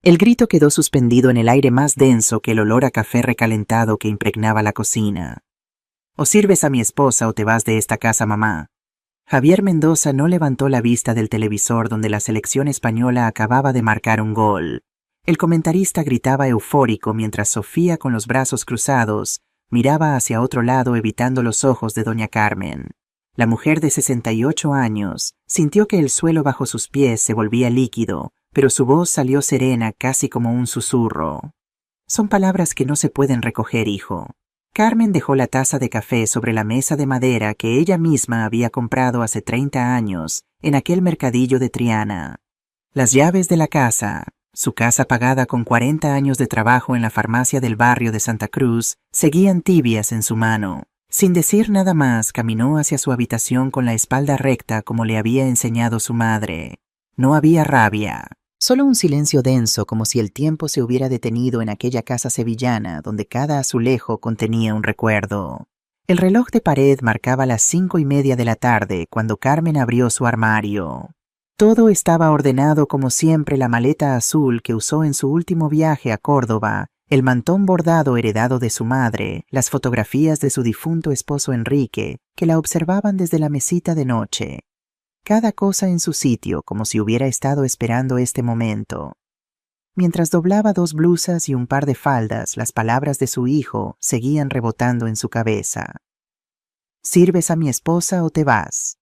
El grito quedó suspendido en el aire más denso que el olor a café recalentado que impregnaba la cocina. «O sirves a mi esposa o te vas de esta casa, mamá». Javier Mendoza no levantó la vista del televisor donde la selección española acababa de marcar un gol. El comentarista gritaba eufórico mientras Sofía, con los brazos cruzados, miraba hacia otro lado evitando los ojos de doña Carmen. La mujer de 68 años sintió que el suelo bajo sus pies se volvía líquido, pero su voz salió serena casi como un susurro. «Son palabras que no se pueden recoger, hijo». Carmen dejó la taza de café sobre la mesa de madera que ella misma había comprado hace 30 años en aquel mercadillo de Triana. Las llaves de la casa, su casa pagada con 40 años de trabajo en la farmacia del barrio de Santa Cruz, seguían tibias en su mano. Sin decir nada más, caminó hacia su habitación con la espalda recta como le había enseñado su madre. No había rabia. Solo un silencio denso, como si el tiempo se hubiera detenido en aquella casa sevillana donde cada azulejo contenía un recuerdo. El reloj de pared marcaba las 5:30 de la tarde cuando Carmen abrió su armario. Todo estaba ordenado como siempre: la maleta azul que usó en su último viaje a Córdoba, el mantón bordado heredado de su madre, las fotografías de su difunto esposo Enrique, que la observaban desde la mesita de noche. Cada cosa en su sitio, como si hubiera estado esperando este momento. Mientras doblaba 2 blusas y un par de faldas, las palabras de su hijo seguían rebotando en su cabeza. «¿Sirves a mi esposa o te vas?».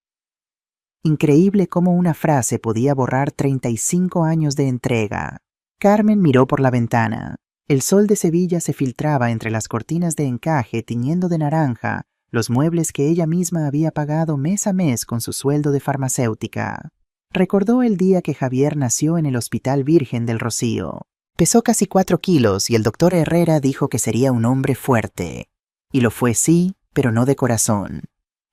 Increíble cómo una frase podía borrar 35 años de entrega. Carmen miró por la ventana. El sol de Sevilla se filtraba entre las cortinas de encaje tiñendo de naranja los muebles que ella misma había pagado mes a mes con su sueldo de farmacéutica. Recordó el día que Javier nació en el Hospital Virgen del Rocío. Pesó casi 4 kilos y el doctor Herrera dijo que sería un hombre fuerte. Y lo fue, sí, pero no de corazón.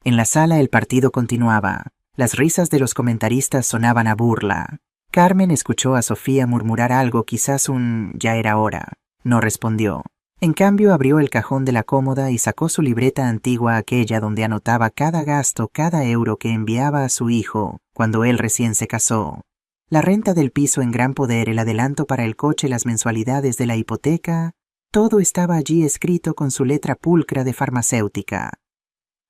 En la sala el partido continuaba. Las risas de los comentaristas sonaban a burla. Carmen escuchó a Sofía murmurar algo, quizás un «ya era hora». No respondió. En cambio, abrió el cajón de la cómoda y sacó su libreta antigua, aquella donde anotaba cada gasto, cada euro que enviaba a su hijo cuando él recién se casó. La renta del piso en gran poder, el adelanto para el coche, las mensualidades de la hipoteca, todo estaba allí escrito con su letra pulcra de farmacéutica.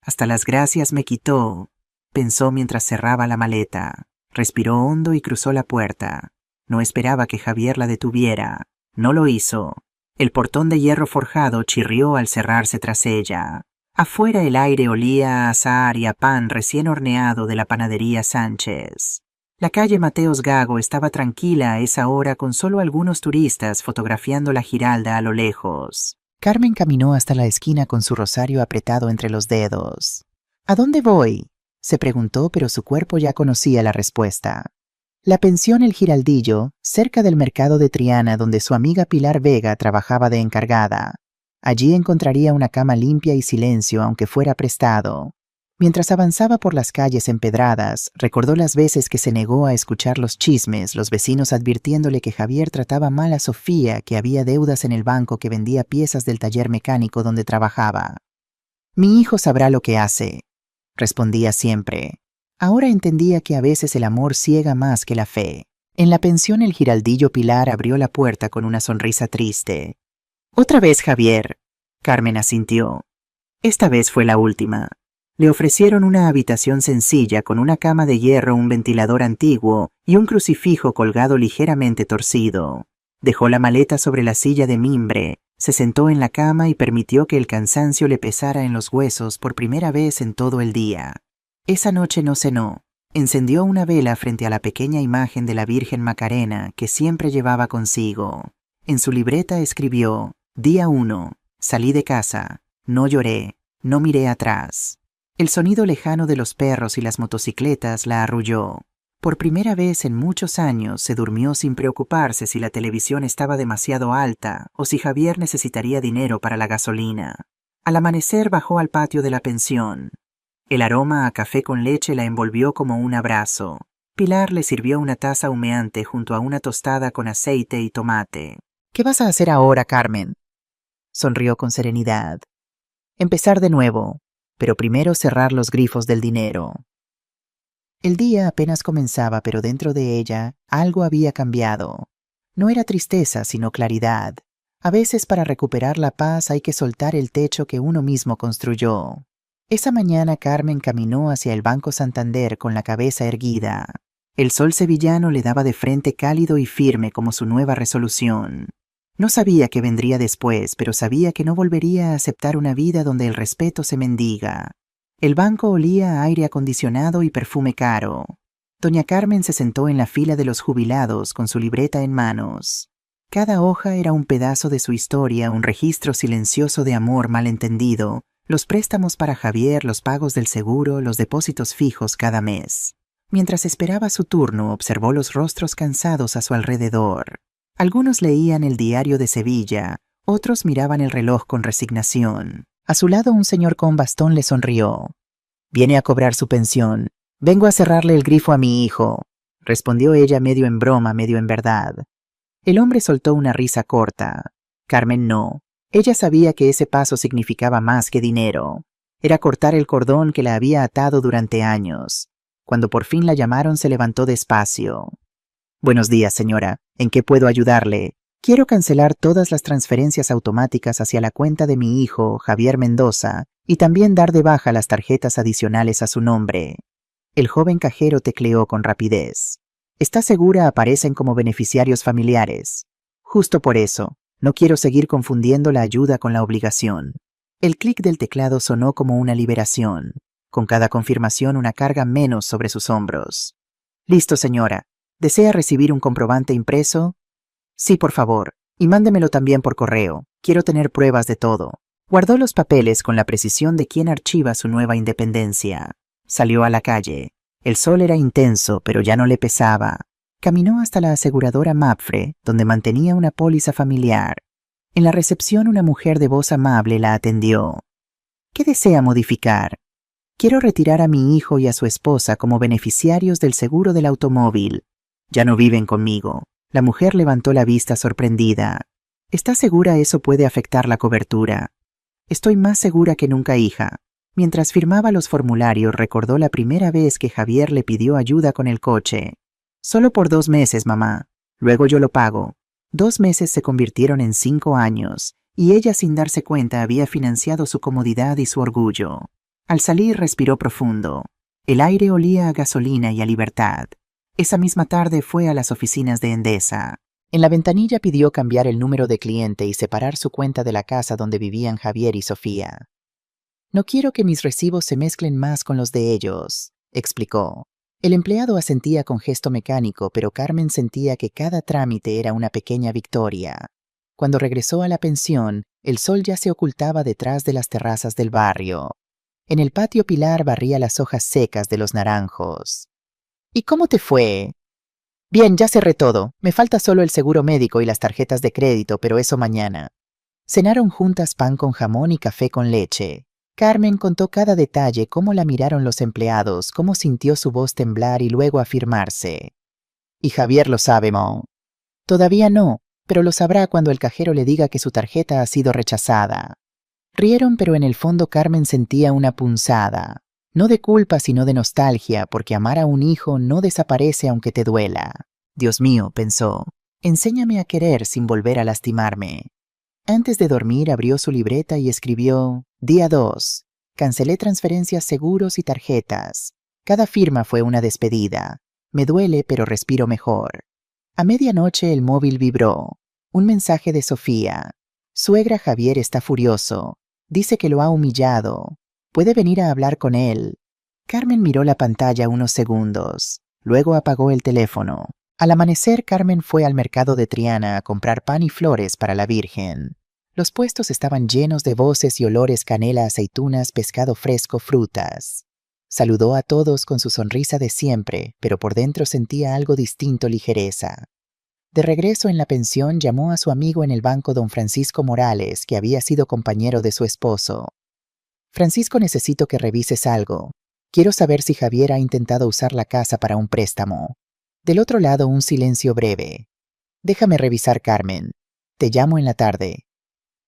«Hasta las gracias me quitó», pensó mientras cerraba la maleta. Respiró hondo y cruzó la puerta. No esperaba que Javier la detuviera. No lo hizo. El portón de hierro forjado chirrió al cerrarse tras ella. Afuera el aire olía a azahar y a pan recién horneado de la panadería Sánchez. La calle Mateos Gago estaba tranquila a esa hora con solo algunos turistas fotografiando la Giralda a lo lejos. Carmen caminó hasta la esquina con su rosario apretado entre los dedos. «¿A dónde voy?», se preguntó, pero su cuerpo ya conocía la respuesta. La pensión El Giraldillo, cerca del mercado de Triana, donde su amiga Pilar Vega trabajaba de encargada. Allí encontraría una cama limpia y silencio, aunque fuera prestado. Mientras avanzaba por las calles empedradas, recordó las veces que se negó a escuchar los chismes, los vecinos advirtiéndole que Javier trataba mal a Sofía, que había deudas en el banco que vendía piezas del taller mecánico donde trabajaba. «Mi hijo sabrá lo que hace», respondía siempre. Ahora entendía que a veces el amor ciega más que la fe. En la pensión El Giraldillo, Pilar abrió la puerta con una sonrisa triste. «¿Otra vez, Javier?», Carmen asintió. Esta vez fue la última. Le ofrecieron una habitación sencilla con una cama de hierro, un ventilador antiguo y un crucifijo colgado ligeramente torcido. Dejó la maleta sobre la silla de mimbre, se sentó en la cama y permitió que el cansancio le pesara en los huesos por primera vez en todo el día. Esa noche no cenó. Encendió una vela frente a la pequeña imagen de la Virgen Macarena que siempre llevaba consigo. En su libreta escribió: «Día 1. Salí de casa. No lloré. No miré atrás». El sonido lejano de los perros y las motocicletas la arrulló. Por primera vez en muchos años se durmió sin preocuparse si la televisión estaba demasiado alta o si Javier necesitaría dinero para la gasolina. Al amanecer bajó al patio de la pensión. El aroma a café con leche la envolvió como un abrazo. Pilar le sirvió una taza humeante junto a una tostada con aceite y tomate. «¿Qué vas a hacer ahora, Carmen?», sonrió con serenidad. «Empezar de nuevo, pero primero cerrar los grifos del dinero». El día apenas comenzaba, pero dentro de ella algo había cambiado. No era tristeza, sino claridad. A veces para recuperar la paz hay que soltar el techo que uno mismo construyó. Esa mañana Carmen caminó hacia el Banco Santander con la cabeza erguida. El sol sevillano le daba de frente cálido y firme como su nueva resolución. No sabía qué vendría después, pero sabía que no volvería a aceptar una vida donde el respeto se mendiga. El banco olía a aire acondicionado y perfume caro. Doña Carmen se sentó en la fila de los jubilados con su libreta en manos. Cada hoja era un pedazo de su historia, un registro silencioso de amor malentendido, los préstamos para Javier, los pagos del seguro, los depósitos fijos cada mes. Mientras esperaba su turno, observó los rostros cansados a su alrededor. Algunos leían el diario de Sevilla, otros miraban el reloj con resignación. A su lado un señor con bastón le sonrió. «Viene a cobrar su pensión. Vengo a cerrarle el grifo a mi hijo», respondió ella medio en broma, medio en verdad. El hombre soltó una risa corta. Carmen no. Ella sabía que ese paso significaba más que dinero. Era cortar el cordón que la había atado durante años. Cuando por fin la llamaron, se levantó despacio. «Buenos días, señora. ¿En qué puedo ayudarle? Quiero cancelar todas las transferencias automáticas hacia la cuenta de mi hijo, Javier Mendoza, y también dar de baja las tarjetas adicionales a su nombre». El joven cajero tecleó con rapidez. «¿Está segura aparecen como beneficiarios familiares?» «Justo por eso. No quiero seguir confundiendo la ayuda con la obligación». El clic del teclado sonó como una liberación. Con cada confirmación una carga menos sobre sus hombros. «Listo, señora. ¿Desea recibir un comprobante impreso?» «Sí, por favor. Y mándemelo también por correo. Quiero tener pruebas de todo». Guardó los papeles con la precisión de quien archiva su nueva independencia. Salió a la calle. El sol era intenso, pero ya no le pesaba. Caminó hasta la aseguradora Mapfre, donde mantenía una póliza familiar. En la recepción una mujer de voz amable la atendió. «¿Qué desea modificar?» «Quiero retirar a mi hijo y a su esposa como beneficiarios del seguro del automóvil. Ya no viven conmigo». La mujer levantó la vista sorprendida. «¿Está segura eso puede afectar la cobertura?» «Estoy más segura que nunca, hija». Mientras firmaba los formularios, recordó la primera vez que Javier le pidió ayuda con el coche. «Solo por 2 meses, mamá. Luego yo lo pago». 2 meses se convirtieron en 5 años, y ella sin darse cuenta había financiado su comodidad y su orgullo. Al salir respiró profundo. El aire olía a gasolina y a libertad. Esa misma tarde fue a las oficinas de Endesa. En la ventanilla pidió cambiar el número de cliente y separar su cuenta de la casa donde vivían Javier y Sofía. «No quiero que mis recibos se mezclen más con los de ellos», explicó. El empleado asentía con gesto mecánico, pero Carmen sentía que cada trámite era una pequeña victoria. Cuando regresó a la pensión, el sol ya se ocultaba detrás de las terrazas del barrio. En el patio Pilar barría las hojas secas de los naranjos. «¿Y cómo te fue?» «Bien, ya cerré todo. Me falta solo el seguro médico y las tarjetas de crédito, pero eso mañana». Cenaron juntas pan con jamón y café con leche. Carmen contó cada detalle, cómo la miraron los empleados, cómo sintió su voz temblar y luego afirmarse. «¿Y Javier lo sabe, Mo?» «Todavía no, pero lo sabrá cuando el cajero le diga que su tarjeta ha sido rechazada». Rieron, pero en el fondo Carmen sentía una punzada. No de culpa, sino de nostalgia, porque amar a un hijo no desaparece aunque te duela. «Dios mío», pensó, «enséñame a querer sin volver a lastimarme». Antes de dormir abrió su libreta y escribió: «Día 2. Cancelé transferencias, seguros y tarjetas. Cada firma fue una despedida. Me duele, pero respiro mejor». A medianoche el móvil vibró. Un mensaje de Sofía. «Suegra, Javier está furioso. Dice que lo ha humillado. ¿Puede venir a hablar con él?» Carmen miró la pantalla unos segundos. Luego apagó el teléfono. Al amanecer, Carmen fue al mercado de Triana a comprar pan y flores para la Virgen. Los puestos estaban llenos de voces y olores: canela, aceitunas, pescado fresco, frutas. Saludó a todos con su sonrisa de siempre, pero por dentro sentía algo distinto: ligereza. De regreso en la pensión, llamó a su amigo en el banco, don Francisco Morales, que había sido compañero de su esposo. «Francisco, necesito que revises algo. Quiero saber si Javier ha intentado usar la casa para un préstamo». Del otro lado, un silencio breve. «Déjame revisar, Carmen. Te llamo en la tarde».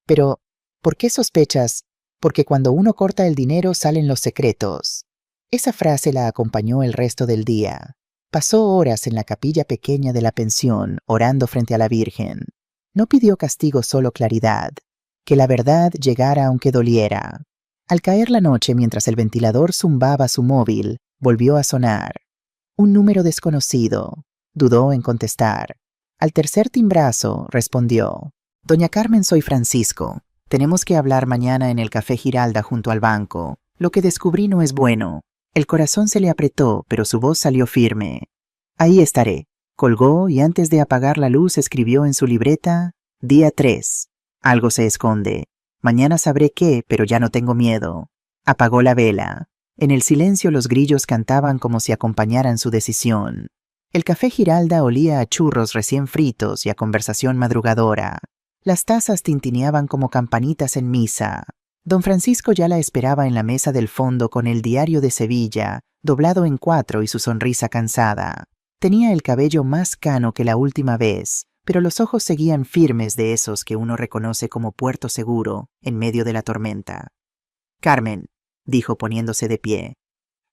«Pero, ¿por qué sospechas?» «Porque cuando uno corta el dinero salen los secretos». Esa frase la acompañó el resto del día. Pasó horas en la capilla pequeña de la pensión, orando frente a la Virgen. No pidió castigo, solo claridad, que la verdad llegara aunque doliera. Al caer la noche, mientras el ventilador zumbaba su móvil, volvió a sonar. Un número desconocido. Dudó en contestar. Al tercer timbrazo, respondió: «Doña Carmen, soy Francisco. Tenemos que hablar mañana en el Café Giralda junto al banco. Lo que descubrí no es bueno». El corazón se le apretó, pero su voz salió firme. «Ahí estaré». Colgó y antes de apagar la luz escribió en su libreta: «Día 3. Algo se esconde. Mañana sabré qué, pero ya no tengo miedo». Apagó la vela. En el silencio los grillos cantaban como si acompañaran su decisión. El Café Giralda olía a churros recién fritos y a conversación madrugadora. Las tazas tintineaban como campanitas en misa. Don Francisco ya la esperaba en la mesa del fondo con el Diario de Sevilla, doblado en 4 y su sonrisa cansada. Tenía el cabello más cano que la última vez, pero los ojos seguían firmes, de esos que uno reconoce como puerto seguro en medio de la tormenta. «Carmen», dijo poniéndose de pie.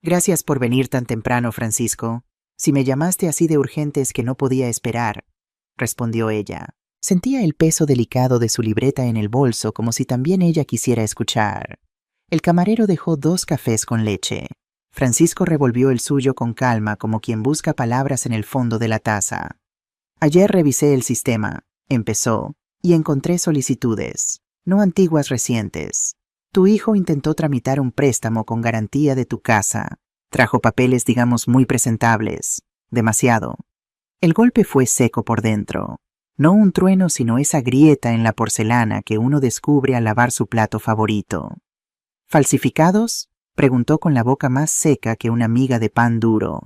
«Gracias por venir tan temprano, Francisco. Si me llamaste así de urgente es que no podía esperar», respondió ella. Sentía el peso delicado de su libreta en el bolso, como si también ella quisiera escuchar. El camarero dejó 2 cafés con leche. Francisco revolvió el suyo con calma, como quien busca palabras en el fondo de la taza. «Ayer revisé el sistema», empezó, «y encontré solicitudes, no antiguas, recientes. Tu hijo intentó tramitar un préstamo con garantía de tu casa. Trajo papeles, digamos, muy presentables. Demasiado». El golpe fue seco por dentro. No un trueno, sino esa grieta en la porcelana que uno descubre al lavar su plato favorito. «¿Falsificados?», preguntó con la boca más seca que una miga de pan duro.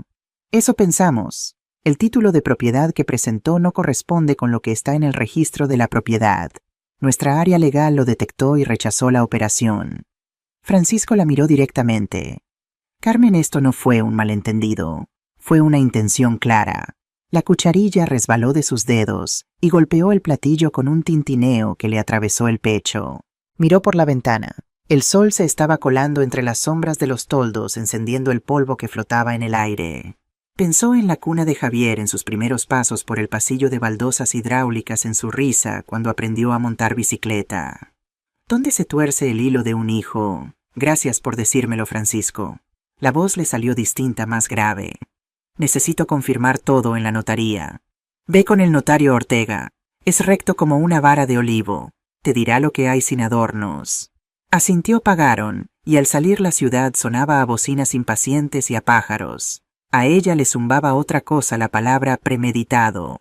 «Eso pensamos. El título de propiedad que presentó no corresponde con lo que está en el registro de la propiedad. Nuestra área legal lo detectó y rechazó la operación». Francisco la miró directamente. «Carmen, esto no fue un malentendido. Fue una intención clara». La cucharilla resbaló de sus dedos y golpeó el platillo con un tintineo que le atravesó el pecho. Miró por la ventana. El sol se estaba colando entre las sombras de los toldos, encendiendo el polvo que flotaba en el aire. Pensó en la cuna de Javier, en sus primeros pasos por el pasillo de baldosas hidráulicas, en su risa cuando aprendió a montar bicicleta. ¿Dónde se tuerce el hilo de un hijo? «Gracias por decírmelo, Francisco». La voz le salió distinta, más grave. «Necesito confirmar todo en la notaría. Ve con el notario Ortega. Es recto como una vara de olivo. Te dirá lo que hay sin adornos». Asintió. Pagaron, y al salir la ciudad sonaba a bocinas impacientes y a pájaros. A ella le zumbaba otra cosa la palabra premeditado.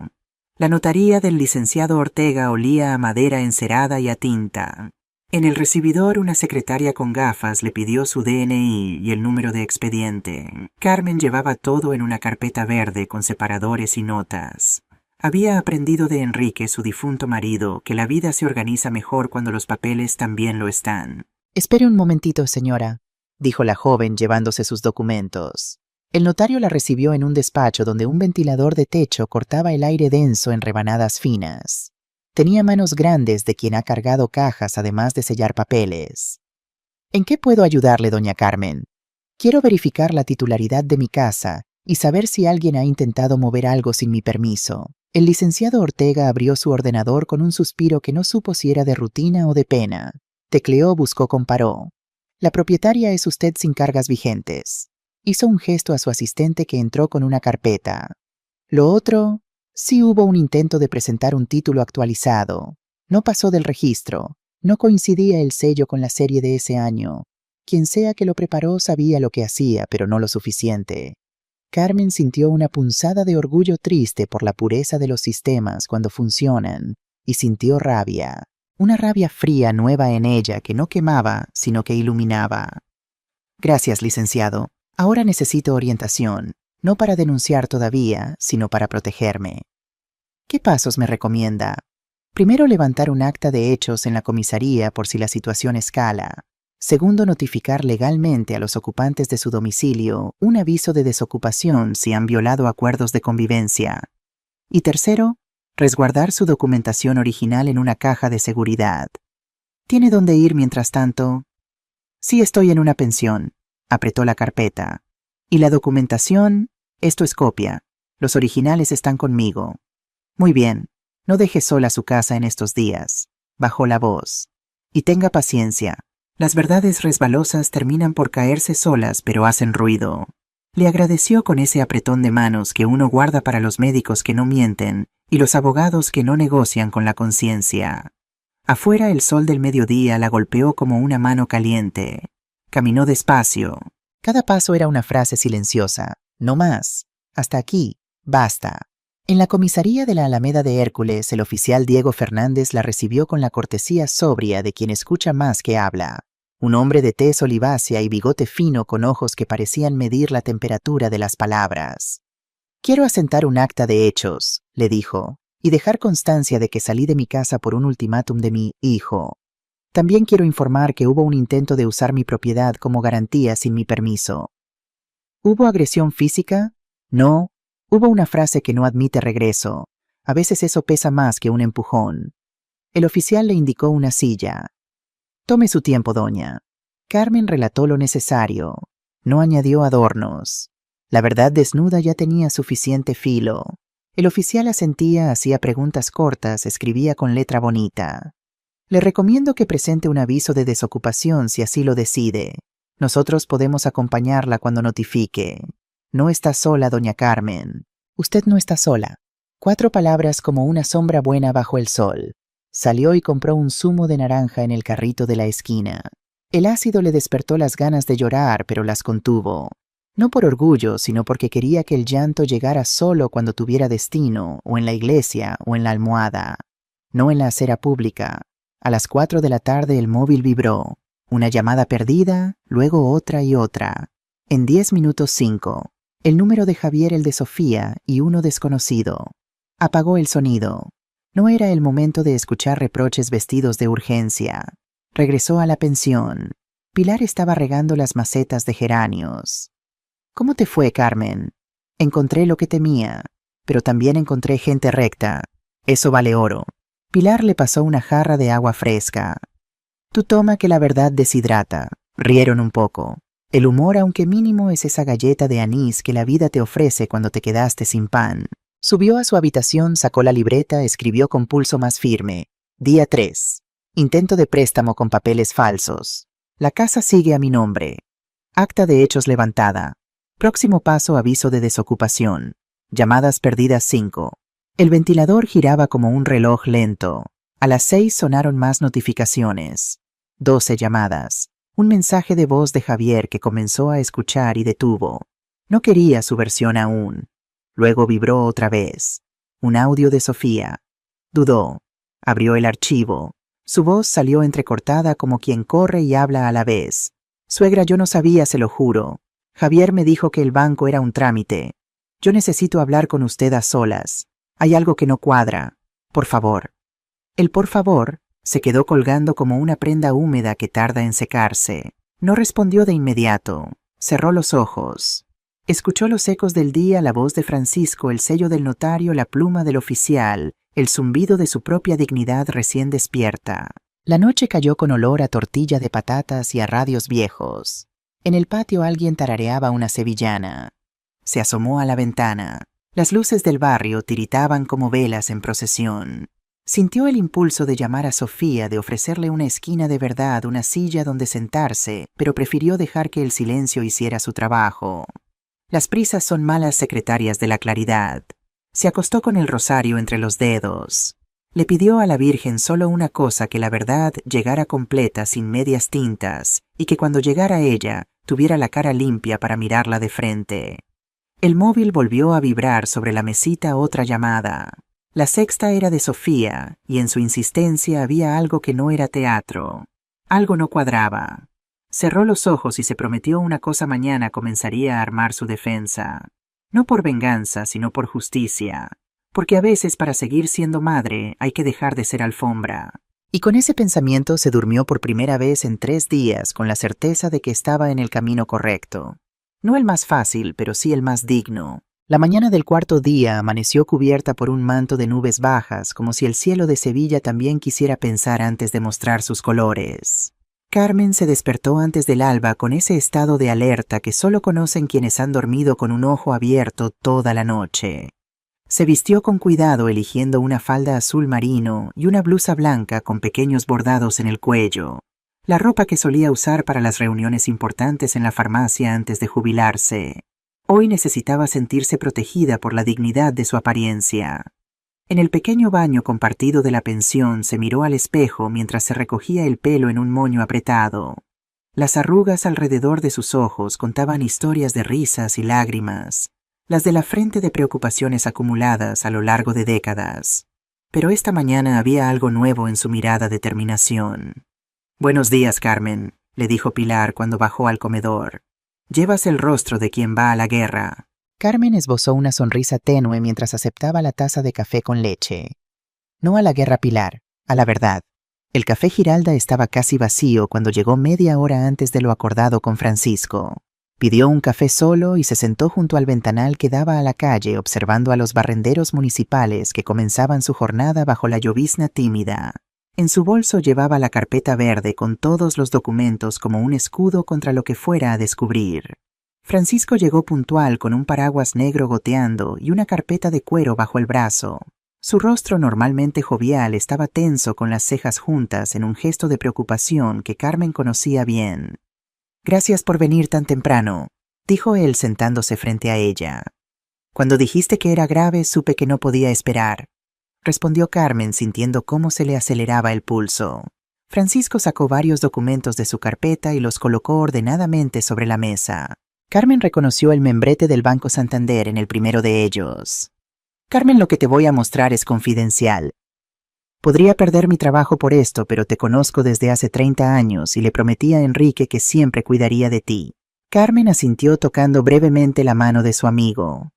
La notaría del licenciado Ortega olía a madera encerada y a tinta. En el recibidor, una secretaria con gafas le pidió su DNI y el número de expediente. Carmen llevaba todo en una carpeta verde con separadores y notas. Había aprendido de Enrique, su difunto marido, que la vida se organiza mejor cuando los papeles también lo están. «Espere un momentito, señora», dijo la joven llevándose sus documentos. El notario la recibió en un despacho donde un ventilador de techo cortaba el aire denso en rebanadas finas. Tenía manos grandes de quien ha cargado cajas, además de sellar papeles. «¿En qué puedo ayudarle, doña Carmen? Quiero verificar la titularidad de mi casa y saber si alguien ha intentado mover algo sin mi permiso». El licenciado Ortega abrió su ordenador con un suspiro que no supo si era de rutina o de pena. Tecleó, buscó, comparó. «La propietaria es usted sin cargas vigentes». Hizo un gesto a su asistente que entró con una carpeta. «Lo otro, sí hubo un intento de presentar un título actualizado. No pasó del registro. No coincidía el sello con la serie de ese año. Quien sea que lo preparó sabía lo que hacía, pero no lo suficiente». Carmen sintió una punzada de orgullo triste por la pureza de los sistemas cuando funcionan, y sintió rabia. Una rabia fría nueva en ella que no quemaba, sino que iluminaba. «Gracias, licenciado. Ahora necesito orientación, no para denunciar todavía, sino para protegerme. ¿Qué pasos me recomienda? Primero, levantar un acta de hechos en la comisaría por si la situación escala. Segundo, notificar legalmente a los ocupantes de su domicilio un aviso de desocupación si han violado acuerdos de convivencia. Y tercero, resguardar su documentación original en una caja de seguridad. ¿Tiene dónde ir mientras tanto?» «Sí, estoy en una pensión», apretó la carpeta. «¿Y la documentación?» Esto es copia. Los originales están conmigo. Muy bien. No deje sola su casa en estos días. Bajó la voz. Y tenga paciencia. Las verdades resbalosas terminan por caerse solas, pero hacen ruido. Le agradeció con ese apretón de manos que uno guarda para los médicos que no mienten y los abogados que no negocian con la conciencia. Afuera el sol del mediodía la golpeó como una mano caliente. Caminó despacio. Cada paso era una frase silenciosa. No más. Hasta aquí. Basta. En la comisaría de la Alameda de Hércules, el oficial Diego Fernández la recibió con la cortesía sobria de quien escucha más que habla. Un hombre de tez olivácea y bigote fino con ojos que parecían medir la temperatura de las palabras. «Quiero asentar un acta de hechos», le dijo, «y dejar constancia de que salí de mi casa por un ultimátum de mi hijo. También quiero informar que hubo un intento de usar mi propiedad como garantía sin mi permiso». ¿Hubo agresión física? No. Hubo una frase que no admite regreso. A veces eso pesa más que un empujón. El oficial le indicó una silla. «Tome su tiempo, doña». Carmen relató lo necesario. No añadió adornos. La verdad desnuda ya tenía suficiente filo. El oficial asentía, hacía preguntas cortas, escribía con letra bonita. «Le recomiendo que presente un aviso de desocupación si así lo decide. Nosotros podemos acompañarla cuando notifique. No está sola, doña Carmen. Usted no está sola». 4 palabras como una sombra buena bajo el sol. Salió y compró un zumo de naranja en el carrito de la esquina. El ácido le despertó las ganas de llorar, pero las contuvo. No por orgullo, sino porque quería que el llanto llegara solo cuando tuviera destino, o en la iglesia, o en la almohada. No en la acera pública. A las 4 de la tarde el móvil vibró. Una llamada perdida, luego otra y otra. En 10 minutos 5. El número de Javier, el de Sofía, y uno desconocido. Apagó el sonido. No era el momento de escuchar reproches vestidos de urgencia. Regresó a la pensión. Pilar estaba regando las macetas de geranios. «¿Cómo te fue, Carmen?» «Encontré lo que temía, pero también encontré gente recta. Eso vale oro». Pilar le pasó una jarra de agua fresca. «Tú toma que la verdad deshidrata». Rieron un poco. El humor, aunque mínimo, es esa galleta de anís que la vida te ofrece cuando te quedaste sin pan. Subió a su habitación, sacó la libreta, escribió con pulso más firme. Día 3. Intento de préstamo con papeles falsos. La casa sigue a mi nombre. Acta de hechos levantada. Próximo paso, aviso de desocupación. Llamadas perdidas 5. El ventilador giraba como un reloj lento. A las 6 sonaron más notificaciones. 12 llamadas. Un mensaje de voz de Javier que comenzó a escuchar y detuvo. No quería su versión aún. Luego vibró otra vez. Un audio de Sofía. Dudó. Abrió el archivo. Su voz salió entrecortada como quien corre y habla a la vez. «Suegra, yo no sabía, se lo juro. Javier me dijo que el banco era un trámite. Yo necesito hablar con usted a solas. Hay algo que no cuadra. Por favor». El por favor se quedó colgando como una prenda húmeda que tarda en secarse. No respondió de inmediato. Cerró los ojos. Escuchó los ecos del día, la voz de Francisco, el sello del notario, la pluma del oficial, el zumbido de su propia dignidad recién despierta. La noche cayó con olor a tortilla de patatas y a radios viejos. En el patio alguien tarareaba una sevillana. Se asomó a la ventana. Las luces del barrio tiritaban como velas en procesión. Sintió el impulso de llamar a Sofía, de ofrecerle una esquina de verdad, una silla donde sentarse, pero prefirió dejar que el silencio hiciera su trabajo. Las prisas son malas secretarias de la claridad. Se acostó con el rosario entre los dedos. Le pidió a la Virgen solo una cosa: que la verdad llegara completa, sin medias tintas, y que cuando llegara ella, tuviera la cara limpia para mirarla de frente. El móvil volvió a vibrar sobre la mesita otra llamada. La sexta era de Sofía, y en su insistencia había algo que no era teatro. Algo no cuadraba. Cerró los ojos y se prometió una cosa: mañana comenzaría a armar su defensa. No por venganza, sino por justicia. Porque a veces para seguir siendo madre hay que dejar de ser alfombra. Y con ese pensamiento se durmió por primera vez en 3 días, con la certeza de que estaba en el camino correcto. No el más fácil, pero sí el más digno. La mañana del 4.º día amaneció cubierta por un manto de nubes bajas, como si el cielo de Sevilla también quisiera pensar antes de mostrar sus colores. Carmen se despertó antes del alba con ese estado de alerta que solo conocen quienes han dormido con un ojo abierto toda la noche. Se vistió con cuidado eligiendo una falda azul marino y una blusa blanca con pequeños bordados en el cuello, la ropa que solía usar para las reuniones importantes en la farmacia antes de jubilarse. Hoy necesitaba sentirse protegida por la dignidad de su apariencia. En el pequeño baño compartido de la pensión se miró al espejo mientras se recogía el pelo en un moño apretado. Las arrugas alrededor de sus ojos contaban historias de risas y lágrimas, las de la frente de preocupaciones acumuladas a lo largo de décadas. Pero esta mañana había algo nuevo en su mirada de determinación. «Buenos días, Carmen», le dijo Pilar cuando bajó al comedor. «Llevas el rostro de quien va a la guerra». Carmen esbozó una sonrisa tenue mientras aceptaba la taza de café con leche. «No a la guerra, Pilar, a la verdad». El café Giralda estaba casi vacío cuando llegó media hora antes de lo acordado con Francisco. Pidió un café solo y se sentó junto al ventanal que daba a la calle observando a los barrenderos municipales que comenzaban su jornada bajo la llovizna tímida. En su bolso llevaba la carpeta verde con todos los documentos como un escudo contra lo que fuera a descubrir. Francisco llegó puntual con un paraguas negro goteando y una carpeta de cuero bajo el brazo. Su rostro normalmente jovial estaba tenso con las cejas juntas en un gesto de preocupación que Carmen conocía bien. «Gracias por venir tan temprano», dijo él sentándose frente a ella. «Cuando dijiste que era grave supe que no podía esperar», respondió Carmen sintiendo cómo se le aceleraba el pulso. Francisco sacó varios documentos de su carpeta y los colocó ordenadamente sobre la mesa. Carmen reconoció el membrete del Banco Santander en el primero de ellos. «Carmen, lo que te voy a mostrar es confidencial. Podría perder mi trabajo por esto, pero te conozco desde hace 30 años y le prometí a Enrique que siempre cuidaría de ti». Carmen asintió tocando brevemente la mano de su amigo.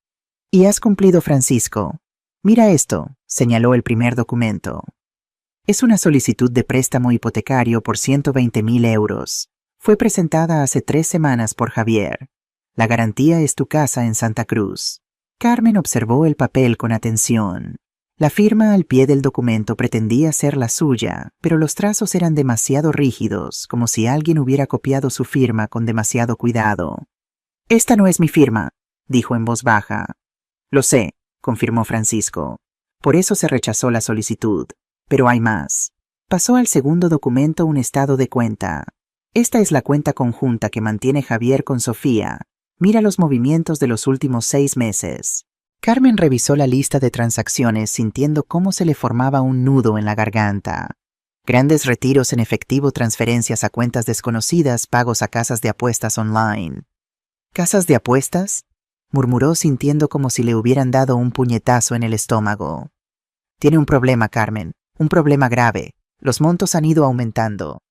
«Y has cumplido, Francisco. Mira esto», señaló el primer documento. «Es una solicitud de préstamo hipotecario por 120.000 euros. Fue presentada hace 3 semanas por Javier. La garantía es tu casa en Santa Cruz». Carmen observó el papel con atención. La firma al pie del documento pretendía ser la suya, pero los trazos eran demasiado rígidos, como si alguien hubiera copiado su firma con demasiado cuidado. «Esta no es mi firma», dijo en voz baja. «Lo sé», confirmó Francisco. «Por eso se rechazó la solicitud. Pero hay más». Pasó al segundo documento un estado de cuenta. «Esta es la cuenta conjunta que mantiene Javier con Sofía. Mira los movimientos de los últimos 6 meses». Carmen revisó la lista de transacciones sintiendo cómo se le formaba un nudo en la garganta. Grandes retiros en efectivo, transferencias a cuentas desconocidas, pagos a casas de apuestas online. «¿Casas de apuestas?», murmuró sintiendo como si le hubieran dado un puñetazo en el estómago. «Tiene un problema, Carmen, un problema grave. Los montos han ido aumentando.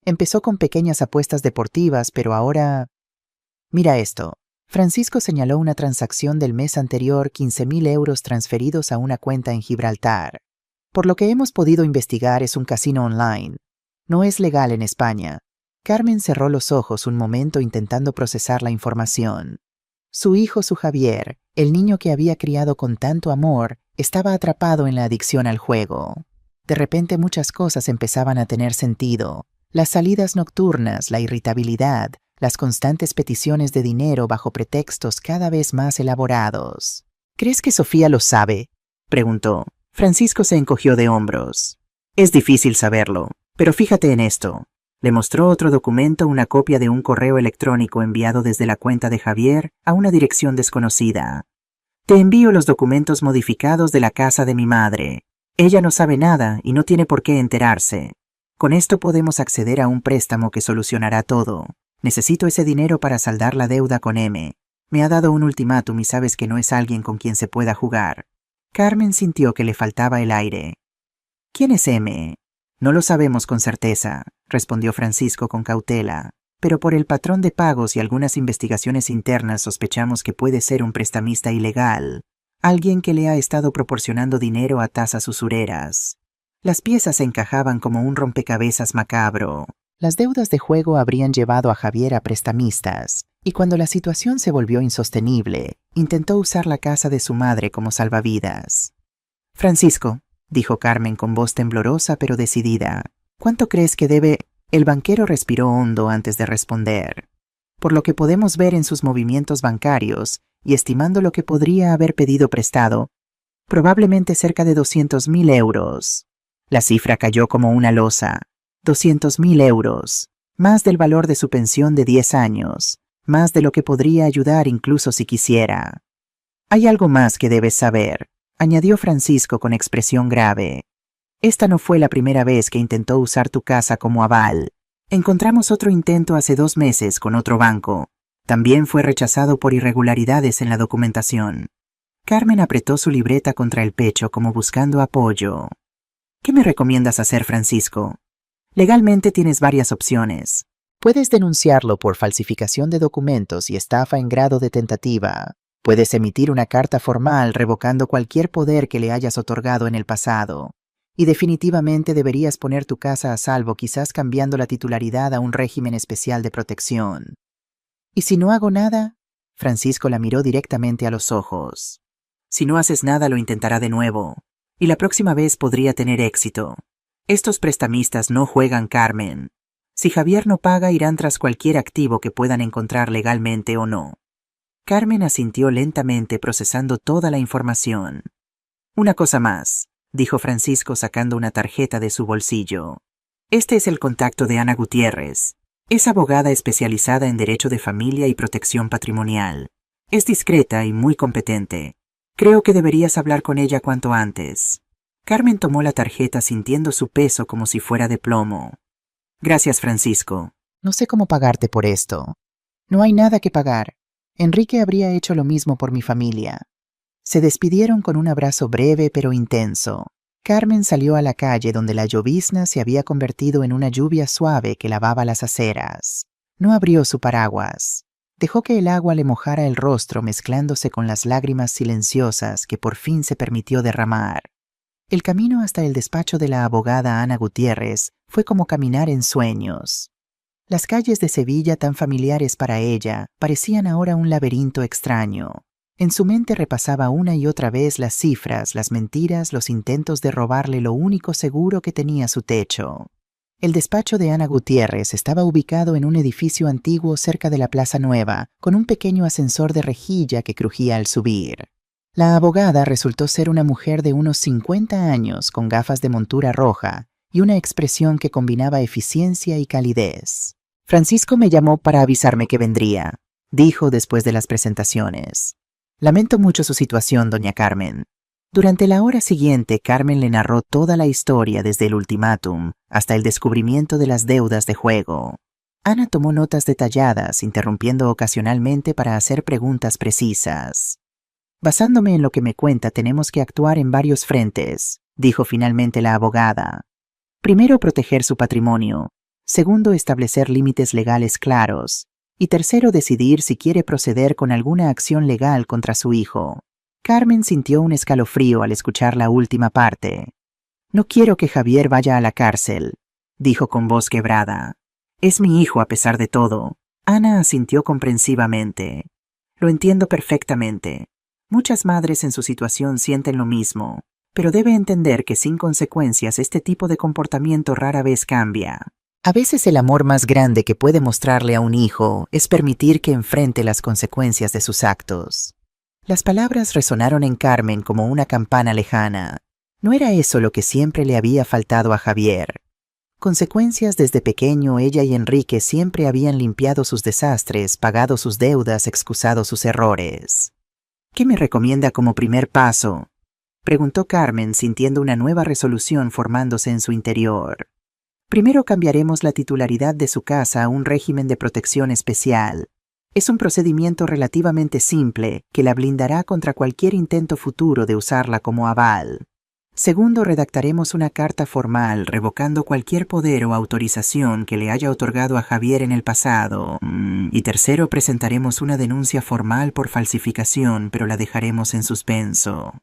Empezó con pequeñas apuestas deportivas, pero ahora... Mira esto». Francisco señaló una transacción del mes anterior, 15.000 euros transferidos a una cuenta en Gibraltar. «Por lo que hemos podido investigar, es un casino online. No es legal en España». Carmen cerró los ojos un momento intentando procesar la información. Su hijo, su Javier, el niño que había criado con tanto amor, estaba atrapado en la adicción al juego. De repente muchas cosas empezaban a tener sentido. Las salidas nocturnas, la irritabilidad, las constantes peticiones de dinero bajo pretextos cada vez más elaborados. «¿Crees que Sofía lo sabe?», preguntó. Francisco se encogió de hombros. «Es difícil saberlo, pero fíjate en esto». Le mostró otro documento, una copia de un correo electrónico enviado desde la cuenta de Javier a una dirección desconocida. «Te envío los documentos modificados de la casa de mi madre. Ella no sabe nada y no tiene por qué enterarse. Con esto podemos acceder a un préstamo que solucionará todo. Necesito ese dinero para saldar la deuda con M. Me ha dado un ultimátum y sabes que no es alguien con quien se pueda jugar». Carmen sintió que le faltaba el aire. «¿Quién es M?». «No lo sabemos con certeza», respondió Francisco con cautela, «pero por el patrón de pagos y algunas investigaciones internas sospechamos que puede ser un prestamista ilegal, alguien que le ha estado proporcionando dinero a tasas usureras». Las piezas se encajaban como un rompecabezas macabro. Las deudas de juego habrían llevado a Javier a prestamistas, y cuando la situación se volvió insostenible, intentó usar la casa de su madre como salvavidas. «Francisco», dijo Carmen con voz temblorosa pero decidida, «¿cuánto crees que debe...?» El banquero respiró hondo antes de responder. Por lo que podemos ver en sus movimientos bancarios, y estimando lo que podría haber pedido prestado, probablemente cerca de 200.000 euros. La cifra cayó como una losa. 200.000 euros. Más del valor de su pensión de 10 años. Más de lo que podría ayudar incluso si quisiera. Hay algo más que debes saber, añadió Francisco con expresión grave. Esta no fue la primera vez que intentó usar tu casa como aval. Encontramos otro intento hace 2 meses con otro banco. También fue rechazado por irregularidades en la documentación. Carmen apretó su libreta contra el pecho como buscando apoyo. ¿Qué me recomiendas hacer, Francisco? Legalmente tienes varias opciones. Puedes denunciarlo por falsificación de documentos y estafa en grado de tentativa. Puedes emitir una carta formal revocando cualquier poder que le hayas otorgado en el pasado. Y definitivamente deberías poner tu casa a salvo, quizás cambiando la titularidad a un régimen especial de protección. ¿Y si no hago nada? Francisco la miró directamente a los ojos. Si no haces nada, lo intentará de nuevo. Y la próxima vez podría tener éxito. Estos prestamistas no juegan, Carmen. Si Javier no paga, irán tras cualquier activo que puedan encontrar legalmente o no. Carmen asintió lentamente, procesando toda la información. Una cosa más, dijo Francisco sacando una tarjeta de su bolsillo. Este es el contacto de Ana Gutiérrez. Es abogada especializada en derecho de familia y protección patrimonial. Es discreta y muy competente. Creo que deberías hablar con ella cuanto antes. Carmen tomó la tarjeta sintiendo su peso como si fuera de plomo. Gracias, Francisco. No sé cómo pagarte por esto. No hay nada que pagar. Enrique habría hecho lo mismo por mi familia. Se despidieron con un abrazo breve pero intenso. Carmen salió a la calle donde la llovizna se había convertido en una lluvia suave que lavaba las aceras. No abrió su paraguas. Dejó que el agua le mojara el rostro mezclándose con las lágrimas silenciosas que por fin se permitió derramar. El camino hasta el despacho de la abogada Ana Gutiérrez fue como caminar en sueños. Las calles de Sevilla, tan familiares para ella, parecían ahora un laberinto extraño. En su mente repasaba una y otra vez las cifras, las mentiras, los intentos de robarle lo único seguro que tenía su techo. El despacho de Ana Gutiérrez estaba ubicado en un edificio antiguo cerca de la Plaza Nueva, con un pequeño ascensor de rejilla que crujía al subir. La abogada resultó ser una mujer de unos 50 años, con gafas de montura roja y una expresión que combinaba eficiencia y calidez. Francisco me llamó para avisarme que vendría, dijo después de las presentaciones. Lamento mucho su situación, doña Carmen. Durante la hora siguiente, Carmen le narró toda la historia desde el ultimátum hasta el descubrimiento de las deudas de juego. Ana tomó notas detalladas, interrumpiendo ocasionalmente para hacer preguntas precisas. Basándome en lo que me cuenta, tenemos que actuar en varios frentes, dijo finalmente la abogada. Primero, proteger su patrimonio. Segundo, establecer límites legales claros. Y tercero, decidir si quiere proceder con alguna acción legal contra su hijo. Carmen sintió un escalofrío al escuchar la última parte. No quiero que Javier vaya a la cárcel, dijo con voz quebrada. Es mi hijo a pesar de todo. Ana asintió comprensivamente. Lo entiendo perfectamente. Muchas madres en su situación sienten lo mismo, pero debe entender que sin consecuencias este tipo de comportamiento rara vez cambia. A veces el amor más grande que puede mostrarle a un hijo es permitir que enfrente las consecuencias de sus actos. Las palabras resonaron en Carmen como una campana lejana. ¿No era eso lo que siempre le había faltado a Javier? Consecuencias desde pequeño, ella y Enrique siempre habían limpiado sus desastres, pagado sus deudas, excusado sus errores. ¿Qué me recomienda como primer paso?, preguntó Carmen, sintiendo una nueva resolución formándose en su interior. Primero cambiaremos la titularidad de su casa a un régimen de protección especial. Es un procedimiento relativamente simple que la blindará contra cualquier intento futuro de usarla como aval. Segundo, redactaremos una carta formal revocando cualquier poder o autorización que le haya otorgado a Javier en el pasado. Y tercero, presentaremos una denuncia formal por falsificación, pero la dejaremos en suspenso.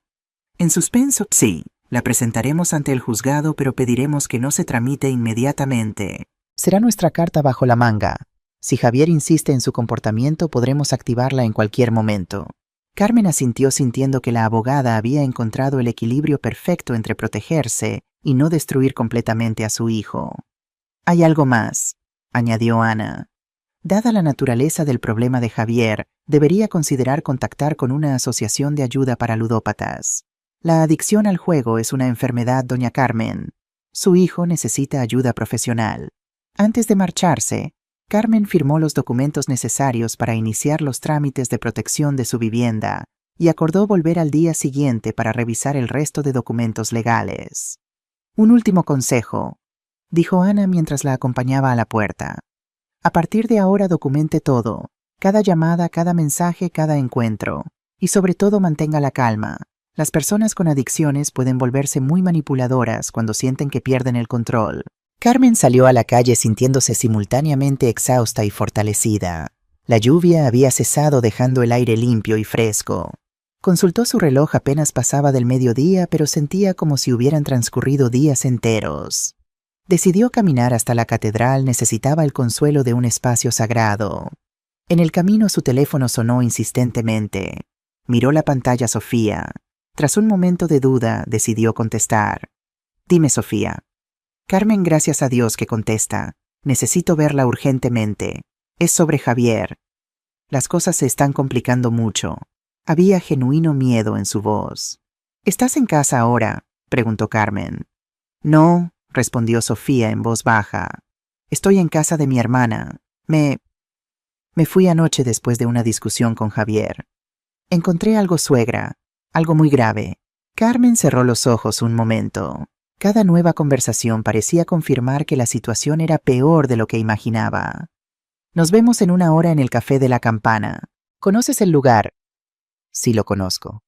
¿En suspenso? Sí. La presentaremos ante el juzgado, pero pediremos que no se tramite inmediatamente. Será nuestra carta bajo la manga. Si Javier insiste en su comportamiento, podremos activarla en cualquier momento. Carmen asintió sintiendo que la abogada había encontrado el equilibrio perfecto entre protegerse y no destruir completamente a su hijo. Hay algo más, añadió Ana. Dada la naturaleza del problema de Javier, debería considerar contactar con una asociación de ayuda para ludópatas. La adicción al juego es una enfermedad, doña Carmen. Su hijo necesita ayuda profesional. Antes de marcharse, Carmen firmó los documentos necesarios para iniciar los trámites de protección de su vivienda y acordó volver al día siguiente para revisar el resto de documentos legales. Un último consejo, dijo Ana mientras la acompañaba a la puerta. A partir de ahora documente todo, cada llamada, cada mensaje, cada encuentro, y sobre todo mantenga la calma. Las personas con adicciones pueden volverse muy manipuladoras cuando sienten que pierden el control. Carmen salió a la calle sintiéndose simultáneamente exhausta y fortalecida. La lluvia había cesado dejando el aire limpio y fresco. Consultó su reloj apenas pasaba del mediodía, pero sentía como si hubieran transcurrido días enteros. Decidió caminar hasta la catedral, necesitaba el consuelo de un espacio sagrado. En el camino su teléfono sonó insistentemente. Miró la pantalla Sofía. Tras un momento de duda, decidió contestar. Dime, Sofía. Carmen, gracias a Dios que contesta. Necesito verla urgentemente. Es sobre Javier. Las cosas se están complicando mucho. Había genuino miedo en su voz. ¿Estás en casa ahora?, preguntó Carmen. No, respondió Sofía en voz baja. Estoy en casa de mi hermana. Me fui anoche después de una discusión con Javier. Encontré algo, suegra, algo muy grave. Carmen cerró los ojos un momento. Cada nueva conversación parecía confirmar que la situación era peor de lo que imaginaba. Nos vemos en 1 hora en el Café de la Campana. ¿Conoces el lugar? Sí, lo conozco.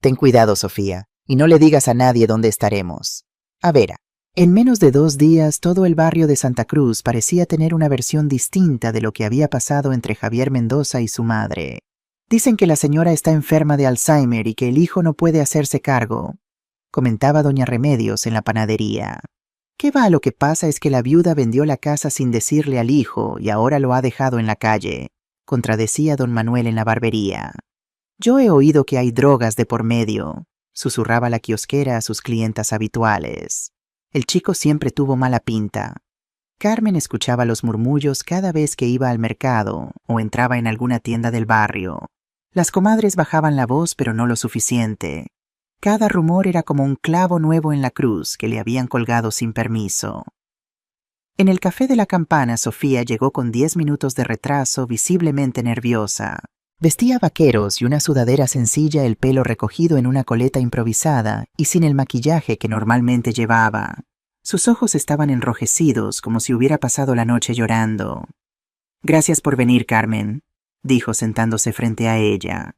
Ten cuidado, Sofía, y no le digas a nadie dónde estaremos. A ver, en menos de 2 días todo el barrio de Santa Cruz parecía tener una versión distinta de lo que había pasado entre Javier Mendoza y su madre. Dicen que la señora está enferma de Alzheimer y que el hijo no puede hacerse cargo, comentaba doña Remedios en la panadería. ¿Qué va? Lo que pasa es que la viuda vendió la casa sin decirle al hijo y ahora lo ha dejado en la calle, contradecía don Manuel en la barbería. Yo he oído que hay drogas de por medio, susurraba la kiosquera a sus clientas habituales. El chico siempre tuvo mala pinta. Carmen escuchaba los murmullos cada vez que iba al mercado o entraba en alguna tienda del barrio. Las comadres bajaban la voz, pero no lo suficiente. Cada rumor era como un clavo nuevo en la cruz que le habían colgado sin permiso. En el Café de la Campana, Sofía llegó con 10 minutos de retraso, visiblemente nerviosa. Vestía vaqueros y una sudadera sencilla, el pelo recogido en una coleta improvisada y sin el maquillaje que normalmente llevaba. Sus ojos estaban enrojecidos, como si hubiera pasado la noche llorando. Gracias por venir, Carmen, dijo sentándose frente a ella.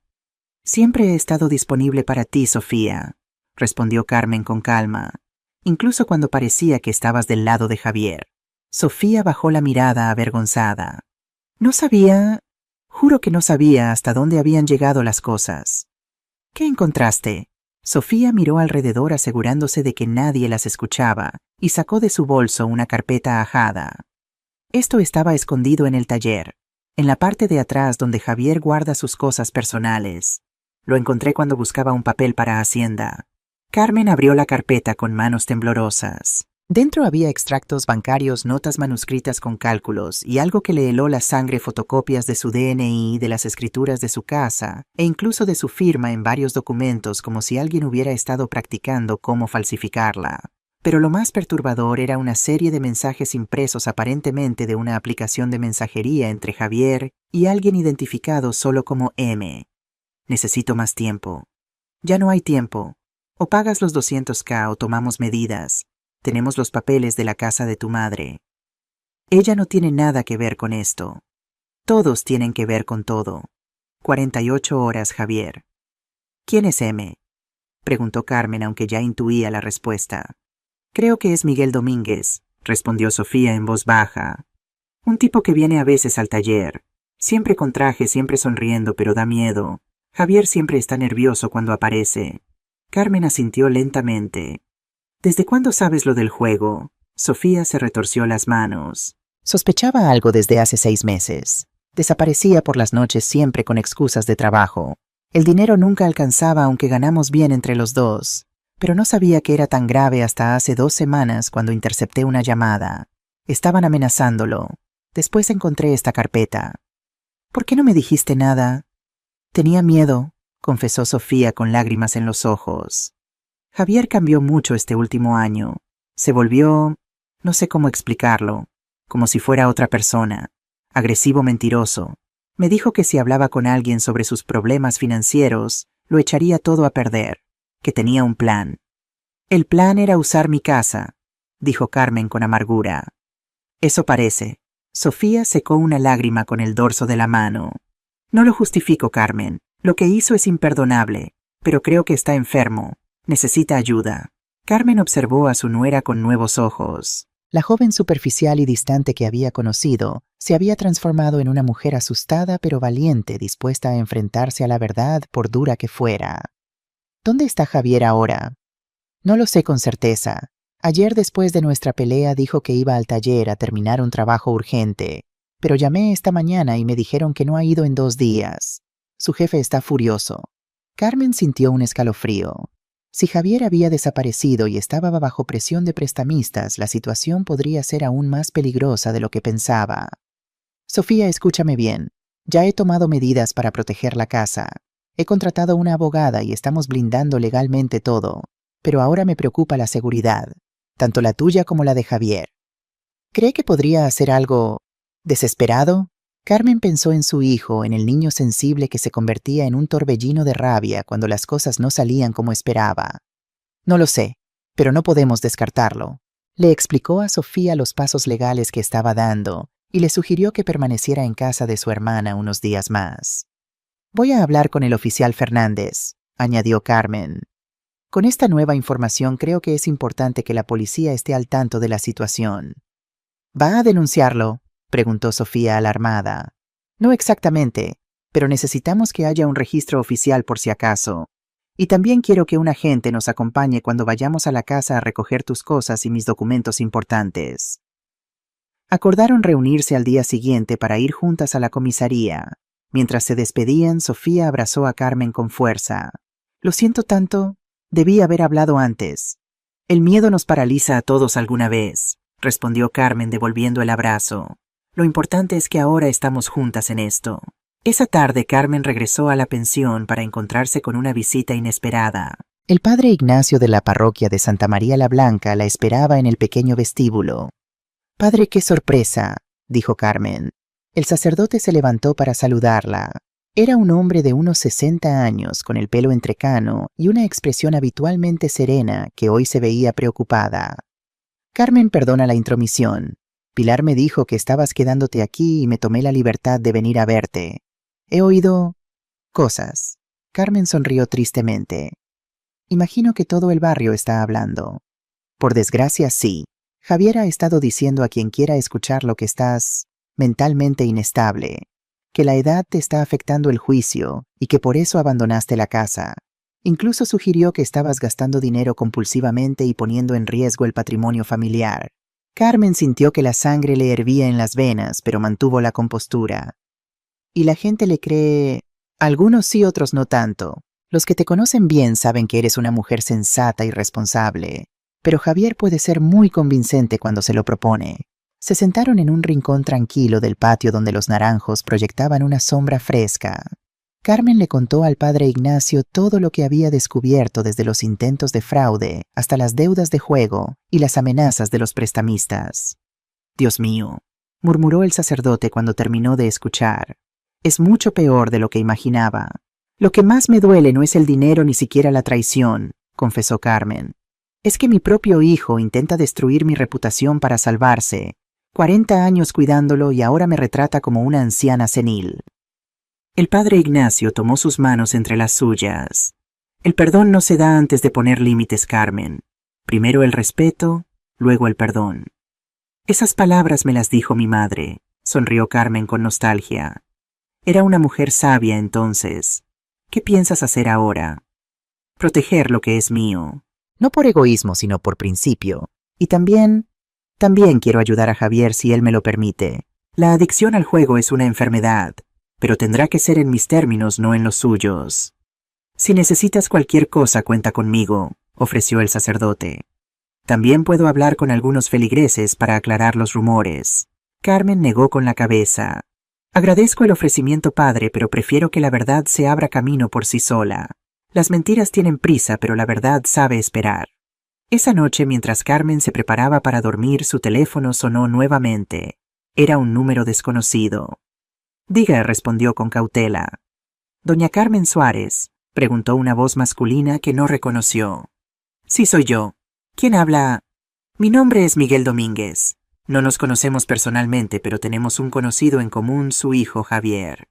Siempre he estado disponible para ti, Sofía, respondió Carmen con calma, incluso cuando parecía que estabas del lado de Javier. Sofía bajó la mirada avergonzada. No sabía, juro que no sabía hasta dónde habían llegado las cosas. ¿Qué encontraste? Sofía miró alrededor asegurándose de que nadie las escuchaba y sacó de su bolso una carpeta ajada. Esto estaba escondido en el taller, en la parte de atrás donde Javier guarda sus cosas personales. Lo encontré cuando buscaba un papel para Hacienda. Carmen abrió la carpeta con manos temblorosas. Dentro había extractos bancarios, notas manuscritas con cálculos y algo que le heló la sangre, fotocopias de su DNI, de las escrituras de su casa e incluso de su firma en varios documentos, como si alguien hubiera estado practicando cómo falsificarla. Pero lo más perturbador era una serie de mensajes impresos aparentemente de una aplicación de mensajería entre Javier y alguien identificado solo como M. Necesito más tiempo. Ya no hay tiempo. O pagas los 200.000 o tomamos medidas. Tenemos los papeles de la casa de tu madre. Ella no tiene nada que ver con esto. Todos tienen que ver con todo. 48 horas, Javier. ¿Quién es M? Preguntó Carmen, aunque ya intuía la respuesta. Creo que es Miguel Domínguez, respondió Sofía en voz baja. Un tipo que viene a veces al taller. Siempre con traje, siempre sonriendo, pero da miedo. Javier siempre está nervioso cuando aparece. Carmen asintió lentamente. ¿Desde cuándo sabes lo del juego? Sofía se retorció las manos. Sospechaba algo desde hace 6 meses. Desaparecía por las noches siempre con excusas de trabajo. El dinero nunca alcanzaba aunque ganamos bien entre los dos. Pero no sabía que era tan grave hasta hace 2 semanas cuando intercepté una llamada. Estaban amenazándolo. Después encontré esta carpeta. ¿Por qué no me dijiste nada? Tenía miedo, confesó Sofía con lágrimas en los ojos. Javier cambió mucho este último año. Se volvió, no sé cómo explicarlo, como si fuera otra persona. Agresivo, mentiroso. Me dijo que si hablaba con alguien sobre sus problemas financieros, lo echaría todo a perder, que tenía un plan. El plan era usar mi casa, dijo Carmen con amargura. Eso parece. Sofía secó una lágrima con el dorso de la mano. No lo justifico, Carmen. Lo que hizo es imperdonable, pero creo que está enfermo. Necesita ayuda. Carmen observó a su nuera con nuevos ojos. La joven superficial y distante que había conocido se había transformado en una mujer asustada pero valiente, dispuesta a enfrentarse a la verdad por dura que fuera. ¿Dónde está Javier ahora? No lo sé con certeza. Ayer después de nuestra pelea dijo que iba al taller a terminar un trabajo urgente, pero llamé esta mañana y me dijeron que no ha ido en 2 días. Su jefe está furioso. Carmen sintió un escalofrío. Si Javier había desaparecido y estaba bajo presión de prestamistas, la situación podría ser aún más peligrosa de lo que pensaba. Sofía, escúchame bien. Ya he tomado medidas para proteger la casa. He contratado una abogada y estamos blindando legalmente todo. Pero ahora me preocupa la seguridad, tanto la tuya como la de Javier. ¿Cree que podría hacer algo desesperado? Carmen pensó en su hijo, en el niño sensible que se convertía en un torbellino de rabia cuando las cosas no salían como esperaba. No lo sé, pero no podemos descartarlo. Le explicó a Sofía los pasos legales que estaba dando y le sugirió que permaneciera en casa de su hermana unos días más. Voy a hablar con el oficial Fernández, añadió Carmen. Con esta nueva información creo que es importante que la policía esté al tanto de la situación. ¿Va a denunciarlo?, preguntó Sofía alarmada. No exactamente, pero necesitamos que haya un registro oficial por si acaso. Y también quiero que un agente nos acompañe cuando vayamos a la casa a recoger tus cosas y mis documentos importantes. Acordaron reunirse al día siguiente para ir juntas a la comisaría. Mientras se despedían, Sofía abrazó a Carmen con fuerza. Lo siento tanto. Debí haber hablado antes. El miedo nos paraliza a todos alguna vez, respondió Carmen devolviendo el abrazo. Lo importante es que ahora estamos juntas en esto. Esa tarde Carmen regresó a la pensión para encontrarse con una visita inesperada. El padre Ignacio de la parroquia de Santa María la Blanca la esperaba en el pequeño vestíbulo. Padre, qué sorpresa, dijo Carmen. El sacerdote se levantó para saludarla. Era un hombre de unos 60 años, con el pelo entrecano y una expresión habitualmente serena que hoy se veía preocupada. Carmen, perdona la intromisión. Pilar me dijo que estabas quedándote aquí y me tomé la libertad de venir a verte. He oído cosas. Carmen sonrió tristemente. Imagino que todo el barrio está hablando. Por desgracia, sí. Javier ha estado diciendo a quien quiera escucharlo que estás mentalmente inestable, que la edad te está afectando el juicio y que por eso abandonaste la casa. Incluso sugirió que estabas gastando dinero compulsivamente y poniendo en riesgo el patrimonio familiar. Carmen sintió que la sangre le hervía en las venas, pero mantuvo la compostura. ¿Y la gente le cree? Algunos sí, otros no tanto. Los que te conocen bien saben que eres una mujer sensata y responsable, pero Javier puede ser muy convincente cuando se lo propone. Se sentaron en un rincón tranquilo del patio donde los naranjos proyectaban una sombra fresca. Carmen le contó al padre Ignacio todo lo que había descubierto, desde los intentos de fraude hasta las deudas de juego y las amenazas de los prestamistas. Dios mío, murmuró el sacerdote cuando terminó de escuchar. Es mucho peor de lo que imaginaba. Lo que más me duele no es el dinero ni siquiera la traición, confesó Carmen. Es que mi propio hijo intenta destruir mi reputación para salvarse. 40 años cuidándolo y ahora me retrata como una anciana senil. El padre Ignacio tomó sus manos entre las suyas. El perdón no se da antes de poner límites, Carmen. Primero el respeto, luego el perdón. Esas palabras me las dijo mi madre, sonrió Carmen con nostalgia. Era una mujer sabia entonces. ¿Qué piensas hacer ahora? Proteger lo que es mío. No por egoísmo, sino por principio. Y también quiero ayudar a Javier si él me lo permite. La adicción al juego es una enfermedad, pero tendrá que ser en mis términos, no en los suyos. Si necesitas cualquier cosa, cuenta conmigo, ofreció el sacerdote. También puedo hablar con algunos feligreses para aclarar los rumores. Carmen negó con la cabeza. Agradezco el ofrecimiento, padre, pero prefiero que la verdad se abra camino por sí sola. Las mentiras tienen prisa, pero la verdad sabe esperar. Esa noche, mientras Carmen se preparaba para dormir, su teléfono sonó nuevamente. Era un número desconocido. Diga, respondió con cautela. Doña Carmen Suárez, preguntó una voz masculina que no reconoció. Sí, soy yo. ¿Quién habla? Mi nombre es Miguel Domínguez. No nos conocemos personalmente, pero tenemos un conocido en común, su hijo Javier.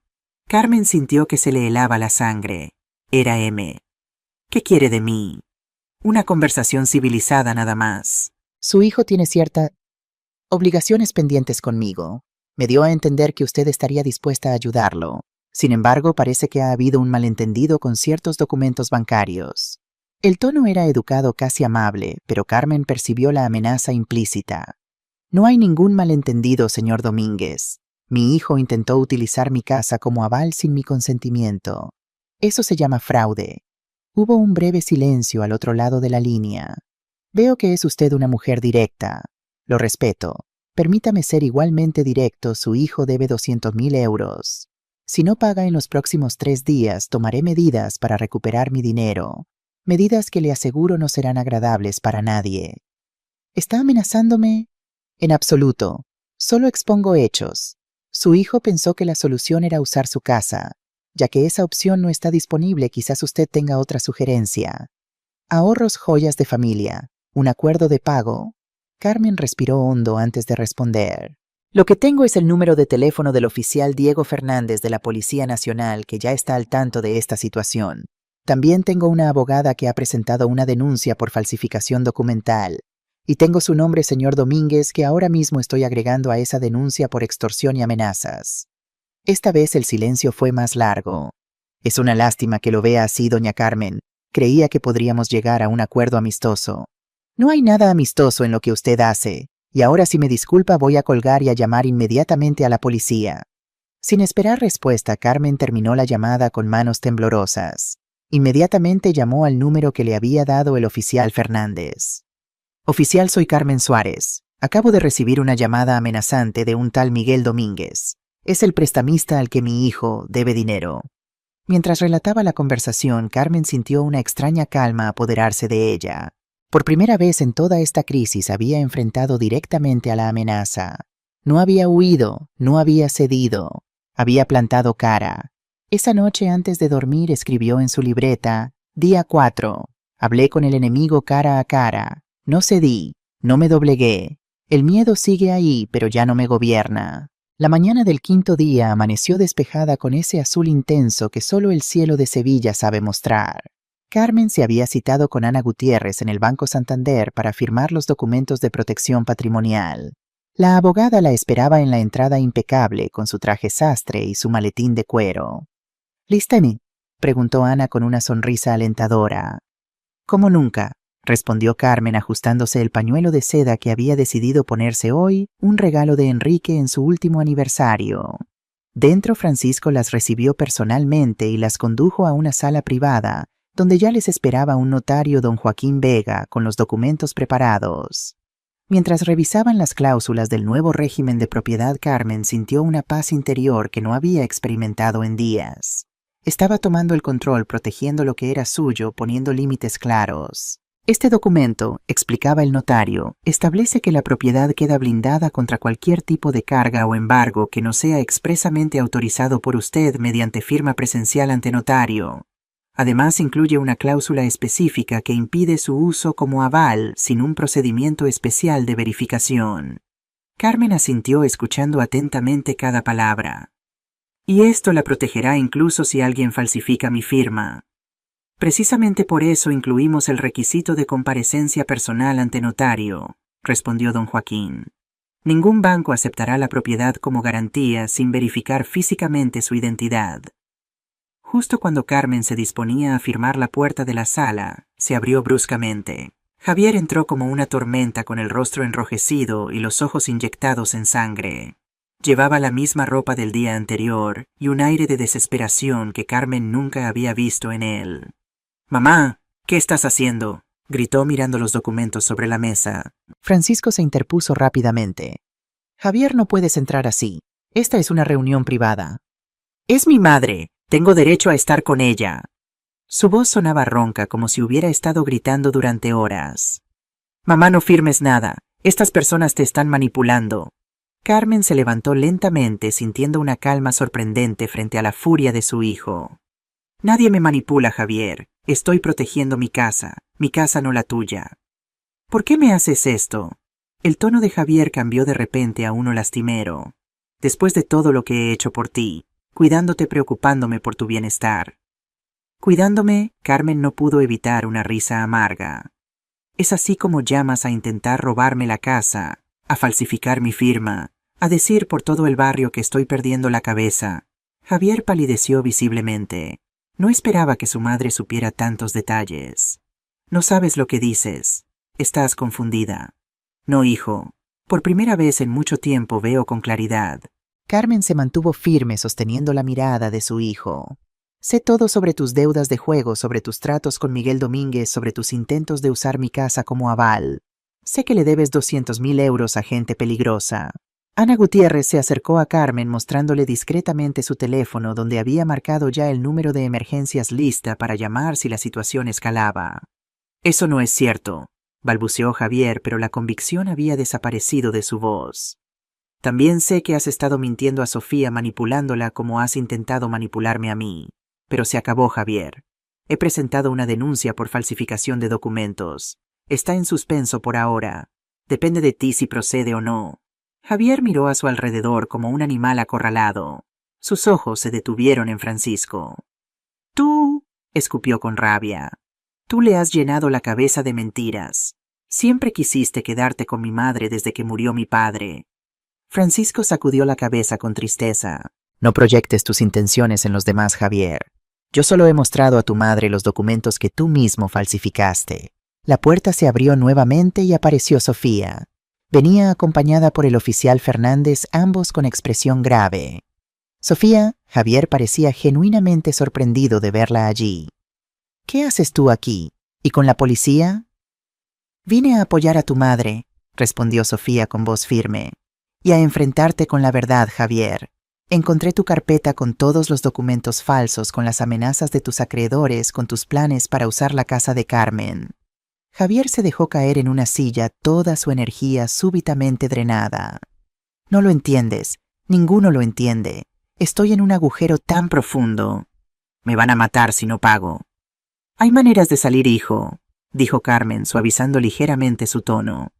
Carmen sintió que se le helaba la sangre. Era M. ¿Qué quiere de mí? Una conversación civilizada nada más. Su hijo tiene ciertas obligaciones pendientes conmigo. Me dio a entender que usted estaría dispuesta a ayudarlo. Sin embargo, parece que ha habido un malentendido con ciertos documentos bancarios. El tono era educado, casi amable, pero Carmen percibió la amenaza implícita. No hay ningún malentendido, señor Domínguez. Mi hijo intentó utilizar mi casa como aval sin mi consentimiento. Eso se llama fraude. Hubo un breve silencio al otro lado de la línea. Veo que es usted una mujer directa. Lo respeto. Permítame ser igualmente directo, su hijo debe 200.000 euros. Si no paga en los próximos 3 días, tomaré medidas para recuperar mi dinero. Medidas que le aseguro no serán agradables para nadie. ¿Está amenazándome? En absoluto. Solo expongo hechos. Su hijo pensó que la solución era usar su casa. Ya que esa opción no está disponible, quizás usted tenga otra sugerencia. Ahorros, joyas de familia. ¿Un acuerdo de pago? Carmen respiró hondo antes de responder. Lo que tengo es el número de teléfono del oficial Diego Fernández de la Policía Nacional, que ya está al tanto de esta situación. También tengo una abogada que ha presentado una denuncia por falsificación documental. Y tengo su nombre, señor Domínguez, que ahora mismo estoy agregando a esa denuncia por extorsión y amenazas. Esta vez el silencio fue más largo. Es una lástima que lo vea así, doña Carmen. Creía que podríamos llegar a un acuerdo amistoso. No hay nada amistoso en lo que usted hace. Y ahora, si me disculpa, voy a colgar y a llamar inmediatamente a la policía. Sin esperar respuesta, Carmen terminó la llamada con manos temblorosas. Inmediatamente llamó al número que le había dado el oficial Fernández. Oficial, soy Carmen Suárez. Acabo de recibir una llamada amenazante de un tal Miguel Domínguez. Es el prestamista al que mi hijo debe dinero. Mientras relataba la conversación, Carmen sintió una extraña calma apoderarse de ella. Por primera vez en toda esta crisis había enfrentado directamente a la amenaza. No había huido, no había cedido, había plantado cara. Esa noche antes de dormir escribió en su libreta, Día 4. Hablé con el enemigo cara a cara. No cedí, no me doblegué. El miedo sigue ahí, pero ya no me gobierna. La mañana del 5.º día amaneció despejada con ese azul intenso que solo el cielo de Sevilla sabe mostrar. Carmen se había citado con Ana Gutiérrez en el Banco Santander para firmar los documentos de protección patrimonial. La abogada la esperaba en la entrada impecable con su traje sastre y su maletín de cuero. ¿Lista, Emi?, preguntó Ana con una sonrisa alentadora. «Como nunca», respondió Carmen ajustándose el pañuelo de seda que había decidido ponerse hoy, un regalo de Enrique en su último aniversario. Dentro, Francisco las recibió personalmente y las condujo a una sala privada, donde ya les esperaba un notario, don Joaquín Vega, con los documentos preparados. Mientras revisaban las cláusulas del nuevo régimen de propiedad, Carmen sintió una paz interior que no había experimentado en días. Estaba tomando el control, protegiendo lo que era suyo, poniendo límites claros. Este documento, explicaba el notario, establece que la propiedad queda blindada contra cualquier tipo de carga o embargo que no sea expresamente autorizado por usted mediante firma presencial ante notario. Además, incluye una cláusula específica que impide su uso como aval sin un procedimiento especial de verificación. Carmen asintió escuchando atentamente cada palabra. Y esto la protegerá incluso si alguien falsifica mi firma. Precisamente por eso incluimos el requisito de comparecencia personal ante notario, respondió don Joaquín. Ningún banco aceptará la propiedad como garantía sin verificar físicamente su identidad. Justo cuando Carmen se disponía a firmar, la puerta de la sala se abrió bruscamente. Javier entró como una tormenta con el rostro enrojecido y los ojos inyectados en sangre. Llevaba la misma ropa del día anterior y un aire de desesperación que Carmen nunca había visto en él. «Mamá, ¿qué estás haciendo?», gritó mirando los documentos sobre la mesa. Francisco se interpuso rápidamente. Javier, no puedes entrar así. Esta es una reunión privada. Es mi madre. Tengo derecho a estar con ella. Su voz sonaba ronca como si hubiera estado gritando durante horas. Mamá, no firmes nada. Estas personas te están manipulando. Carmen se levantó lentamente, sintiendo una calma sorprendente frente a la furia de su hijo. Nadie me manipula, Javier. Estoy protegiendo mi casa no la tuya. ¿Por qué me haces esto? El tono de Javier cambió de repente a uno lastimero. Después de todo lo que he hecho por ti, cuidándote, preocupándome por tu bienestar. Cuidándome, Carmen no pudo evitar una risa amarga. Es así como llamas a intentar robarme la casa, a falsificar mi firma, a decir por todo el barrio que estoy perdiendo la cabeza. Javier palideció visiblemente. No esperaba que su madre supiera tantos detalles. No sabes lo que dices. Estás confundida. No, hijo. Por primera vez en mucho tiempo veo con claridad. Carmen se mantuvo firme sosteniendo la mirada de su hijo. Sé todo sobre tus deudas de juego, sobre tus tratos con Miguel Domínguez, sobre tus intentos de usar mi casa como aval. Sé que le debes 200.000 euros a gente peligrosa. Ana Gutiérrez se acercó a Carmen mostrándole discretamente su teléfono donde había marcado ya el número de emergencias lista para llamar si la situación escalaba. Eso no es cierto, balbuceó Javier, pero la convicción había desaparecido de su voz. También sé que has estado mintiendo a Sofía, manipulándola como has intentado manipularme a mí. Pero se acabó, Javier. He presentado una denuncia por falsificación de documentos. Está en suspenso por ahora. Depende de ti si procede o no. Javier miró a su alrededor como un animal acorralado. Sus ojos se detuvieron en Francisco. Tú, escupió con rabia. Tú le has llenado la cabeza de mentiras. Siempre quisiste quedarte con mi madre desde que murió mi padre. Francisco sacudió la cabeza con tristeza. No proyectes tus intenciones en los demás, Javier. Yo solo he mostrado a tu madre los documentos que tú mismo falsificaste. La puerta se abrió nuevamente y apareció Sofía. Venía acompañada por el oficial Fernández, ambos con expresión grave. Sofía, Javier parecía genuinamente sorprendido de verla allí. ¿Qué haces tú aquí? ¿Y con la policía? Vine a apoyar a tu madre, respondió Sofía con voz firme, y a enfrentarte con la verdad, Javier. Encontré tu carpeta con todos los documentos falsos, con las amenazas de tus acreedores, con tus planes para usar la casa de Carmen. Javier se dejó caer en una silla, toda su energía súbitamente drenada. No lo entiendes, ninguno lo entiende. Estoy en un agujero tan profundo. Me van a matar si no pago. Hay maneras de salir, hijo, dijo Carmen, suavizando ligeramente su tono.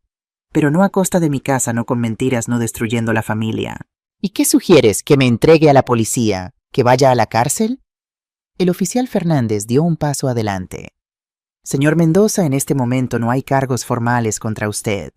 Pero no a costa de mi casa, no con mentiras, no destruyendo la familia. ¿Y qué sugieres? ¿Que me entregue a la policía? ¿Que vaya a la cárcel? El oficial Fernández dio un paso adelante. Señor Mendoza, en este momento no hay cargos formales contra usted.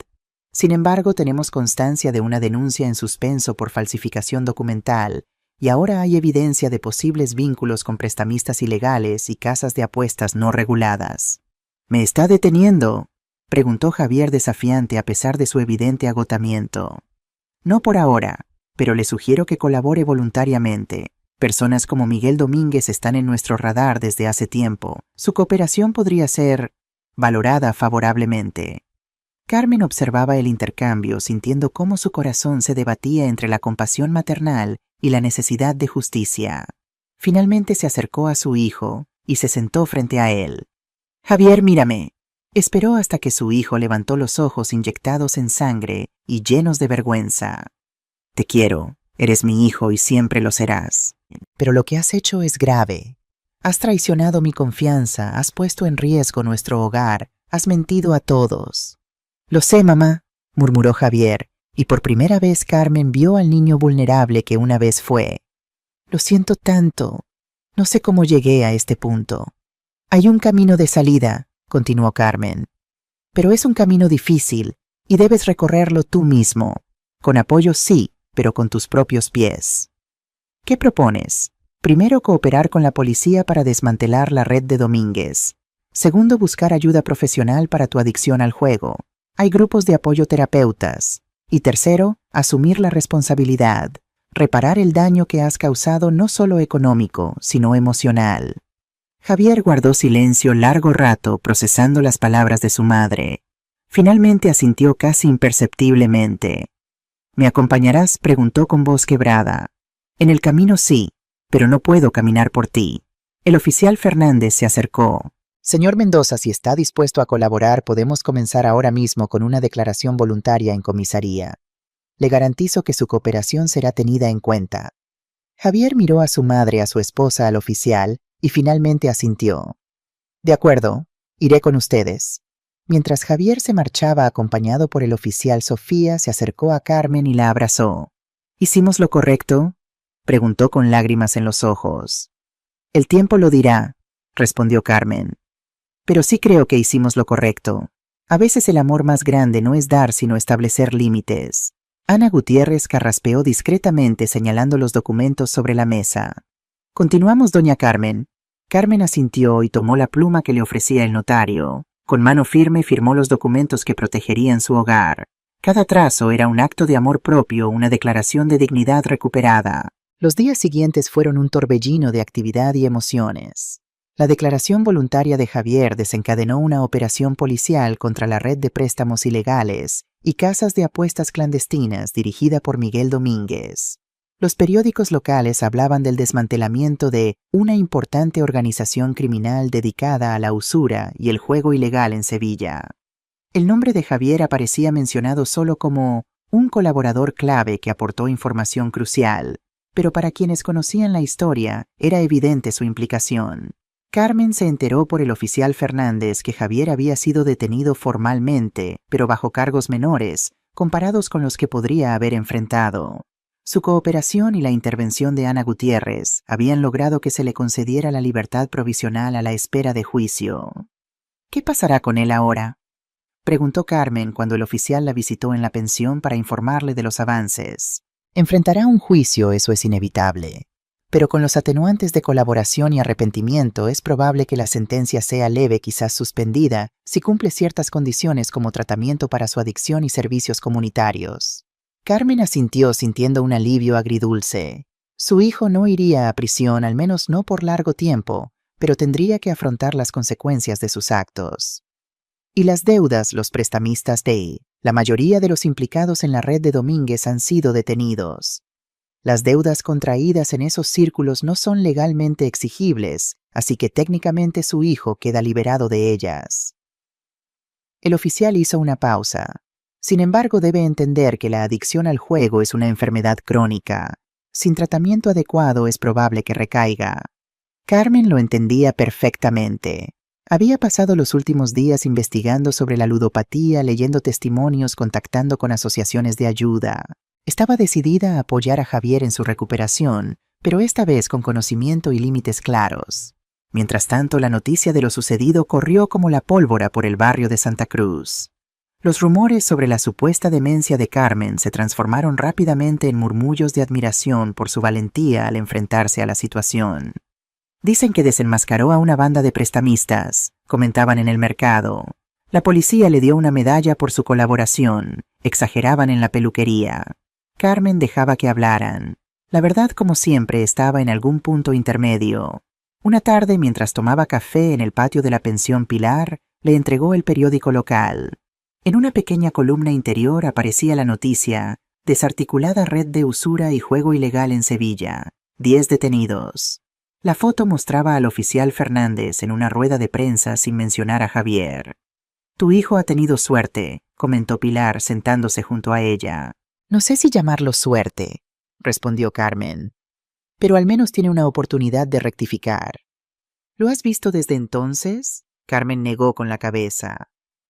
Sin embargo, tenemos constancia de una denuncia en suspenso por falsificación documental y ahora hay evidencia de posibles vínculos con prestamistas ilegales y casas de apuestas no reguladas. ¿Me está deteniendo?, preguntó Javier desafiante a pesar de su evidente agotamiento. No por ahora, pero le sugiero que colabore voluntariamente. Personas como Miguel Domínguez están en nuestro radar desde hace tiempo. Su cooperación podría ser valorada favorablemente. Carmen observaba el intercambio, sintiendo cómo su corazón se debatía entre la compasión maternal y la necesidad de justicia. Finalmente se acercó a su hijo y se sentó frente a él. Javier, mírame. Esperó hasta que su hijo levantó los ojos inyectados en sangre y llenos de vergüenza. Te quiero, eres mi hijo y siempre lo serás. Pero lo que has hecho es grave. Has traicionado mi confianza, has puesto en riesgo nuestro hogar, has mentido a todos. Lo sé, mamá, murmuró Javier, y por primera vez Carmen vio al niño vulnerable que una vez fue. Lo siento tanto. No sé cómo llegué a este punto. Hay un camino de salida, continuó Carmen. Pero es un camino difícil y debes recorrerlo tú mismo. Con apoyo sí, pero con tus propios pies. ¿Qué propones? Primero, cooperar con la policía para desmantelar la red de Domínguez. Segundo, buscar ayuda profesional para tu adicción al juego. Hay grupos de apoyo terapeutas. Y tercero, asumir la responsabilidad. Reparar el daño que has causado no solo económico, sino emocional. Javier guardó silencio largo rato procesando las palabras de su madre. Finalmente asintió casi imperceptiblemente. ¿Me acompañarás?, preguntó con voz quebrada. En el camino sí, pero no puedo caminar por ti. El oficial Fernández se acercó. Señor Mendoza, si está dispuesto a colaborar, podemos comenzar ahora mismo con una declaración voluntaria en comisaría. Le garantizo que su cooperación será tenida en cuenta. Javier miró a su madre, a su esposa, al oficial, y finalmente asintió. De acuerdo, iré con ustedes. Mientras Javier se marchaba acompañado por el oficial, Sofía se acercó a Carmen y la abrazó. ¿Hicimos lo correcto?, preguntó con lágrimas en los ojos. El tiempo lo dirá, respondió Carmen. Pero sí creo que hicimos lo correcto. A veces el amor más grande no es dar sino establecer límites. Ana Gutiérrez carraspeó discretamente señalando los documentos sobre la mesa. Continuamos, doña Carmen. Carmen asintió y tomó la pluma que le ofrecía el notario. Con mano firme firmó los documentos que protegerían su hogar. Cada trazo era un acto de amor propio, una declaración de dignidad recuperada. Los días siguientes fueron un torbellino de actividad y emociones. La declaración voluntaria de Javier desencadenó una operación policial contra la red de préstamos ilegales y casas de apuestas clandestinas dirigida por Miguel Domínguez. Los periódicos locales hablaban del desmantelamiento de una importante organización criminal dedicada a la usura y el juego ilegal en Sevilla. El nombre de Javier aparecía mencionado solo como un colaborador clave que aportó información crucial, pero para quienes conocían la historia era evidente su implicación. Carmen se enteró por el oficial Fernández que Javier había sido detenido formalmente, pero bajo cargos menores, comparados con los que podría haber enfrentado. Su cooperación y la intervención de Ana Gutiérrez habían logrado que se le concediera la libertad provisional a la espera de juicio. ¿Qué pasará con él ahora?, preguntó Carmen cuando el oficial la visitó en la pensión para informarle de los avances. Enfrentará un juicio, eso es inevitable. Pero con los atenuantes de colaboración y arrepentimiento es probable que la sentencia sea leve, quizás suspendida, si cumple ciertas condiciones como tratamiento para su adicción y servicios comunitarios. Carmen asintió sintiendo un alivio agridulce. Su hijo no iría a prisión, al menos no por largo tiempo, pero tendría que afrontar las consecuencias de sus actos. Y las deudas, los prestamistas la mayoría de los implicados en la red de Domínguez han sido detenidos. Las deudas contraídas en esos círculos no son legalmente exigibles, así que técnicamente su hijo queda liberado de ellas. El oficial hizo una pausa. Sin embargo, debe entender que la adicción al juego es una enfermedad crónica. Sin tratamiento adecuado es probable que recaiga. Carmen lo entendía perfectamente. Había pasado los últimos días investigando sobre la ludopatía, leyendo testimonios, contactando con asociaciones de ayuda. Estaba decidida a apoyar a Javier en su recuperación, pero esta vez con conocimiento y límites claros. Mientras tanto, la noticia de lo sucedido corrió como la pólvora por el barrio de Santa Cruz. Los rumores sobre la supuesta demencia de Carmen se transformaron rápidamente en murmullos de admiración por su valentía al enfrentarse a la situación. Dicen que desenmascaró a una banda de prestamistas, comentaban en el mercado. La policía le dio una medalla por su colaboración, exageraban en la peluquería. Carmen dejaba que hablaran. La verdad, como siempre, estaba en algún punto intermedio. Una tarde, mientras tomaba café en el patio de la pensión Pilar, le entregó el periódico local. En una pequeña columna interior aparecía la noticia: desarticulada red de usura y juego ilegal en Sevilla, 10 detenidos. La foto mostraba al oficial Fernández en una rueda de prensa sin mencionar a Javier. Tu hijo ha tenido suerte, comentó Pilar sentándose junto a ella. No sé si llamarlo suerte, respondió Carmen, pero al menos tiene una oportunidad de rectificar. ¿Lo has visto desde entonces? Carmen negó con la cabeza.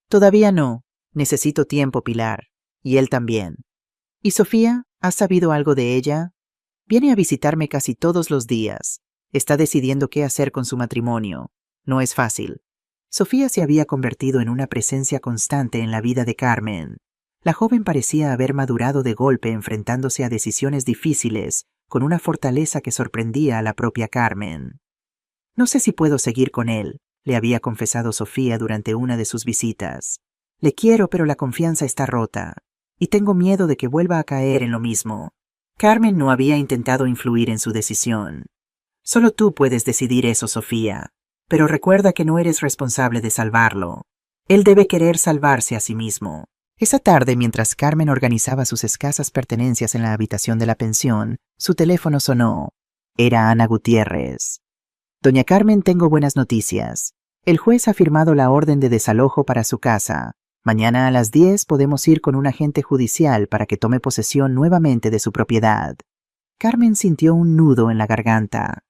Todavía no. Necesito tiempo, Pilar. Y él también. ¿Y Sofía? ¿Has sabido algo de ella? Viene a visitarme casi todos los días. Está decidiendo qué hacer con su matrimonio. No es fácil. Sofía se había convertido en una presencia constante en la vida de Carmen. La joven parecía haber madurado de golpe enfrentándose a decisiones difíciles, con una fortaleza que sorprendía a la propia Carmen. No sé si puedo seguir con él, le había confesado Sofía durante una de sus visitas. Le quiero, pero la confianza está rota, y tengo miedo de que vuelva a caer en lo mismo. Carmen no había intentado influir en su decisión. Solo tú puedes decidir eso, Sofía. pero recuerda que no eres responsable de salvarlo. Él debe querer salvarse a sí mismo. Esa tarde, mientras Carmen organizaba sus escasas pertenencias en la habitación de la pensión, su teléfono sonó. Era Ana Gutiérrez. Doña Carmen, tengo buenas noticias. El juez ha firmado la orden de desalojo para su casa. Mañana a las 10 podemos ir con un agente judicial para que tome posesión nuevamente de su propiedad. Carmen sintió un nudo en la garganta.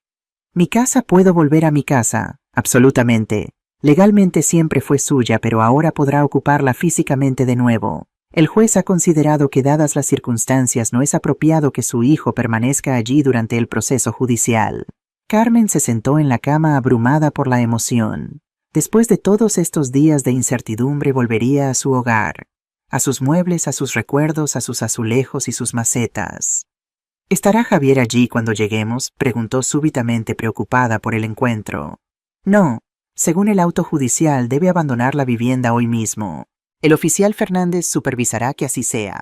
Mi casa, puedo volver a mi casa. Absolutamente. Legalmente siempre fue suya, pero ahora podrá ocuparla físicamente de nuevo. El juez ha considerado que, dadas las circunstancias, no es apropiado que su hijo permanezca allí durante el proceso judicial. Carmen se sentó en la cama abrumada por la emoción. Después de todos estos días de incertidumbre, volvería a su hogar, a sus muebles, a sus recuerdos, a sus azulejos y sus macetas. ¿Estará Javier allí cuando lleguemos?, preguntó súbitamente, preocupada por el encuentro. No. Según el auto judicial, debe abandonar la vivienda hoy mismo. El oficial Fernández supervisará que así sea.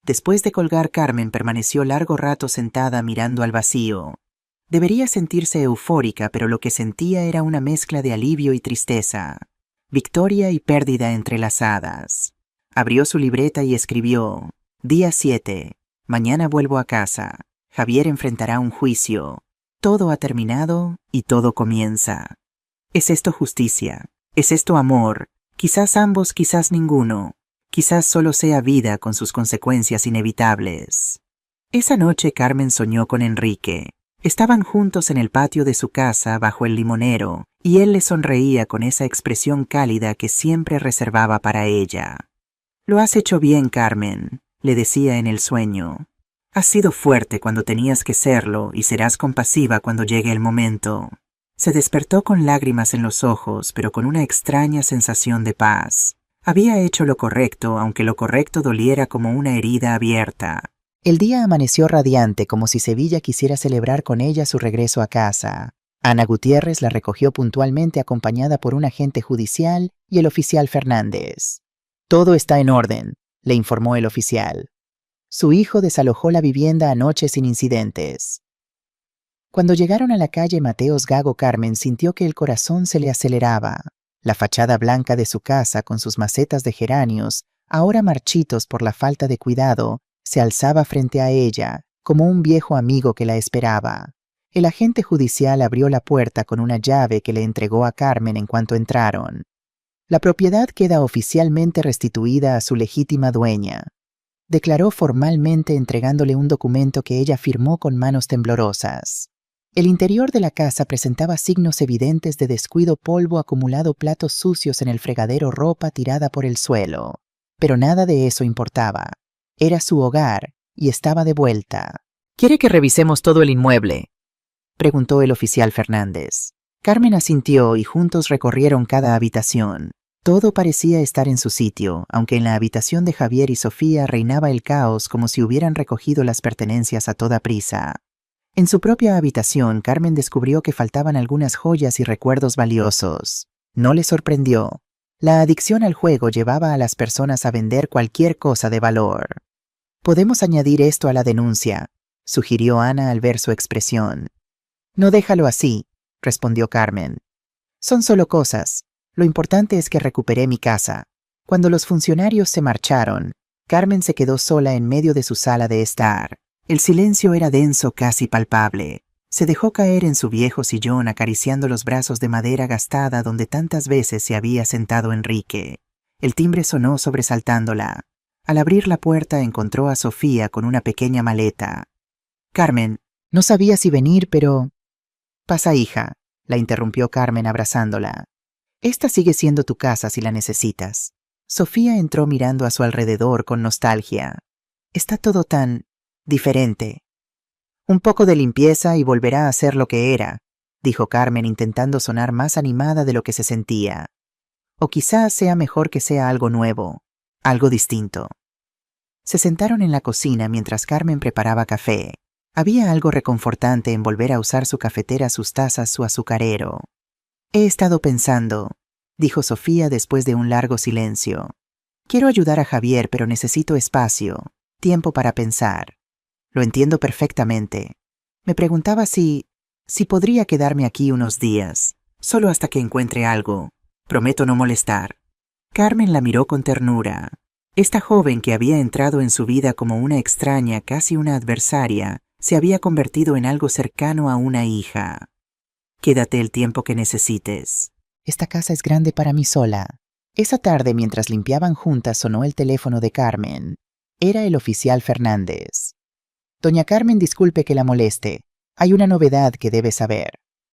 Después de colgar, Carmen permaneció largo rato sentada mirando al vacío. Debería sentirse eufórica, pero lo que sentía era una mezcla de alivio y tristeza. Victoria y pérdida entrelazadas. Abrió su libreta y escribió: Día 7. Mañana vuelvo a casa. Javier enfrentará un juicio. Todo ha terminado y todo comienza. ¿Es esto justicia? ¿Es esto amor? Quizás ambos, quizás ninguno. Quizás solo sea vida con sus consecuencias inevitables. Esa noche Carmen soñó con Enrique. Estaban juntos en el patio de su casa bajo el limonero, y él le sonreía con esa expresión cálida que siempre reservaba para ella. Lo has hecho bien, Carmen, le decía en el sueño. Has sido fuerte cuando tenías que serlo y serás compasiva cuando llegue el momento. Se despertó con lágrimas en los ojos, pero con una extraña sensación de paz. Había hecho lo correcto, aunque lo correcto doliera como una herida abierta. El día amaneció radiante, como si Sevilla quisiera celebrar con ella su regreso a casa. Ana Gutiérrez la recogió puntualmente acompañada por un agente judicial y el oficial Fernández. Todo está en orden, le informó el oficial. Su hijo desalojó la vivienda anoche sin incidentes. Cuando llegaron a la calle Mateos Gago, Carmen sintió que el corazón se le aceleraba. La fachada blanca de su casa, con sus macetas de geranios, ahora marchitos por la falta de cuidado, se alzaba frente a ella, como un viejo amigo que la esperaba. El agente judicial abrió la puerta con una llave que le entregó a Carmen en cuanto entraron. La propiedad queda oficialmente restituida a su legítima dueña, declaró formalmente entregándole un documento que ella firmó con manos temblorosas. El interior de la casa presentaba signos evidentes de descuido: polvo acumulado, platos sucios en el fregadero, ropa tirada por el suelo. Pero nada de eso importaba. Era su hogar y estaba de vuelta. ¿Quiere que revisemos todo el inmueble?, preguntó el oficial Fernández. Carmen asintió y juntos recorrieron cada habitación. Todo parecía estar en su sitio, aunque en la habitación de Javier y Sofía reinaba el caos, como si hubieran recogido las pertenencias a toda prisa. En su propia habitación, Carmen descubrió que faltaban algunas joyas y recuerdos valiosos. No le sorprendió. La adicción al juego llevaba a las personas a vender cualquier cosa de valor. Podemos añadir esto a la denuncia, sugirió Ana al ver su expresión. No, déjalo así, respondió Carmen. Son solo cosas. Lo importante es que recuperé mi casa. Cuando los funcionarios se marcharon, Carmen se quedó sola en medio de su sala de estar. El silencio era denso, casi palpable. Se dejó caer en su viejo sillón, acariciando los brazos de madera gastada donde tantas veces se había sentado Enrique. El timbre sonó sobresaltándola. Al abrir la puerta encontró a Sofía con una pequeña maleta. Carmen, no sabía si venir, pero... Pasa, hija, la interrumpió Carmen abrazándola. Esta sigue siendo tu casa si la necesitas. Sofía entró mirando a su alrededor con nostalgia. Está todo tan diferente. Un poco de limpieza y volverá a ser lo que era, dijo Carmen, intentando sonar más animada de lo que se sentía. O quizás sea mejor que sea algo nuevo, algo distinto. Se sentaron en la cocina mientras Carmen preparaba café. Había algo reconfortante en volver a usar su cafetera, sus tazas, su azucarero. He estado pensando, dijo Sofía después de un largo silencio. Quiero ayudar a Javier, pero necesito espacio, tiempo para pensar. Lo entiendo perfectamente. Me preguntaba si podría quedarme aquí unos días, Solo hasta que encuentre algo. Prometo no molestar. Carmen la miró con ternura. Esta joven que había entrado en su vida como una extraña, casi una adversaria, se había convertido en algo cercano a una hija. Quédate el tiempo que necesites. Esta casa es grande para mí sola. Esa tarde, mientras limpiaban juntas, sonó el teléfono de Carmen. Era el oficial Fernández. Doña Carmen, disculpe que la moleste. Hay una novedad que debe saber.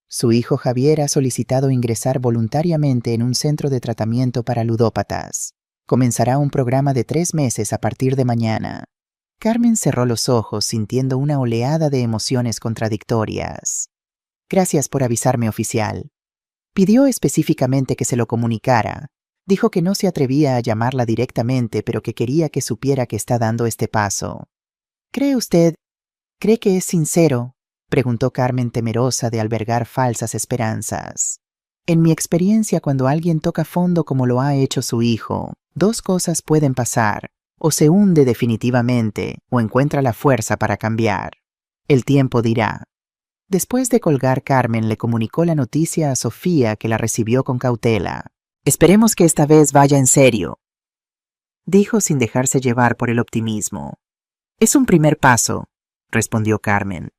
Su hijo Javier ha solicitado ingresar voluntariamente en un centro de tratamiento para ludópatas. Comenzará un programa de 3 meses a partir de mañana. Carmen cerró los ojos sintiendo una oleada de emociones contradictorias. Gracias por avisarme, oficial. Pidió específicamente que se lo comunicara. Dijo que no se atrevía a llamarla directamente, pero que quería que supiera que está dando este paso. ¿Cree que es sincero?, preguntó Carmen, temerosa de albergar falsas esperanzas. En mi experiencia, cuando alguien toca fondo como lo ha hecho su hijo, 2 cosas pueden pasar. O se hunde definitivamente, o encuentra la fuerza para cambiar. El tiempo dirá. Después de colgar, Carmen le comunicó la noticia a Sofía, que la recibió con cautela. Esperemos que esta vez vaya en serio, dijo sin dejarse llevar por el optimismo. Es un primer paso, respondió Carmen.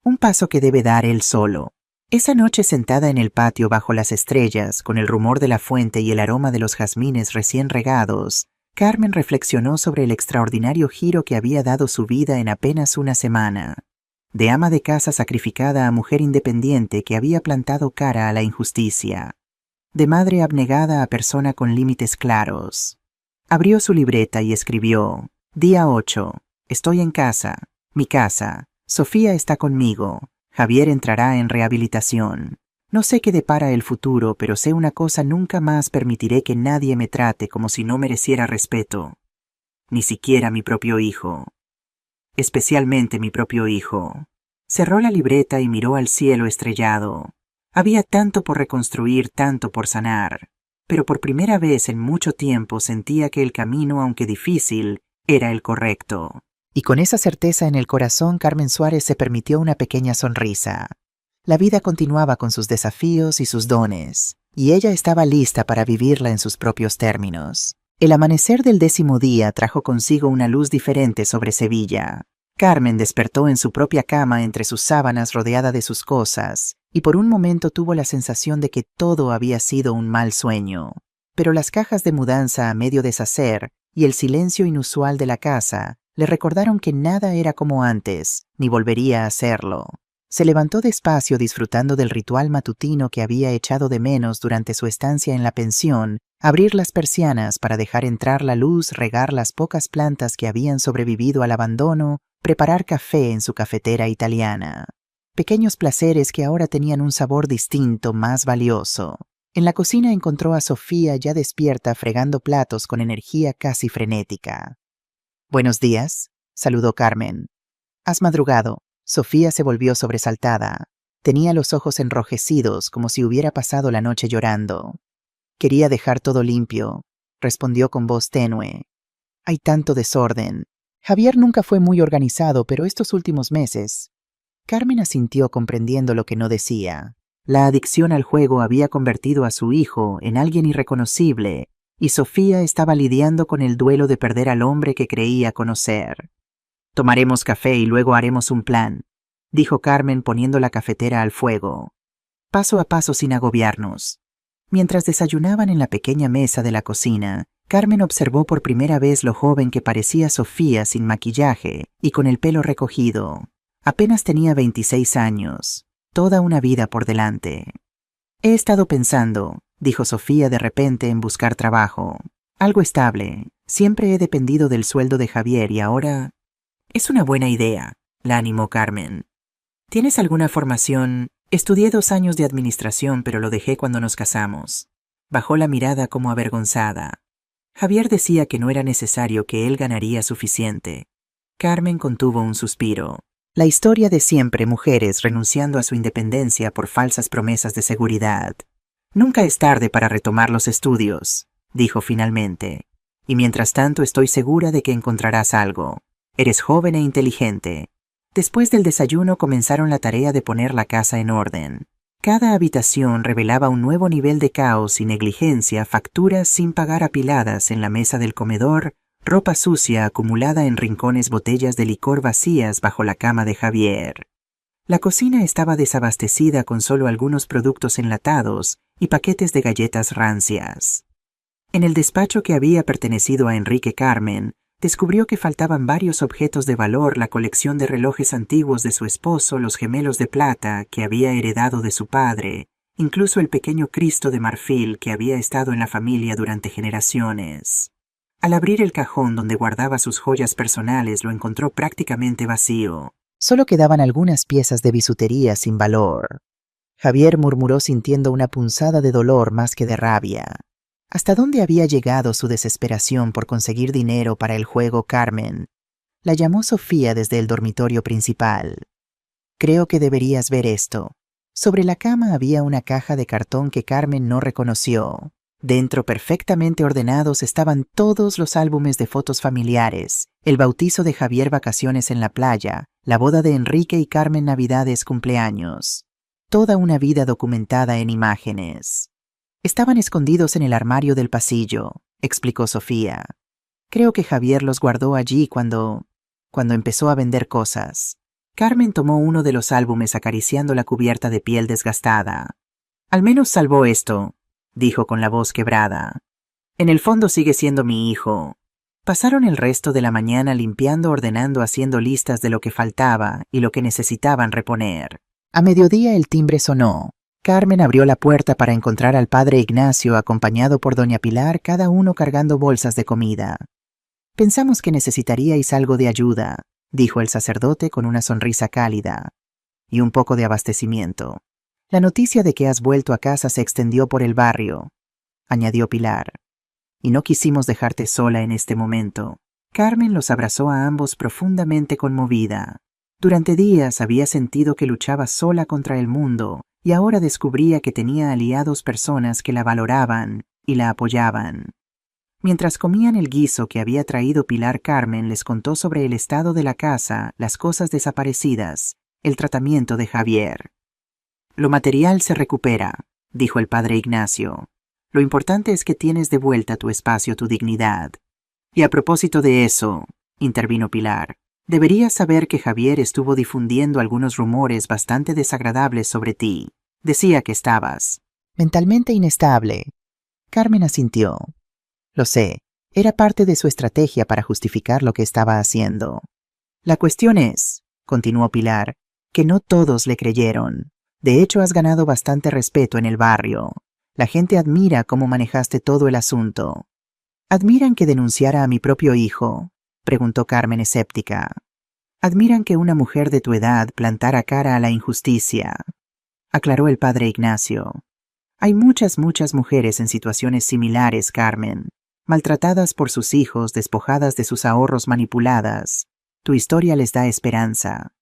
Un paso que debe dar él solo. Esa noche, sentada en el patio bajo las estrellas, con el rumor de la fuente y el aroma de los jazmines recién regados, Carmen reflexionó sobre el extraordinario giro que había dado su vida en apenas una semana. De ama de casa sacrificada a mujer independiente que había plantado cara a la injusticia. De madre abnegada a persona con límites claros. Abrió su libreta y escribió: Día 8. Estoy en casa. Mi casa. Sofía está conmigo. Javier entrará en rehabilitación. No sé qué depara el futuro, pero sé una cosa: nunca más permitiré que nadie me trate como si no mereciera respeto. Ni siquiera mi propio hijo. Especialmente mi propio hijo. Cerró la libreta y miró al cielo estrellado. Había tanto por reconstruir, tanto por sanar. Pero por primera vez en mucho tiempo sentía que el camino, aunque difícil, era el correcto. Y con esa certeza en el corazón, Carmen Suárez se permitió una pequeña sonrisa. La vida continuaba con sus desafíos y sus dones, y ella estaba lista para vivirla en sus propios términos. El amanecer del 10º día trajo consigo una luz diferente sobre Sevilla. Carmen despertó en su propia cama entre sus sábanas, rodeada de sus cosas, y por un momento tuvo la sensación de que todo había sido un mal sueño. Pero las cajas de mudanza a medio deshacer y el silencio inusual de la casa le recordaron que nada era como antes, ni volvería a serlo. Se levantó despacio, disfrutando del ritual matutino que había echado de menos durante su estancia en la pensión: abrir las persianas para dejar entrar la luz, regar las pocas plantas que habían sobrevivido al abandono, preparar café en su cafetera italiana. Pequeños placeres que ahora tenían un sabor distinto, más valioso. En la cocina encontró a Sofía ya despierta, fregando platos con energía casi frenética. «Buenos días», saludó Carmen. «¿Has madrugado?» Sofía se volvió sobresaltada. Tenía los ojos enrojecidos, como si hubiera pasado la noche llorando. «Quería dejar todo limpio», respondió con voz tenue. «Hay tanto desorden. Javier nunca fue muy organizado, pero estos últimos meses...» Carmen asintió, comprendiendo lo que no decía. La adicción al juego había convertido a su hijo en alguien irreconocible, y Sofía estaba lidiando con el duelo de perder al hombre que creía conocer. «Tomaremos café y luego haremos un plan», dijo Carmen, poniendo la cafetera al fuego. «Paso a paso, sin agobiarnos». Mientras desayunaban en la pequeña mesa de la cocina, Carmen observó por primera vez lo joven que parecía Sofía, sin maquillaje y con el pelo recogido. Apenas tenía 26 años, toda una vida por delante. «He estado pensando», dijo Sofía de repente, «en buscar trabajo. Algo estable. Siempre he dependido del sueldo de Javier y ahora...» «Es una buena idea», la animó Carmen. «¿Tienes alguna formación?» «Estudié 2 años de administración, pero lo dejé cuando nos casamos». Bajó la mirada como avergonzada. Javier decía que no era necesario, que él ganaría suficiente. Carmen contuvo un suspiro. La historia de siempre: mujeres renunciando a su independencia por falsas promesas de seguridad. «Nunca es tarde para retomar los estudios», dijo finalmente. «Y mientras tanto estoy segura de que encontrarás algo. Eres joven e inteligente». Después del desayuno comenzaron la tarea de poner la casa en orden. Cada habitación revelaba un nuevo nivel de caos y negligencia, facturas sin pagar apiladas en la mesa del comedor, ropa sucia acumulada en rincones, botellas de licor vacías bajo la cama de Javier. La cocina estaba desabastecida con solo algunos productos enlatados y paquetes de galletas rancias. En el despacho que había pertenecido a Enrique Carmen, descubrió que faltaban varios objetos de valor, la colección de relojes antiguos de su esposo, los gemelos de plata que había heredado de su padre, incluso el pequeño Cristo de marfil que había estado en la familia durante generaciones. Al abrir el cajón donde guardaba sus joyas personales, lo encontró prácticamente vacío. Solo quedaban algunas piezas de bisutería sin valor. Javier murmuró sintiendo una punzada de dolor más que de rabia. ¿Hasta dónde había llegado su desesperación por conseguir dinero para el juego Carmen? La llamó Sofía desde el dormitorio principal. Creo que deberías ver esto. Sobre la cama había una caja de cartón que Carmen no reconoció. Dentro, perfectamente ordenados, estaban todos los álbumes de fotos familiares, el bautizo de Javier, vacaciones en la playa, la boda de Enrique y Carmen, navidades, cumpleaños. Toda una vida documentada en imágenes. Estaban escondidos en el armario del pasillo, explicó Sofía. Creo que Javier los guardó allí cuando empezó a vender cosas. Carmen tomó uno de los álbumes acariciando la cubierta de piel desgastada. Al menos salvó esto, dijo con la voz quebrada. En el fondo sigue siendo mi hijo. Pasaron el resto de la mañana limpiando, ordenando, haciendo listas de lo que faltaba y lo que necesitaban reponer. A mediodía el timbre sonó. Carmen abrió la puerta para encontrar al padre Ignacio acompañado por doña Pilar, cada uno cargando bolsas de comida. Pensamos que necesitaríais algo de ayuda, dijo el sacerdote con una sonrisa cálida, y un poco de abastecimiento. La noticia de que has vuelto a casa se extendió por el barrio, añadió Pilar, y no quisimos dejarte sola en este momento. Carmen los abrazó a ambos profundamente conmovida. Durante días había sentido que luchaba sola contra el mundo, y ahora descubría que tenía aliados, personas que la valoraban y la apoyaban. Mientras comían el guiso que había traído Pilar, Carmen les contó sobre el estado de la casa, las cosas desaparecidas, el tratamiento de Javier. Lo material se recupera, dijo el padre Ignacio. Lo importante es que tienes de vuelta tu espacio, tu dignidad. Y a propósito de eso, intervino Pilar, deberías saber que Javier estuvo difundiendo algunos rumores bastante desagradables sobre ti. Decía que estabas mentalmente inestable. Carmen asintió. Lo sé, era parte de su estrategia para justificar lo que estaba haciendo. La cuestión es, continuó Pilar, que no todos le creyeron. De hecho, has ganado bastante respeto en el barrio. La gente admira cómo manejaste todo el asunto. ¿Admiran que denunciara a mi propio hijo?, preguntó Carmen escéptica. Admiran que una mujer de tu edad plantara cara a la injusticia, aclaró el padre Ignacio. Hay muchas mujeres en situaciones similares, Carmen, maltratadas por sus hijos, despojadas de sus ahorros, manipuladas. Tu historia les da esperanza.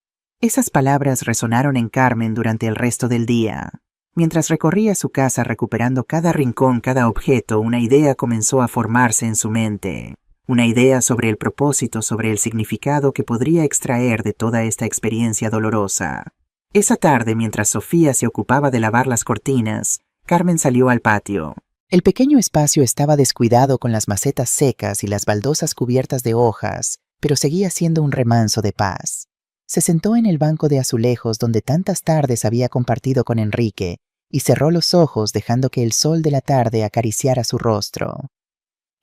Esas palabras resonaron en Carmen durante el resto del día. Mientras recorría su casa recuperando cada rincón, cada objeto, una idea comenzó a formarse en su mente. Una idea sobre el propósito, sobre el significado que podría extraer de toda esta experiencia dolorosa. Esa tarde, mientras Sofía se ocupaba de lavar las cortinas, Carmen salió al patio. El pequeño espacio estaba descuidado con las macetas secas y las baldosas cubiertas de hojas, pero seguía siendo un remanso de paz. Se sentó en el banco de azulejos donde tantas tardes había compartido con Enrique y cerró los ojos dejando que el sol de la tarde acariciara su rostro.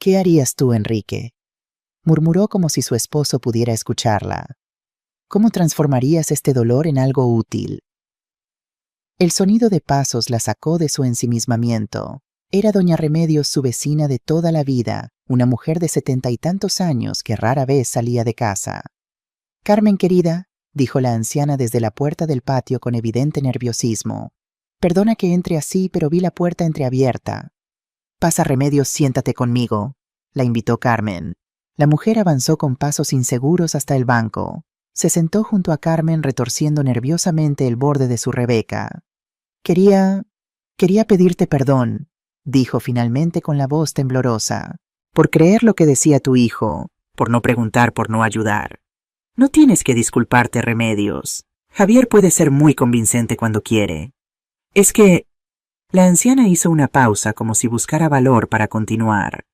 ¿Qué harías tú, Enrique?, murmuró como si su esposo pudiera escucharla. ¿Cómo transformarías este dolor en algo útil? El sonido de pasos la sacó de su ensimismamiento. Era doña Remedios, su vecina de toda la vida, una mujer de 70 y tantos años que rara vez salía de casa. «Carmen, querida», dijo la anciana desde la puerta del patio con evidente nerviosismo. «Perdona que entre así, pero vi la puerta entreabierta». «Pasa, Remedios, siéntate conmigo», la invitó Carmen. La mujer avanzó con pasos inseguros hasta el banco. Se sentó junto a Carmen retorciendo nerviosamente el borde de su rebeca. Quería pedirte perdón», dijo finalmente con la voz temblorosa, «por creer lo que decía tu hijo, por no preguntar, por no ayudar. No tienes que disculparte, Remedios. Javier puede ser muy convincente cuando quiere. Es que... La anciana hizo una pausa como si buscara valor para continuar.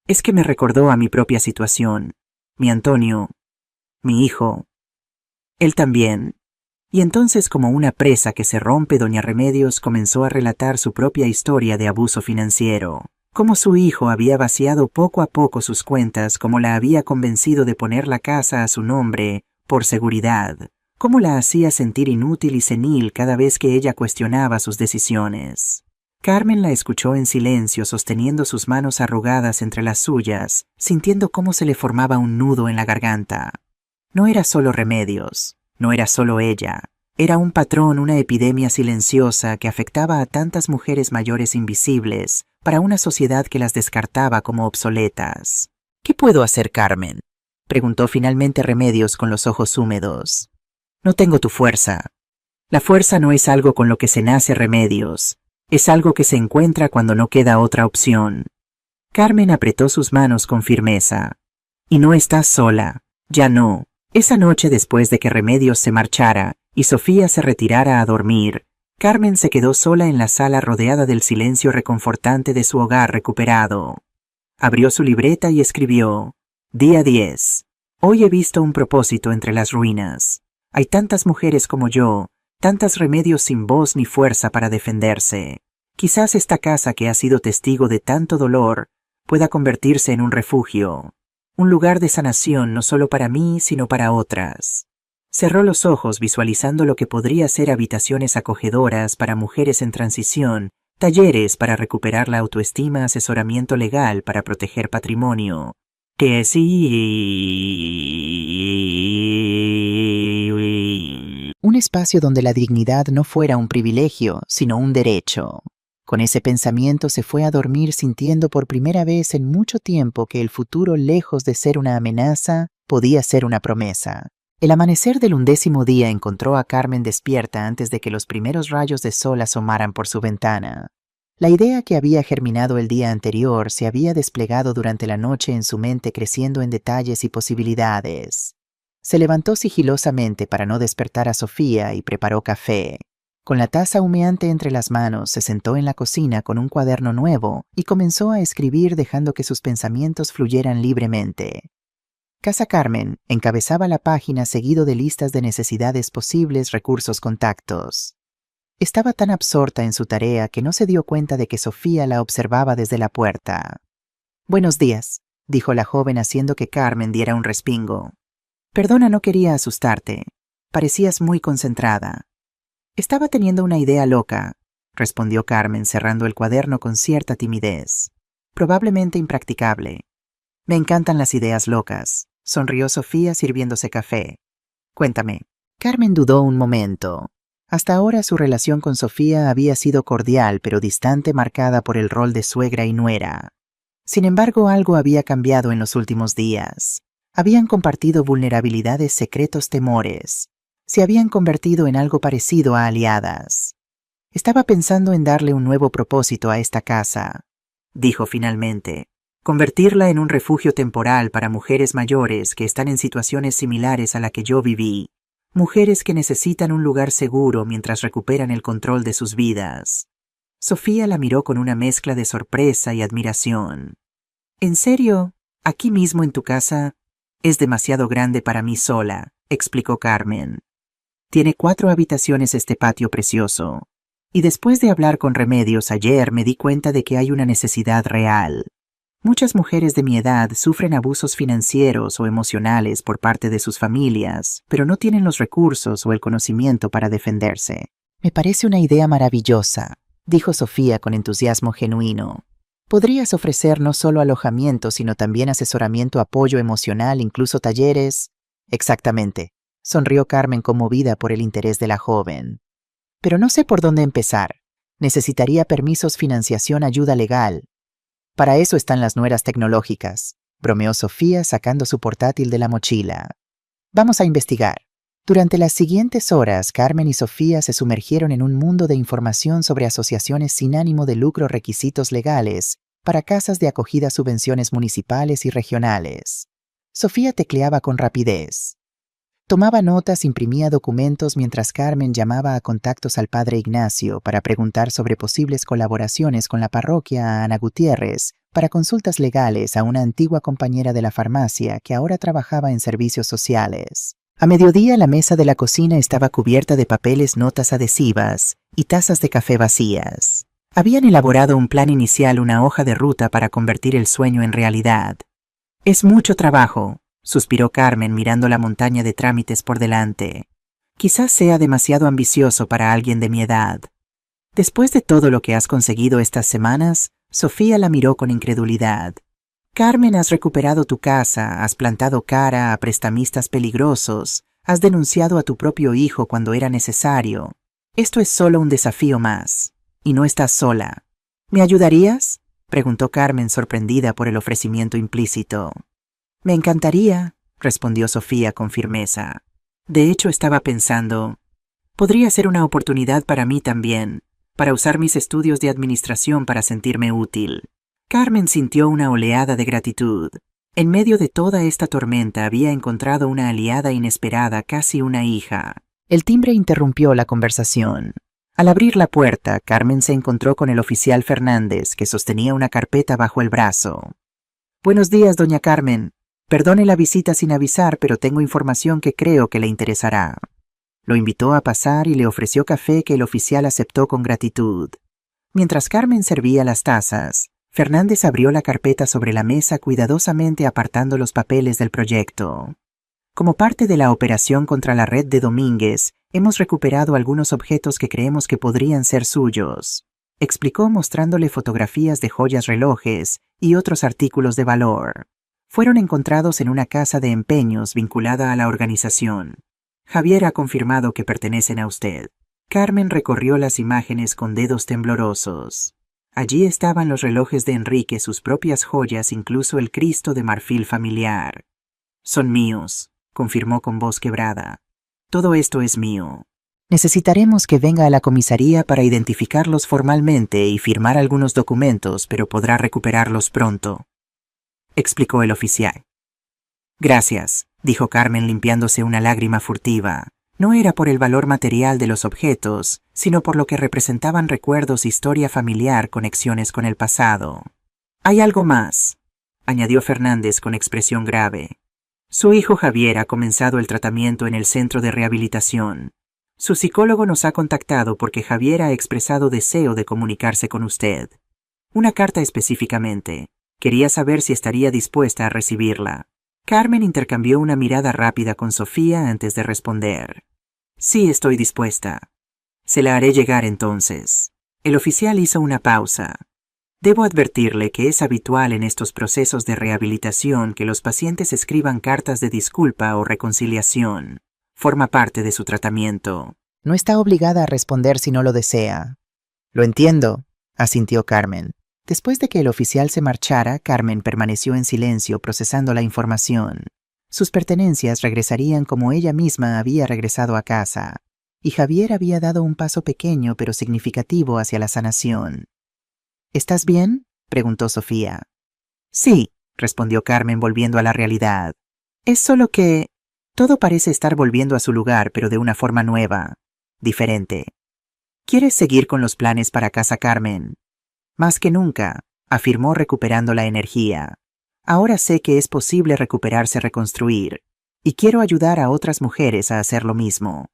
Es que me recordó a mi propia situación. Mi Antonio, mi hijo, él también. Y entonces, como una presa que se rompe, doña Remedios comenzó a relatar su propia historia de abuso financiero. Cómo su hijo había vaciado poco a poco sus cuentas, cómo la había convencido de poner la casa a su nombre, por seguridad. Cómo la hacía sentir inútil y senil cada vez que ella cuestionaba sus decisiones. Carmen la escuchó en silencio, sosteniendo sus manos arrugadas entre las suyas, sintiendo cómo se le formaba un nudo en la garganta. No era solo Remedios, no era solo ella. Era un patrón, una epidemia silenciosa que afectaba a tantas mujeres mayores invisibles para una sociedad que las descartaba como obsoletas. ¿Qué puedo hacer, Carmen?, preguntó finalmente Remedios con los ojos húmedos. No tengo tu fuerza. La fuerza no es algo con lo que se nace, Remedios. Es algo que se encuentra cuando no queda otra opción. Carmen apretó sus manos con firmeza. Y no estás sola. Ya no. Esa noche, después de que Remedios se marchara y Sofía se retirara a dormir, Carmen se quedó sola en la sala rodeada del silencio reconfortante de su hogar recuperado. Abrió su libreta y escribió: Día 10. Hoy he visto un propósito entre las ruinas. Hay tantas mujeres como yo, tantas Remedios sin voz ni fuerza para defenderse. Quizás esta casa que ha sido testigo de tanto dolor pueda convertirse en un refugio, un lugar de sanación no solo para mí, sino para otras. Cerró los ojos visualizando lo que podría ser habitaciones acogedoras para mujeres en transición, talleres para recuperar la autoestima, asesoramiento legal para proteger patrimonio. Que sí. Un espacio donde la dignidad no fuera un privilegio, sino un derecho. Con ese pensamiento se fue a dormir sintiendo por primera vez en mucho tiempo que el futuro, lejos de ser una amenaza, podía ser una promesa. El amanecer del 11º día encontró a Carmen despierta antes de que los primeros rayos de sol asomaran por su ventana. La idea que había germinado el día anterior se había desplegado durante la noche en su mente, creciendo en detalles y posibilidades. Se levantó sigilosamente para no despertar a Sofía y preparó café. Con la taza humeante entre las manos, se sentó en la cocina con un cuaderno nuevo y comenzó a escribir, dejando que sus pensamientos fluyeran libremente. Casa Carmen encabezaba la página, seguido de listas de necesidades posibles, recursos, contactos. Estaba tan absorta en su tarea que no se dio cuenta de que Sofía la observaba desde la puerta. «Buenos días», dijo la joven haciendo que Carmen diera un respingo. «Perdona, no quería asustarte. Parecías muy concentrada». «Estaba teniendo una idea loca», respondió Carmen cerrando el cuaderno con cierta timidez. «Probablemente impracticable». «Me encantan las ideas locas», sonrió Sofía sirviéndose café. «Cuéntame». Carmen dudó un momento. Hasta ahora su relación con Sofía había sido cordial pero distante, marcada por el rol de suegra y nuera. Sin embargo, algo había cambiado en los últimos días. Habían compartido vulnerabilidades, secretos, temores. Se habían convertido en algo parecido a aliadas. «Estaba pensando en darle un nuevo propósito a esta casa», dijo finalmente. «Convertirla en un refugio temporal para mujeres mayores que están en situaciones similares a la que yo viví. Mujeres que necesitan un lugar seguro mientras recuperan el control de sus vidas». Sofía la miró con una mezcla de sorpresa y admiración. «¿En serio? ¿Aquí mismo en tu casa?» «Es demasiado grande para mí sola», explicó Carmen. «Tiene 4 habitaciones este patio precioso. Y después de hablar con Remedios ayer me di cuenta de que hay una necesidad real. Muchas mujeres de mi edad sufren abusos financieros o emocionales por parte de sus familias, pero no tienen los recursos o el conocimiento para defenderse». «Me parece una idea maravillosa», dijo Sofía con entusiasmo genuino. «Podrías ofrecer no solo alojamiento, sino también asesoramiento, apoyo emocional, incluso talleres». «Exactamente», sonrió Carmen, conmovida por el interés de la joven. «Pero no sé por dónde empezar. Necesitaría permisos, financiación, ayuda legal». «Para eso están las nueras tecnológicas», bromeó Sofía sacando su portátil de la mochila. «Vamos a investigar». Durante las siguientes horas, Carmen y Sofía se sumergieron en un mundo de información sobre asociaciones sin ánimo de lucro, requisitos legales para casas de acogida, subvenciones municipales y regionales. Sofía tecleaba con rapidez. Tomaba notas, imprimía documentos mientras Carmen llamaba a contactos al padre Ignacio para preguntar sobre posibles colaboraciones con la parroquia, a Ana Gutiérrez, para consultas legales a una antigua compañera de la farmacia que ahora trabajaba en servicios sociales. A mediodía la mesa de la cocina estaba cubierta de papeles, notas adhesivas y tazas de café vacías. Habían elaborado un plan inicial, una hoja de ruta para convertir el sueño en realidad. «Es mucho trabajo», suspiró Carmen mirando la montaña de trámites por delante. «Quizás sea demasiado ambicioso para alguien de mi edad». «Después de todo lo que has conseguido estas semanas», Sofía la miró con incredulidad. «Carmen, has recuperado tu casa, has plantado cara a prestamistas peligrosos, has denunciado a tu propio hijo cuando era necesario. Esto es solo un desafío más. Y no estás sola. ¿Me ayudarías?», preguntó Carmen, sorprendida por el ofrecimiento implícito. «Me encantaría», respondió Sofía con firmeza. «De hecho, estaba pensando, podría ser una oportunidad para mí también, para usar mis estudios de administración para sentirme útil». Carmen sintió una oleada de gratitud. En medio de toda esta tormenta había encontrado una aliada inesperada, casi una hija. El timbre interrumpió la conversación. Al abrir la puerta, Carmen se encontró con el oficial Fernández, que sostenía una carpeta bajo el brazo. «Buenos días, doña Carmen. Perdone la visita sin avisar, pero tengo información que creo que le interesará». Lo invitó a pasar y le ofreció café que el oficial aceptó con gratitud. Mientras Carmen servía las tazas, Fernández abrió la carpeta sobre la mesa, cuidadosamente apartando los papeles del proyecto. «Como parte de la operación contra la red de Domínguez, hemos recuperado algunos objetos que creemos que podrían ser suyos», explicó mostrándole fotografías de joyas, relojes y otros artículos de valor. «Fueron encontrados en una casa de empeños vinculada a la organización. Javier ha confirmado que pertenecen a usted». Carmen recorrió las imágenes con dedos temblorosos. Allí estaban los relojes de Enrique, sus propias joyas, incluso el Cristo de marfil familiar. «Son míos», confirmó con voz quebrada. «Todo esto es mío. Necesitaremos que venga a la comisaría para identificarlos formalmente y firmar algunos documentos, pero podrá recuperarlos pronto», explicó el oficial. «Gracias», dijo Carmen limpiándose una lágrima furtiva. No era por el valor material de los objetos, sino por lo que representaban: recuerdos, historia familiar, conexiones con el pasado. «Hay algo más», añadió Fernández con expresión grave. «Su hijo Javier ha comenzado el tratamiento en el centro de rehabilitación. Su psicólogo nos ha contactado porque Javier ha expresado deseo de comunicarse con usted. Una carta específicamente. Quería saber si estaría dispuesta a recibirla». Carmen intercambió una mirada rápida con Sofía antes de responder. «Sí, estoy dispuesta. Se la haré llegar entonces». El oficial hizo una pausa. «Debo advertirle que es habitual en estos procesos de rehabilitación que los pacientes escriban cartas de disculpa o reconciliación. Forma parte de su tratamiento». «No está obligada a responder si no lo desea». «Lo entiendo», asintió Carmen. Después de que el oficial se marchara, Carmen permaneció en silencio procesando la información. Sus pertenencias regresarían como ella misma había regresado a casa, y Javier había dado un paso pequeño pero significativo hacia la sanación. «¿Estás bien?», preguntó Sofía. «Sí», respondió Carmen volviendo a la realidad. «Es solo que todo parece estar volviendo a su lugar, pero de una forma nueva, diferente». «¿Quieres seguir con los planes para casa, Carmen?» «Más que nunca», afirmó recuperando la energía. «Ahora sé que es posible recuperarse, reconstruir, y quiero ayudar a otras mujeres a hacer lo mismo».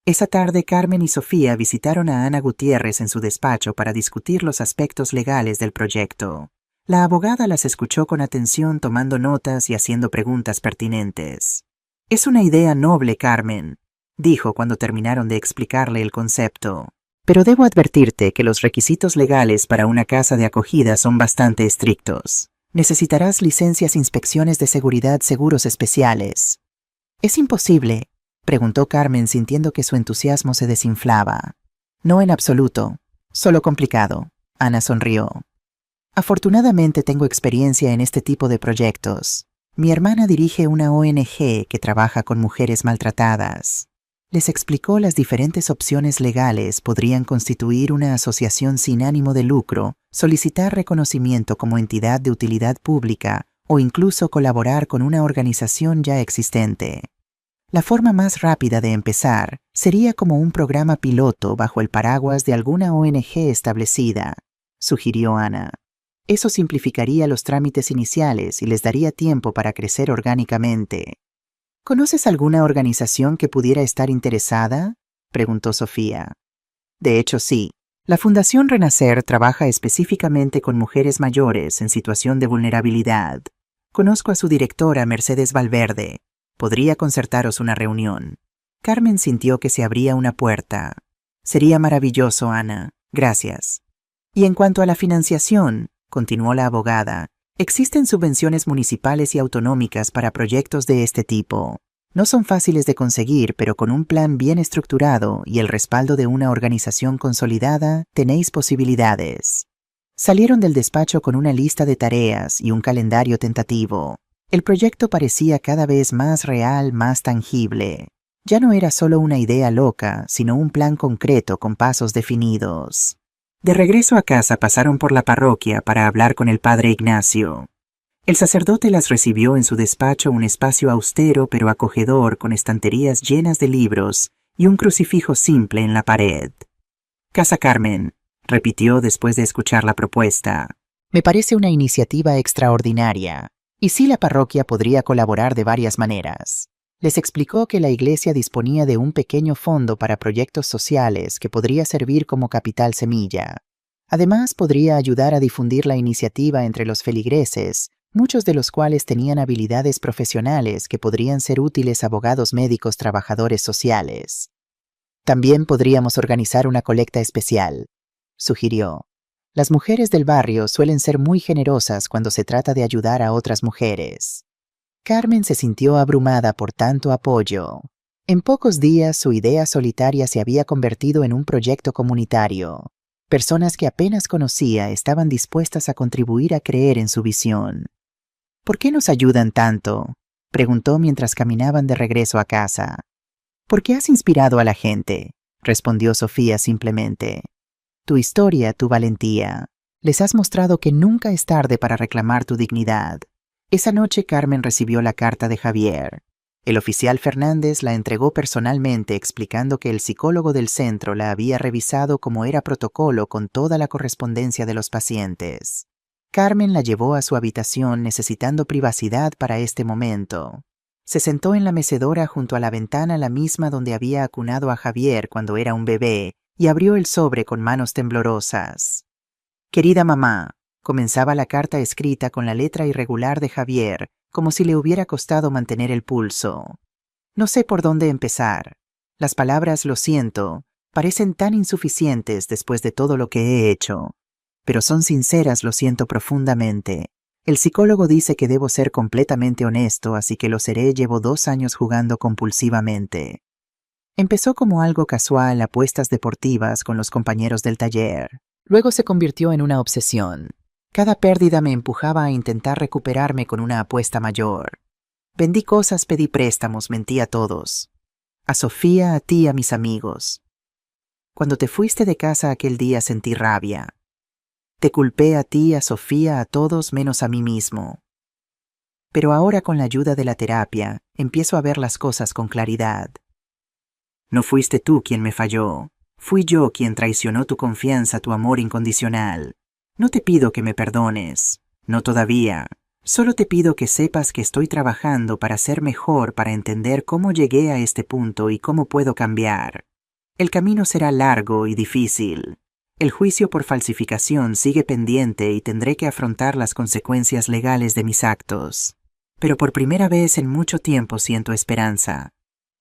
Esa tarde Carmen y Sofía visitaron a Ana Gutiérrez en su despacho para discutir los aspectos legales del proyecto. La abogada las escuchó con atención, tomando notas y haciendo preguntas pertinentes. «Es una idea noble, Carmen», dijo cuando terminaron de explicarle el concepto. «Pero debo advertirte que los requisitos legales para una casa de acogida son bastante estrictos. Necesitarás licencias, inspecciones de seguridad, seguros especiales». «¿Es imposible?», preguntó Carmen, sintiendo que su entusiasmo se desinflaba. «No en absoluto, solo complicado», Ana sonrió. «Afortunadamente tengo experiencia en este tipo de proyectos. Mi hermana dirige una ONG que trabaja con mujeres maltratadas». Les explicó las diferentes opciones legales. Podrían constituir una asociación sin ánimo de lucro, solicitar reconocimiento como entidad de utilidad pública o incluso colaborar con una organización ya existente. La forma más rápida de empezar sería como un programa piloto bajo el paraguas de alguna ONG establecida, sugirió Ana. Eso simplificaría los trámites iniciales y les daría tiempo para crecer orgánicamente. ¿Conoces alguna organización que pudiera estar interesada?, preguntó Sofía. De hecho, sí. La Fundación Renacer trabaja específicamente con mujeres mayores en situación de vulnerabilidad. Conozco a su directora, Mercedes Valverde. Podría concertaros una reunión. Carmen sintió que se abría una puerta. Sería maravilloso, Ana. Gracias. Y en cuanto a la financiación, continuó la abogada, existen subvenciones municipales y autonómicas para proyectos de este tipo. No son fáciles de conseguir, pero con un plan bien estructurado y el respaldo de una organización consolidada, tenéis posibilidades. Salieron del despacho con una lista de tareas y un calendario tentativo. El proyecto parecía cada vez más real, más tangible. Ya no era solo una idea loca, sino un plan concreto con pasos definidos. De regreso a casa pasaron por la parroquia para hablar con el padre Ignacio. El sacerdote las recibió en su despacho, un espacio austero pero acogedor con estanterías llenas de libros y un crucifijo simple en la pared. Casa Carmen, repitió después de escuchar la propuesta. Me parece una iniciativa extraordinaria, y sí la parroquia podría colaborar de varias maneras. Les explicó que la iglesia disponía de un pequeño fondo para proyectos sociales que podría servir como capital semilla. Además, podría ayudar a difundir la iniciativa entre los feligreses, muchos de los cuales tenían habilidades profesionales que podrían ser útiles a abogados, médicos, trabajadores sociales. También podríamos organizar una colecta especial, sugirió. Las mujeres del barrio suelen ser muy generosas cuando se trata de ayudar a otras mujeres. Carmen se sintió abrumada por tanto apoyo. En pocos días su idea solitaria se había convertido en un proyecto comunitario. Personas que apenas conocía estaban dispuestas a contribuir a creer en su visión. ¿Por qué nos ayudan tanto?, preguntó mientras caminaban de regreso a casa. ¿Por qué has inspirado a la gente?, respondió Sofía simplemente. Tu historia, tu valentía. Les has mostrado que nunca es tarde para reclamar tu dignidad. Esa noche Carmen recibió la carta de Javier. El oficial Fernández la entregó personalmente explicando que el psicólogo del centro la había revisado como era protocolo con toda la correspondencia de los pacientes. Carmen la llevó a su habitación necesitando privacidad para este momento. Se sentó en la mecedora junto a la ventana, la misma donde había acunado a Javier cuando era un bebé, y abrió el sobre con manos temblorosas. Querida mamá, comenzaba la carta escrita con la letra irregular de Javier, como si le hubiera costado mantener el pulso. No sé por dónde empezar. Las palabras "lo siento" parecen tan insuficientes después de todo lo que he hecho. Pero son sinceras, lo siento profundamente. El psicólogo dice que debo ser completamente honesto, así que lo seré. Llevo 2 años jugando compulsivamente. Empezó como algo casual, apuestas deportivas con los compañeros del taller. Luego se convirtió en una obsesión. Cada pérdida me empujaba a intentar recuperarme con una apuesta mayor. Vendí cosas, pedí préstamos, mentí a todos. A Sofía, a ti, a mis amigos. Cuando te fuiste de casa aquel día sentí rabia. Te culpé a ti, a Sofía, a todos menos a mí mismo. Pero ahora, con la ayuda de la terapia, empiezo a ver las cosas con claridad. No fuiste tú quien me falló. Fui yo quien traicionó tu confianza, tu amor incondicional. No te pido que me perdones. No todavía. Solo te pido que sepas que estoy trabajando para ser mejor, para entender cómo llegué a este punto y cómo puedo cambiar. El camino será largo y difícil. El juicio por falsificación sigue pendiente y tendré que afrontar las consecuencias legales de mis actos. Pero por primera vez en mucho tiempo siento esperanza.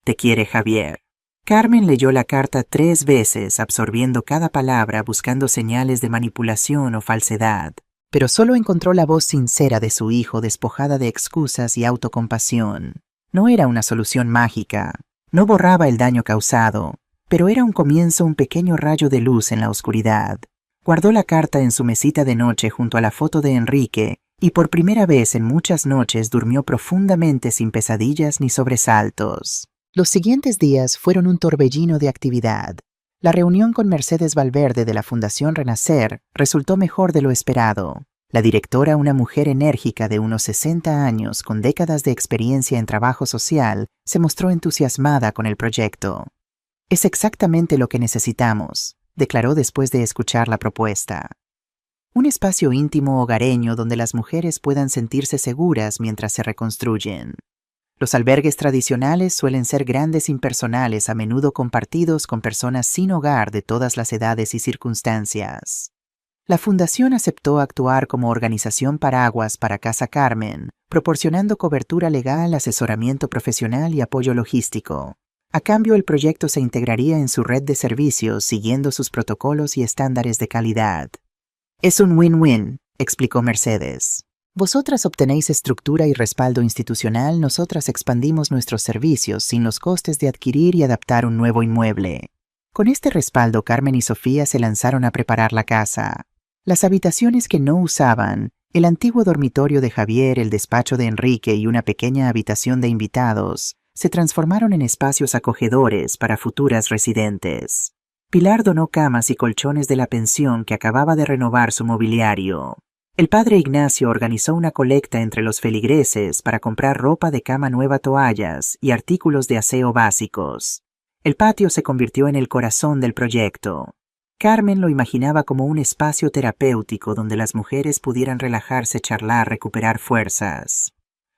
Te quiere, Javier. Carmen leyó la carta 3 veces, absorbiendo cada palabra, buscando señales de manipulación o falsedad. Pero solo encontró la voz sincera de su hijo, despojada de excusas y autocompasión. No era una solución mágica. No borraba el daño causado. Pero era un comienzo, un pequeño rayo de luz en la oscuridad. Guardó la carta en su mesita de noche junto a la foto de Enrique y por primera vez en muchas noches durmió profundamente sin pesadillas ni sobresaltos. Los siguientes días fueron un torbellino de actividad. La reunión con Mercedes Valverde de la Fundación Renacer resultó mejor de lo esperado. La directora, una mujer enérgica de unos 60 años con décadas de experiencia en trabajo social, se mostró entusiasmada con el proyecto. «Es exactamente lo que necesitamos», declaró después de escuchar la propuesta. Un espacio íntimo hogareño donde las mujeres puedan sentirse seguras mientras se reconstruyen. Los albergues tradicionales suelen ser grandes impersonales, a menudo compartidos con personas sin hogar de todas las edades y circunstancias. La fundación aceptó actuar como organización paraguas para Casa Carmen, proporcionando cobertura legal, asesoramiento profesional y apoyo logístico. A cambio, el proyecto se integraría en su red de servicios siguiendo sus protocolos y estándares de calidad. «Es un win-win», explicó Mercedes. «Vosotras obtenéis estructura y respaldo institucional, nosotras expandimos nuestros servicios sin los costes de adquirir y adaptar un nuevo inmueble». Con este respaldo, Carmen y Sofía se lanzaron a preparar la casa. Las habitaciones que no usaban, el antiguo dormitorio de Javier, el despacho de Enrique y una pequeña habitación de invitados, se transformaron en espacios acogedores para futuras residentes. Pilar donó camas y colchones de la pensión que acababa de renovar su mobiliario. El padre Ignacio organizó una colecta entre los feligreses para comprar ropa de cama nueva, toallas y artículos de aseo básicos. El patio se convirtió en el corazón del proyecto. Carmen lo imaginaba como un espacio terapéutico donde las mujeres pudieran relajarse, charlar, recuperar fuerzas.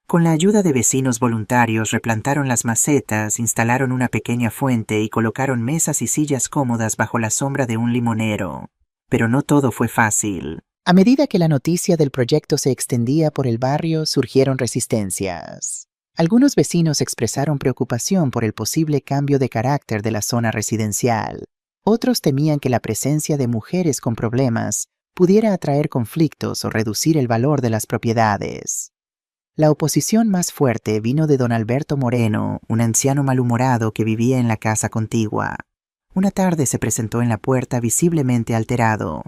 Con la ayuda de vecinos voluntarios replantaron las macetas, instalaron una pequeña fuente y colocaron mesas y sillas cómodas bajo la sombra de un limonero. Pero no todo fue fácil. A medida que la noticia del proyecto se extendía por el barrio, surgieron resistencias. Algunos vecinos expresaron preocupación por el posible cambio de carácter de la zona residencial. Otros temían que la presencia de mujeres con problemas pudiera atraer conflictos o reducir el valor de las propiedades. La oposición más fuerte vino de don Alberto Moreno, un anciano malhumorado que vivía en la casa contigua. Una tarde se presentó en la puerta visiblemente alterado.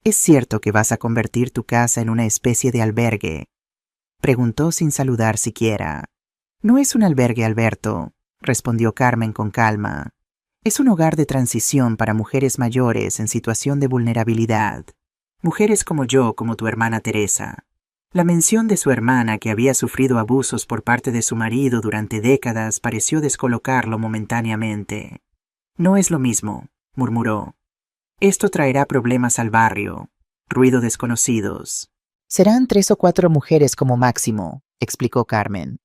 «¿Es cierto que vas a convertir tu casa en una especie de albergue?», preguntó sin saludar siquiera. «No es un albergue, Alberto», respondió Carmen con calma. «Es un hogar de transición para mujeres mayores en situación de vulnerabilidad. Mujeres como yo, como tu hermana Teresa». La mención de su hermana, que había sufrido abusos por parte de su marido durante décadas, pareció descolocarlo momentáneamente. «No es lo mismo», murmuró. «Esto traerá problemas al barrio, ruido desconocidos». «Serán 3 o 4 mujeres como máximo», explicó Carmen.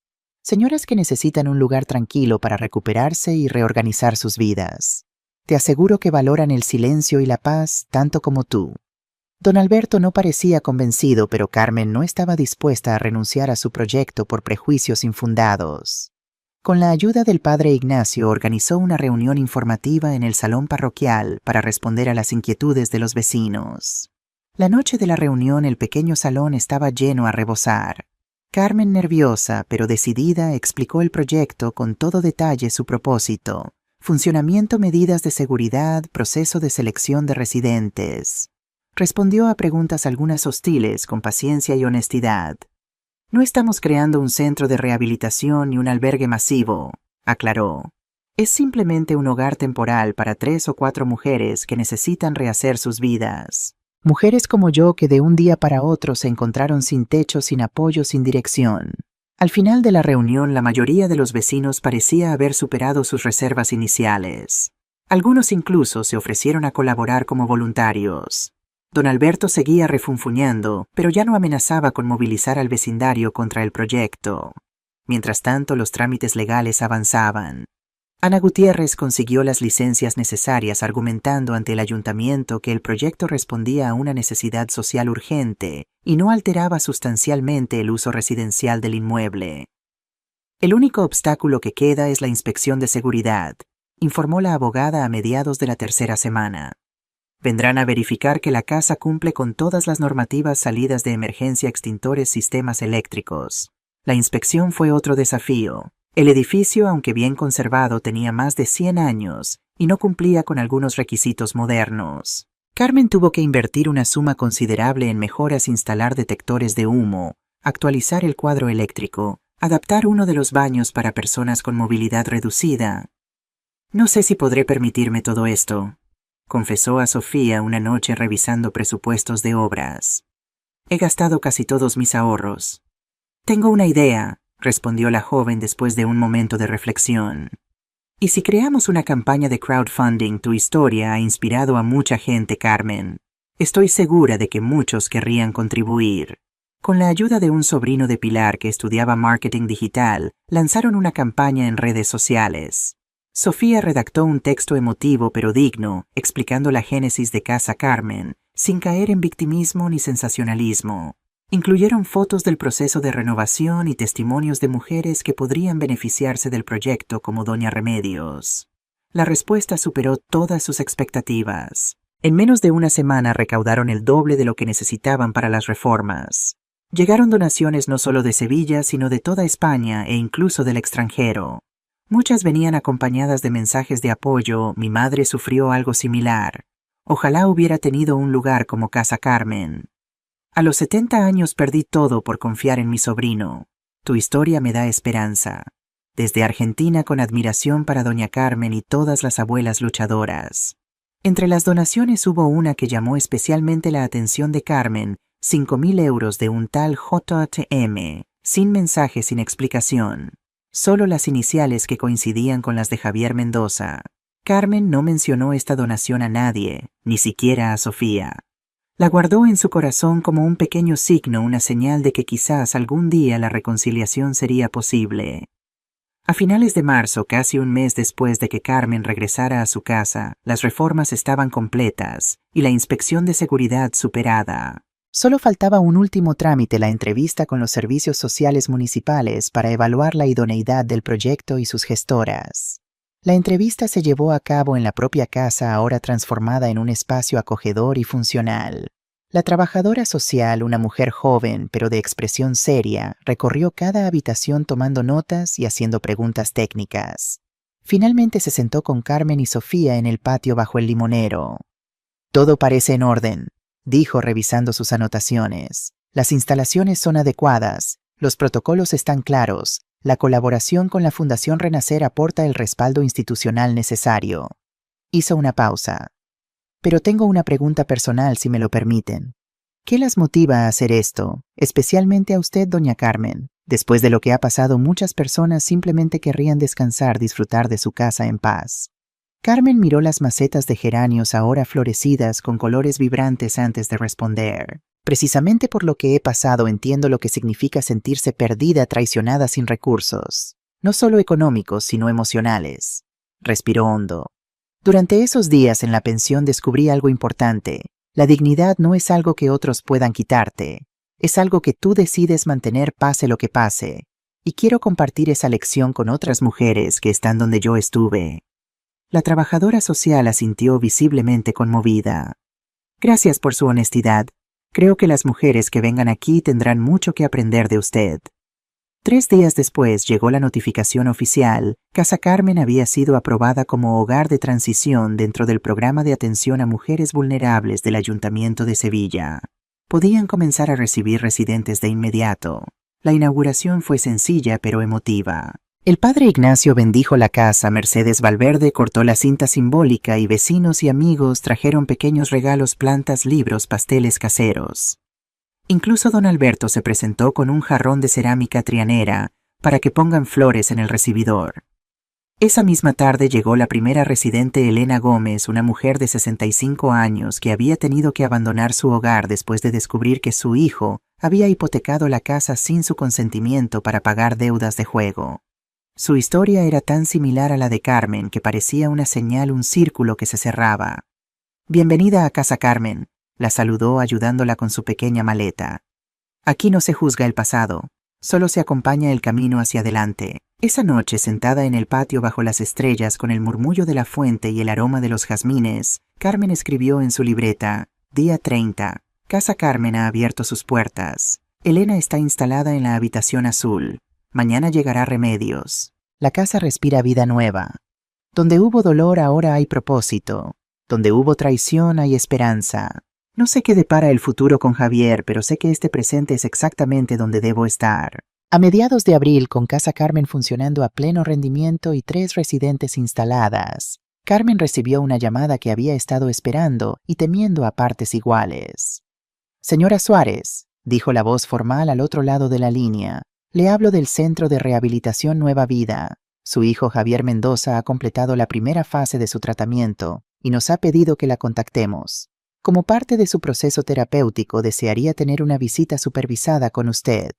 «Señoras que necesitan un lugar tranquilo para recuperarse y reorganizar sus vidas. Te aseguro que valoran el silencio y la paz tanto como tú». Don Alberto no parecía convencido, pero Carmen no estaba dispuesta a renunciar a su proyecto por prejuicios infundados. Con la ayuda del padre Ignacio organizó una reunión informativa en el salón parroquial para responder a las inquietudes de los vecinos. La noche de la reunión el pequeño salón estaba lleno a rebosar. Carmen, nerviosa pero decidida, explicó el proyecto con todo detalle, su propósito, funcionamiento, medidas de seguridad, proceso de selección de residentes. Respondió a preguntas algunas hostiles con paciencia y honestidad. «No estamos creando un centro de rehabilitación ni un albergue masivo», aclaró. «Es simplemente un hogar temporal para 3 o 4 mujeres que necesitan rehacer sus vidas. Mujeres como yo que de un día para otro se encontraron sin techo, sin apoyo, sin dirección». Al final de la reunión, la mayoría de los vecinos parecía haber superado sus reservas iniciales. Algunos incluso se ofrecieron a colaborar como voluntarios. Don Alberto seguía refunfuñando, pero ya no amenazaba con movilizar al vecindario contra el proyecto. Mientras tanto, los trámites legales avanzaban. Ana Gutiérrez consiguió las licencias necesarias, argumentando ante el ayuntamiento que el proyecto respondía a una necesidad social urgente y no alteraba sustancialmente el uso residencial del inmueble. «El único obstáculo que queda es la inspección de seguridad», informó la abogada a mediados de la 3ª semana. «Vendrán a verificar que la casa cumple con todas las normativas, salidas de emergencia, extintores, sistemas eléctricos». La inspección fue otro desafío. El edificio, aunque bien conservado, tenía más de 100 años y no cumplía con algunos requisitos modernos. Carmen tuvo que invertir una suma considerable en mejoras, instalar detectores de humo, actualizar el cuadro eléctrico, adaptar uno de los baños para personas con movilidad reducida. «No sé si podré permitirme todo esto», confesó a Sofía una noche revisando presupuestos de obras. He gastado casi todos mis ahorros. Tengo una idea, respondió la joven después de un momento de reflexión. ¿Y si creamos una campaña de crowdfunding? Tu historia ha inspirado a mucha gente, Carmen. Estoy segura de que muchos querrían contribuir. Con la ayuda de un sobrino de Pilar que estudiaba marketing digital, lanzaron una campaña en redes sociales. Sofía redactó un texto emotivo pero digno, explicando la génesis de Casa Carmen, sin caer en victimismo ni sensacionalismo. Incluyeron fotos del proceso de renovación y testimonios de mujeres que podrían beneficiarse del proyecto como Doña Remedios. La respuesta superó todas sus expectativas. En menos de una semana recaudaron el doble de lo que necesitaban para las reformas. Llegaron donaciones no solo de Sevilla, sino de toda España e incluso del extranjero. Muchas venían acompañadas de mensajes de apoyo: mi madre sufrió algo similar. Ojalá hubiera tenido un lugar como Casa Carmen. A los 70 años perdí todo por confiar en mi sobrino. Tu historia me da esperanza. Desde Argentina, con admiración para Doña Carmen y todas las abuelas luchadoras. Entre las donaciones hubo una que llamó especialmente la atención de Carmen: 5.000 euros de un tal JTM, sin mensaje, sin explicación. Solo las iniciales que coincidían con las de Javier Mendoza. Carmen no mencionó esta donación a nadie, ni siquiera a Sofía. La guardó en su corazón como un pequeño signo, una señal de que quizás algún día la reconciliación sería posible. A finales de marzo, casi un mes después de que Carmen regresara a su casa, las reformas estaban completas y la inspección de seguridad superada. Solo faltaba un último trámite: la entrevista con los servicios sociales municipales para evaluar la idoneidad del proyecto y sus gestoras. La entrevista se llevó a cabo en la propia casa, ahora transformada en un espacio acogedor y funcional. La trabajadora social, una mujer joven pero de expresión seria, recorrió cada habitación tomando notas y haciendo preguntas técnicas. Finalmente se sentó con Carmen y Sofía en el patio bajo el limonero. «Todo parece en orden», dijo revisando sus anotaciones. «Las instalaciones son adecuadas, los protocolos están claros, la colaboración con la Fundación Renacer aporta el respaldo institucional necesario». Hizo una pausa. «Pero tengo una pregunta personal, si me lo permiten. ¿Qué las motiva a hacer esto, especialmente a usted, doña Carmen? Después de lo que ha pasado, muchas personas simplemente querrían descansar, disfrutar de su casa en paz». Carmen miró las macetas de geranios ahora florecidas con colores vibrantes antes de responder. «Precisamente por lo que he pasado entiendo lo que significa sentirse perdida, traicionada, sin recursos. No solo económicos, sino emocionales». Respiró hondo. «Durante esos días en la pensión descubrí algo importante. La dignidad no es algo que otros puedan quitarte. Es algo que tú decides mantener pase lo que pase. Y quiero compartir esa lección con otras mujeres que están donde yo estuve». La trabajadora social asintió, visiblemente conmovida. «Gracias por su honestidad. Creo que las mujeres que vengan aquí tendrán mucho que aprender de usted». 3 días después llegó la notificación oficial: Casa Carmen había sido aprobada como hogar de transición dentro del programa de atención a mujeres vulnerables del Ayuntamiento de Sevilla. Podían comenzar a recibir residentes de inmediato. La inauguración fue sencilla pero emotiva. El padre Ignacio bendijo la casa, Mercedes Valverde cortó la cinta simbólica y vecinos y amigos trajeron pequeños regalos: plantas, libros, pasteles caseros. Incluso don Alberto se presentó con un jarrón de cerámica trianera para que pongan flores en el recibidor. Esa misma tarde llegó la primera residente, Elena Gómez, una mujer de 65 años que había tenido que abandonar su hogar después de descubrir que su hijo había hipotecado la casa sin su consentimiento para pagar deudas de juego. Su historia era tan similar a la de Carmen que parecía una señal, un círculo que se cerraba. «Bienvenida a Casa Carmen», la saludó ayudándola con su pequeña maleta. «Aquí no se juzga el pasado, solo se acompaña el camino hacia adelante». Esa noche, sentada en el patio bajo las estrellas con el murmullo de la fuente y el aroma de los jazmines, Carmen escribió en su libreta: «Día 30. Casa Carmen ha abierto sus puertas. Elena está instalada en la habitación azul. Mañana llegará Remedios». La casa respira vida nueva. Donde hubo dolor ahora hay propósito. Donde hubo traición hay esperanza. No sé qué depara el futuro con Javier, pero sé que este presente es exactamente donde debo estar. A mediados de abril, con Casa Carmen funcionando a pleno rendimiento y 3 residentes instaladas, Carmen recibió una llamada que había estado esperando y temiendo a partes iguales. «Señora Suárez», dijo la voz formal al otro lado de la línea. Le hablo del Centro de Rehabilitación Nueva Vida. Su hijo Javier Mendoza ha completado la primera fase de su tratamiento y nos ha pedido que la contactemos. Como parte de su proceso terapéutico, desearía tener una visita supervisada con usted.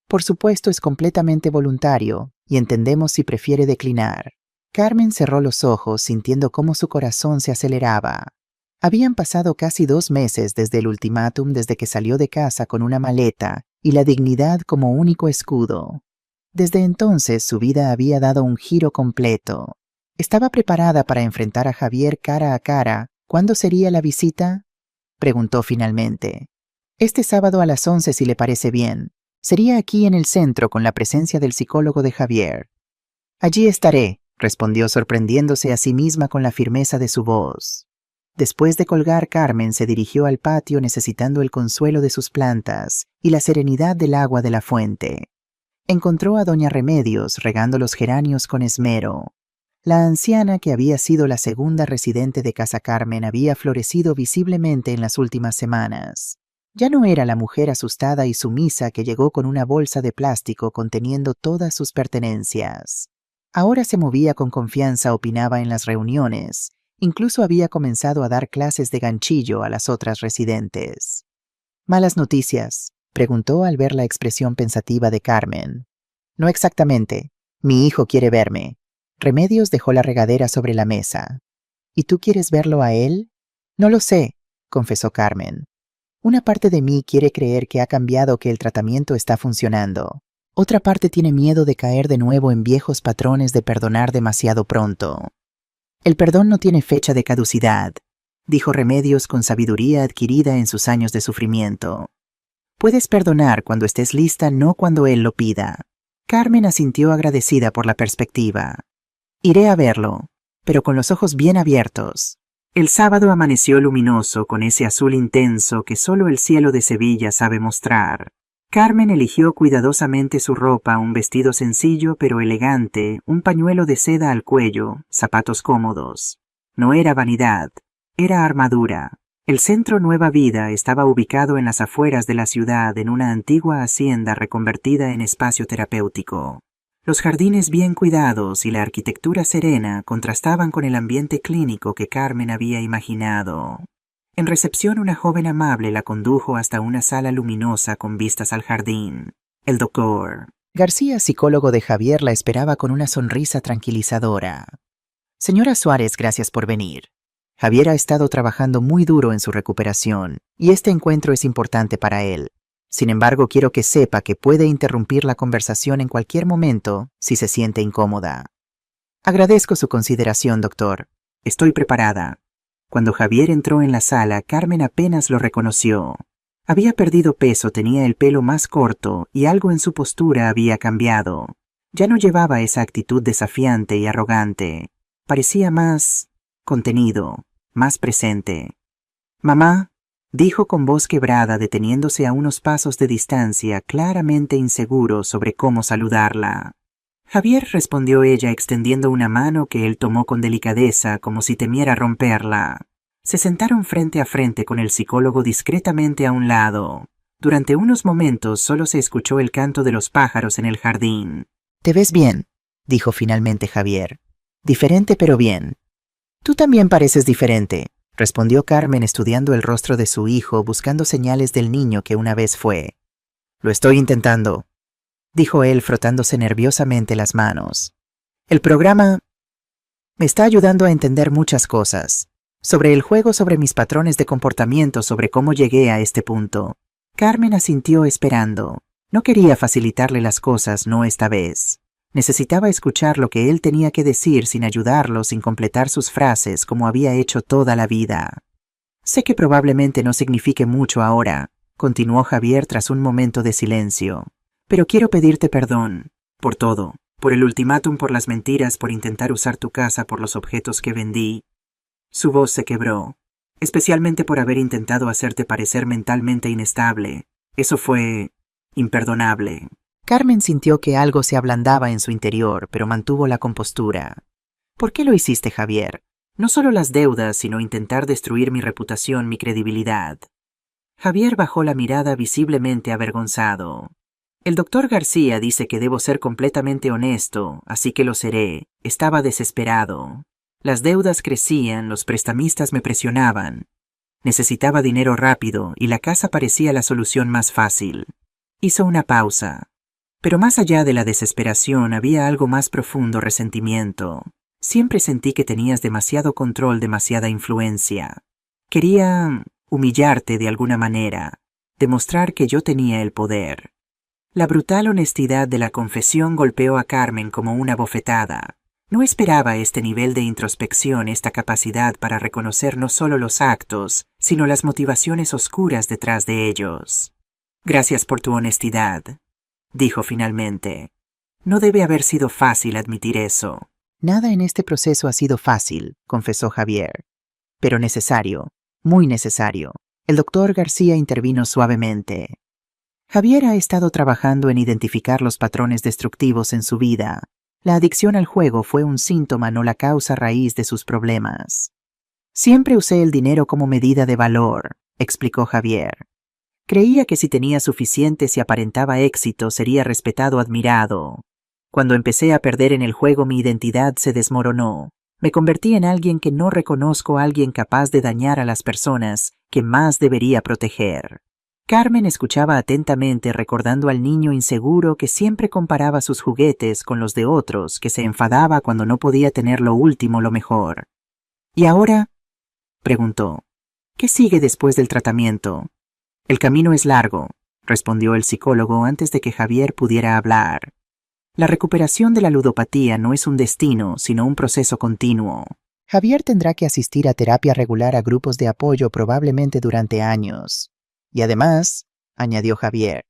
Por supuesto, es completamente voluntario y entendemos si prefiere declinar. Carmen cerró los ojos, sintiendo cómo su corazón se aceleraba. Habían pasado casi 2 meses desde el ultimátum, desde que salió de casa con una maleta y la dignidad como único escudo. Desde entonces su vida había dado un giro completo. ¿Estaba preparada para enfrentar a Javier cara a cara? ¿Cuándo sería la visita?, preguntó finalmente. Este sábado a las 11, si le parece bien. Sería aquí en el centro con la presencia del psicólogo de Javier. Allí estaré, respondió sorprendiéndose a sí misma con la firmeza de su voz. Después de colgar, Carmen se dirigió al patio necesitando el consuelo de sus plantas y la serenidad del agua de la fuente. Encontró a doña Remedios regando los geranios con esmero. La anciana, que había sido la segunda residente de Casa Carmen, había florecido visiblemente en las últimas semanas. Ya no era la mujer asustada y sumisa que llegó con una bolsa de plástico conteniendo todas sus pertenencias. Ahora se movía con confianza, opinaba en las reuniones. Incluso había comenzado a dar clases de ganchillo a las otras residentes. ¿Malas noticias?, preguntó al ver la expresión pensativa de Carmen. No exactamente. Mi hijo quiere verme. Remedios dejó la regadera sobre la mesa. ¿Y tú quieres verlo a él? No lo sé, confesó Carmen. Una parte de mí quiere creer que ha cambiado, que el tratamiento está funcionando. Otra parte tiene miedo de caer de nuevo en viejos patrones de perdonar demasiado pronto. El perdón no tiene fecha de caducidad, dijo Remedios con sabiduría adquirida en sus años de sufrimiento. Puedes perdonar cuando estés lista, no cuando él lo pida. Carmen asintió agradecida por la perspectiva. Iré a verlo, pero con los ojos bien abiertos. El sábado amaneció luminoso con ese azul intenso que solo el cielo de Sevilla sabe mostrar. Carmen eligió cuidadosamente su ropa, un vestido sencillo pero elegante, un pañuelo de seda al cuello, zapatos cómodos. No era vanidad, era armadura. El Centro Nueva Vida estaba ubicado en las afueras de la ciudad, en una antigua hacienda reconvertida en espacio terapéutico. Los jardines bien cuidados y la arquitectura serena contrastaban con el ambiente clínico que Carmen había imaginado. En recepción, una joven amable la condujo hasta una sala luminosa con vistas al jardín. El doctor García, psicólogo de Javier, la esperaba con una sonrisa tranquilizadora. Señora Suárez, gracias por venir. Javier ha estado trabajando muy duro en su recuperación y este encuentro es importante para él. Sin embargo, quiero que sepa que puede interrumpir la conversación en cualquier momento si se siente incómoda. Agradezco su consideración, doctor. Estoy preparada. Cuando Javier entró en la sala, Carmen apenas lo reconoció. Había perdido peso, tenía el pelo más corto y algo en su postura había cambiado. Ya no llevaba esa actitud desafiante y arrogante. Parecía más contenido, más presente. «Mamá», dijo con voz quebrada, deteniéndose a unos pasos de distancia, claramente inseguro sobre cómo saludarla. «Javier», respondió ella extendiendo una mano que él tomó con delicadeza, como si temiera romperla. Se sentaron frente a frente con el psicólogo discretamente a un lado. Durante unos momentos solo se escuchó el canto de los pájaros en el jardín. «Te ves bien», dijo finalmente Javier. «Diferente pero bien». «Tú también pareces diferente», respondió Carmen estudiando el rostro de su hijo, buscando señales del niño que una vez fue. «Lo estoy intentando», dijo él frotándose nerviosamente las manos. «El programa me está ayudando a entender muchas cosas. Sobre el juego, sobre mis patrones de comportamiento, sobre cómo llegué a este punto». Carmen asintió esperando. No quería facilitarle las cosas, no esta vez. Necesitaba escuchar lo que él tenía que decir sin ayudarlo, sin completar sus frases como había hecho toda la vida. «Sé que probablemente no signifique mucho ahora», continuó Javier tras un momento de silencio. «Pero quiero pedirte perdón. Por todo. Por el ultimátum, por las mentiras, por intentar usar tu casa, por los objetos que vendí». Su voz se quebró. «Especialmente por haber intentado hacerte parecer mentalmente inestable. Eso fue imperdonable». Carmen sintió que algo se ablandaba en su interior, pero mantuvo la compostura. «¿Por qué lo hiciste, Javier? No solo las deudas, sino intentar destruir mi reputación, mi credibilidad». Javier bajó la mirada visiblemente avergonzado. El doctor García dice que debo ser completamente honesto, así que lo seré. Estaba desesperado. Las deudas crecían, los prestamistas me presionaban. Necesitaba dinero rápido y la casa parecía la solución más fácil. Hizo una pausa. Pero más allá de la desesperación había algo más profundo: resentimiento. Siempre sentí que tenías demasiado control, demasiada influencia. Quería humillarte de alguna manera, demostrar que yo tenía el poder. La brutal honestidad de la confesión golpeó a Carmen como una bofetada. No esperaba este nivel de introspección, esta capacidad para reconocer no solo los actos, sino las motivaciones oscuras detrás de ellos. Gracias por tu honestidad, dijo finalmente. No debe haber sido fácil admitir eso. Nada en este proceso ha sido fácil, confesó Javier. Pero necesario, muy necesario. El doctor García intervino suavemente. Javier ha estado trabajando en identificar los patrones destructivos en su vida. La adicción al juego fue un síntoma, no la causa raíz de sus problemas. Siempre usé el dinero como medida de valor, explicó Javier. Creía que si tenía suficiente, si aparentaba éxito, sería respetado, admirado. Cuando empecé a perder en el juego, mi identidad se desmoronó. Me convertí en alguien que no reconozco, alguien capaz de dañar a las personas que más debería proteger. Carmen escuchaba atentamente, recordando al niño inseguro que siempre comparaba sus juguetes con los de otros, que se enfadaba cuando no podía tener lo último, lo mejor. ¿Y ahora?, preguntó. ¿Qué sigue después del tratamiento? El camino es largo, respondió el psicólogo antes de que Javier pudiera hablar. La recuperación de la ludopatía no es un destino, sino un proceso continuo. Javier tendrá que asistir a terapia regular, a grupos de apoyo, probablemente durante años. Y además, añadió Javier,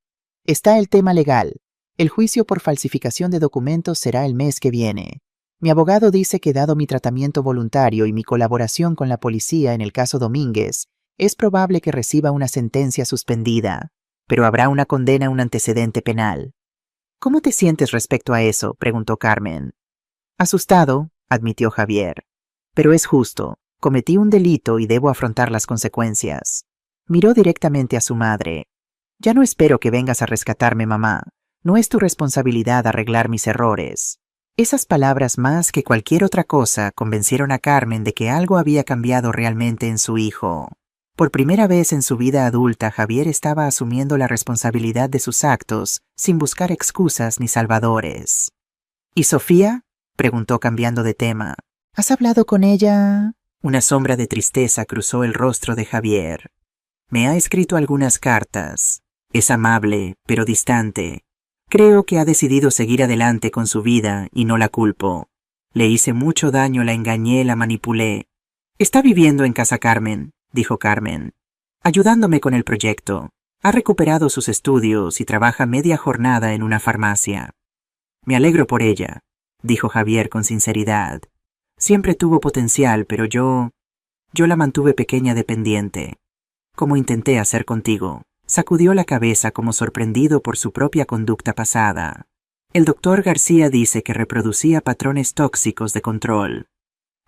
está el tema legal. El juicio por falsificación de documentos será el mes que viene. Mi abogado dice que, dado mi tratamiento voluntario y mi colaboración con la policía en el caso Domínguez, es probable que reciba una sentencia suspendida, pero habrá una condena, un antecedente penal. ¿Cómo te sientes respecto a eso?, preguntó Carmen. Asustado, admitió Javier. Pero es justo. Cometí un delito y debo afrontar las consecuencias. Miró directamente a su madre. Ya no espero que vengas a rescatarme, mamá. No es tu responsabilidad arreglar mis errores. Esas palabras, más que cualquier otra cosa, convencieron a Carmen de que algo había cambiado realmente en su hijo. Por primera vez en su vida adulta, Javier estaba asumiendo la responsabilidad de sus actos, sin buscar excusas ni salvadores. ¿Y Sofía?, preguntó cambiando de tema. ¿Has hablado con ella? Una sombra de tristeza cruzó el rostro de Javier. Me ha escrito algunas cartas. Es amable, pero distante. Creo que ha decidido seguir adelante con su vida y no la culpo. Le hice mucho daño, la engañé, la manipulé. Está viviendo en casa Carmen, dijo Carmen, ayudándome con el proyecto. Ha recuperado sus estudios y trabaja media jornada en una farmacia. Me alegro por ella, dijo Javier con sinceridad. Siempre tuvo potencial, pero yo la mantuve pequeña, dependiente. Como intenté hacer contigo. Sacudió la cabeza como sorprendido por su propia conducta pasada. El doctor García dice que reproducía patrones tóxicos de control.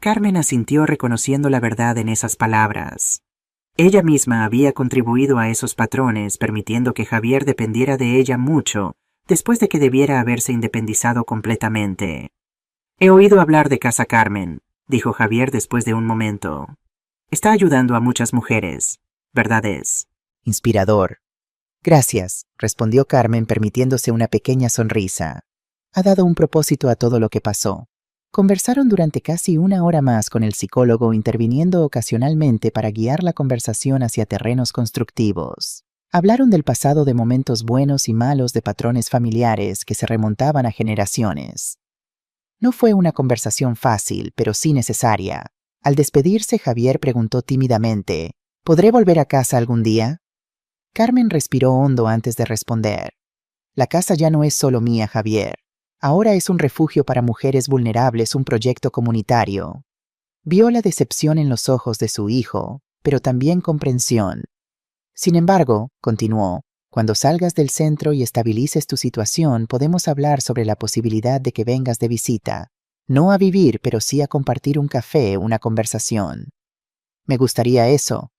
Carmen asintió, reconociendo la verdad en esas palabras. Ella misma había contribuido a esos patrones, permitiendo que Javier dependiera de ella mucho, después de que debiera haberse independizado completamente. He oído hablar de Casa Carmen, dijo Javier después de un momento. Está ayudando a muchas mujeres. ¿Verdad es? Inspirador. Gracias, respondió Carmen, permitiéndose una pequeña sonrisa. Ha dado un propósito a todo lo que pasó. Conversaron durante casi una hora más con el psicólogo, interviniendo ocasionalmente para guiar la conversación hacia terrenos constructivos. Hablaron del pasado, de momentos buenos y malos, de patrones familiares que se remontaban a generaciones. No fue una conversación fácil, pero sí necesaria. Al despedirse, Javier preguntó tímidamente, ¿podré volver a casa algún día? Carmen respiró hondo antes de responder. La casa ya no es solo mía, Javier. Ahora es un refugio para mujeres vulnerables, un proyecto comunitario. Vio la decepción en los ojos de su hijo, pero también comprensión. Sin embargo, continuó, cuando salgas del centro y estabilices tu situación, podemos hablar sobre la posibilidad de que vengas de visita. No a vivir, pero sí a compartir un café, una conversación. Me gustaría eso.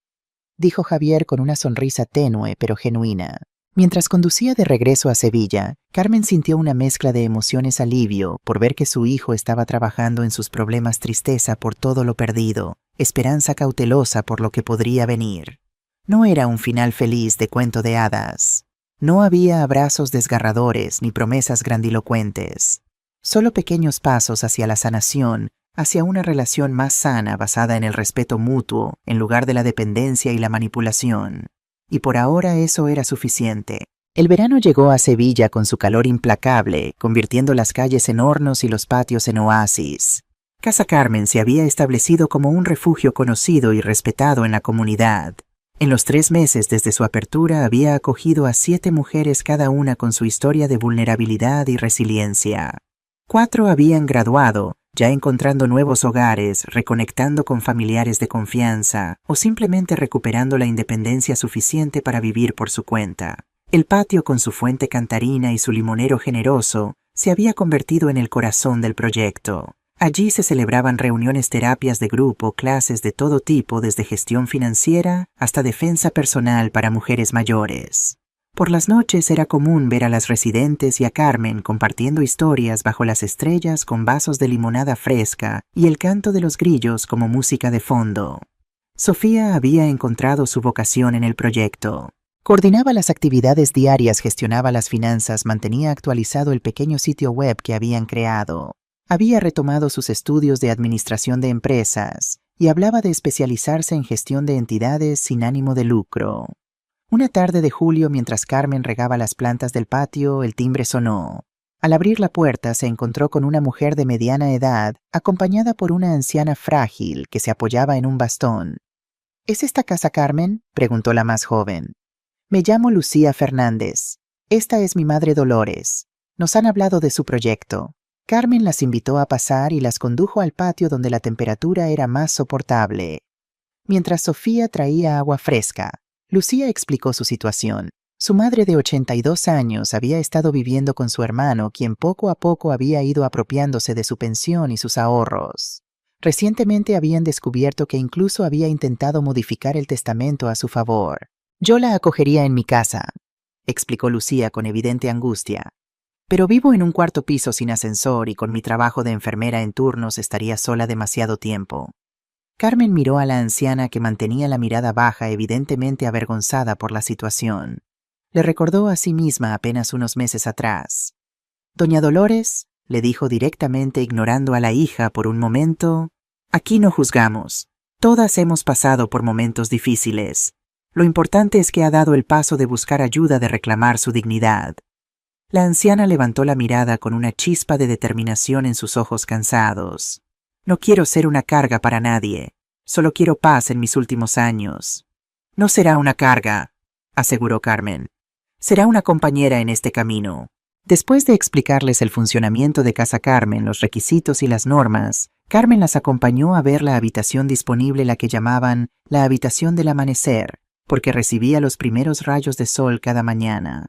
dijo Javier con una sonrisa tenue pero genuina. Mientras conducía de regreso a Sevilla, Carmen sintió una mezcla de emociones alivio por ver que su hijo estaba trabajando en sus problemas, tristeza por todo lo perdido, esperanza cautelosa por lo que podría venir. No era un final feliz de cuento de hadas. No había abrazos desgarradores ni promesas grandilocuentes. Solo pequeños pasos hacia la sanación, hacia una relación más sana basada en el respeto mutuo en lugar de la dependencia y la manipulación. Y por ahora eso era suficiente. El verano llegó a Sevilla con su calor implacable, convirtiendo las calles en hornos y los patios en oasis. Casa Carmen se había establecido como un refugio conocido y respetado en la comunidad. En los 3 meses desde su apertura había acogido a 7 mujeres, cada una con su historia de vulnerabilidad y resiliencia. 4 habían graduado, ya encontrando nuevos hogares, reconectando con familiares de confianza o simplemente recuperando la independencia suficiente para vivir por su cuenta. El patio, con su fuente cantarina y su limonero generoso, se había convertido en el corazón del proyecto. Allí se celebraban reuniones, terapias de grupo, clases de todo tipo, desde gestión financiera hasta defensa personal para mujeres mayores. Por las noches era común ver a las residentes y a Carmen compartiendo historias bajo las estrellas con vasos de limonada fresca y el canto de los grillos como música de fondo. Sofía había encontrado su vocación en el proyecto. Coordinaba las actividades diarias, gestionaba las finanzas, mantenía actualizado el pequeño sitio web que habían creado. Había retomado sus estudios de administración de empresas y hablaba de especializarse en gestión de entidades sin ánimo de lucro. Una tarde de julio, mientras Carmen regaba las plantas del patio, el timbre sonó. Al abrir la puerta se encontró con una mujer de mediana edad, acompañada por una anciana frágil que se apoyaba en un bastón. ¿Es esta casa Carmen?, preguntó la más joven. Me llamo Lucía Fernández. Esta es mi madre Dolores. Nos han hablado de su proyecto. Carmen las invitó a pasar y las condujo al patio donde la temperatura era más soportable. Mientras Sofía traía agua fresca, Lucía explicó su situación. Su madre de 82 años había estado viviendo con su hermano, quien poco a poco había ido apropiándose de su pensión y sus ahorros. Recientemente habían descubierto que incluso había intentado modificar el testamento a su favor. Yo la acogería en mi casa, explicó Lucía con evidente angustia. Pero vivo en un 4º piso sin ascensor y con mi trabajo de enfermera en turnos estaría sola demasiado tiempo. Carmen miró a la anciana, que mantenía la mirada baja, evidentemente avergonzada por la situación. Le recordó a sí misma apenas unos meses atrás. «Doña Dolores», le dijo directamente, ignorando a la hija por un momento, «aquí no juzgamos. Todas hemos pasado por momentos difíciles. Lo importante es que ha dado el paso de buscar ayuda, de reclamar su dignidad». La anciana levantó la mirada con una chispa de determinación en sus ojos cansados. «No quiero ser una carga para nadie. Solo quiero paz en mis últimos años». «No será una carga», aseguró Carmen. «Será una compañera en este camino». Después de explicarles el funcionamiento de Casa Carmen, los requisitos y las normas, Carmen las acompañó a ver la habitación disponible, la que llamaban la habitación del amanecer, porque recibía los primeros rayos de sol cada mañana.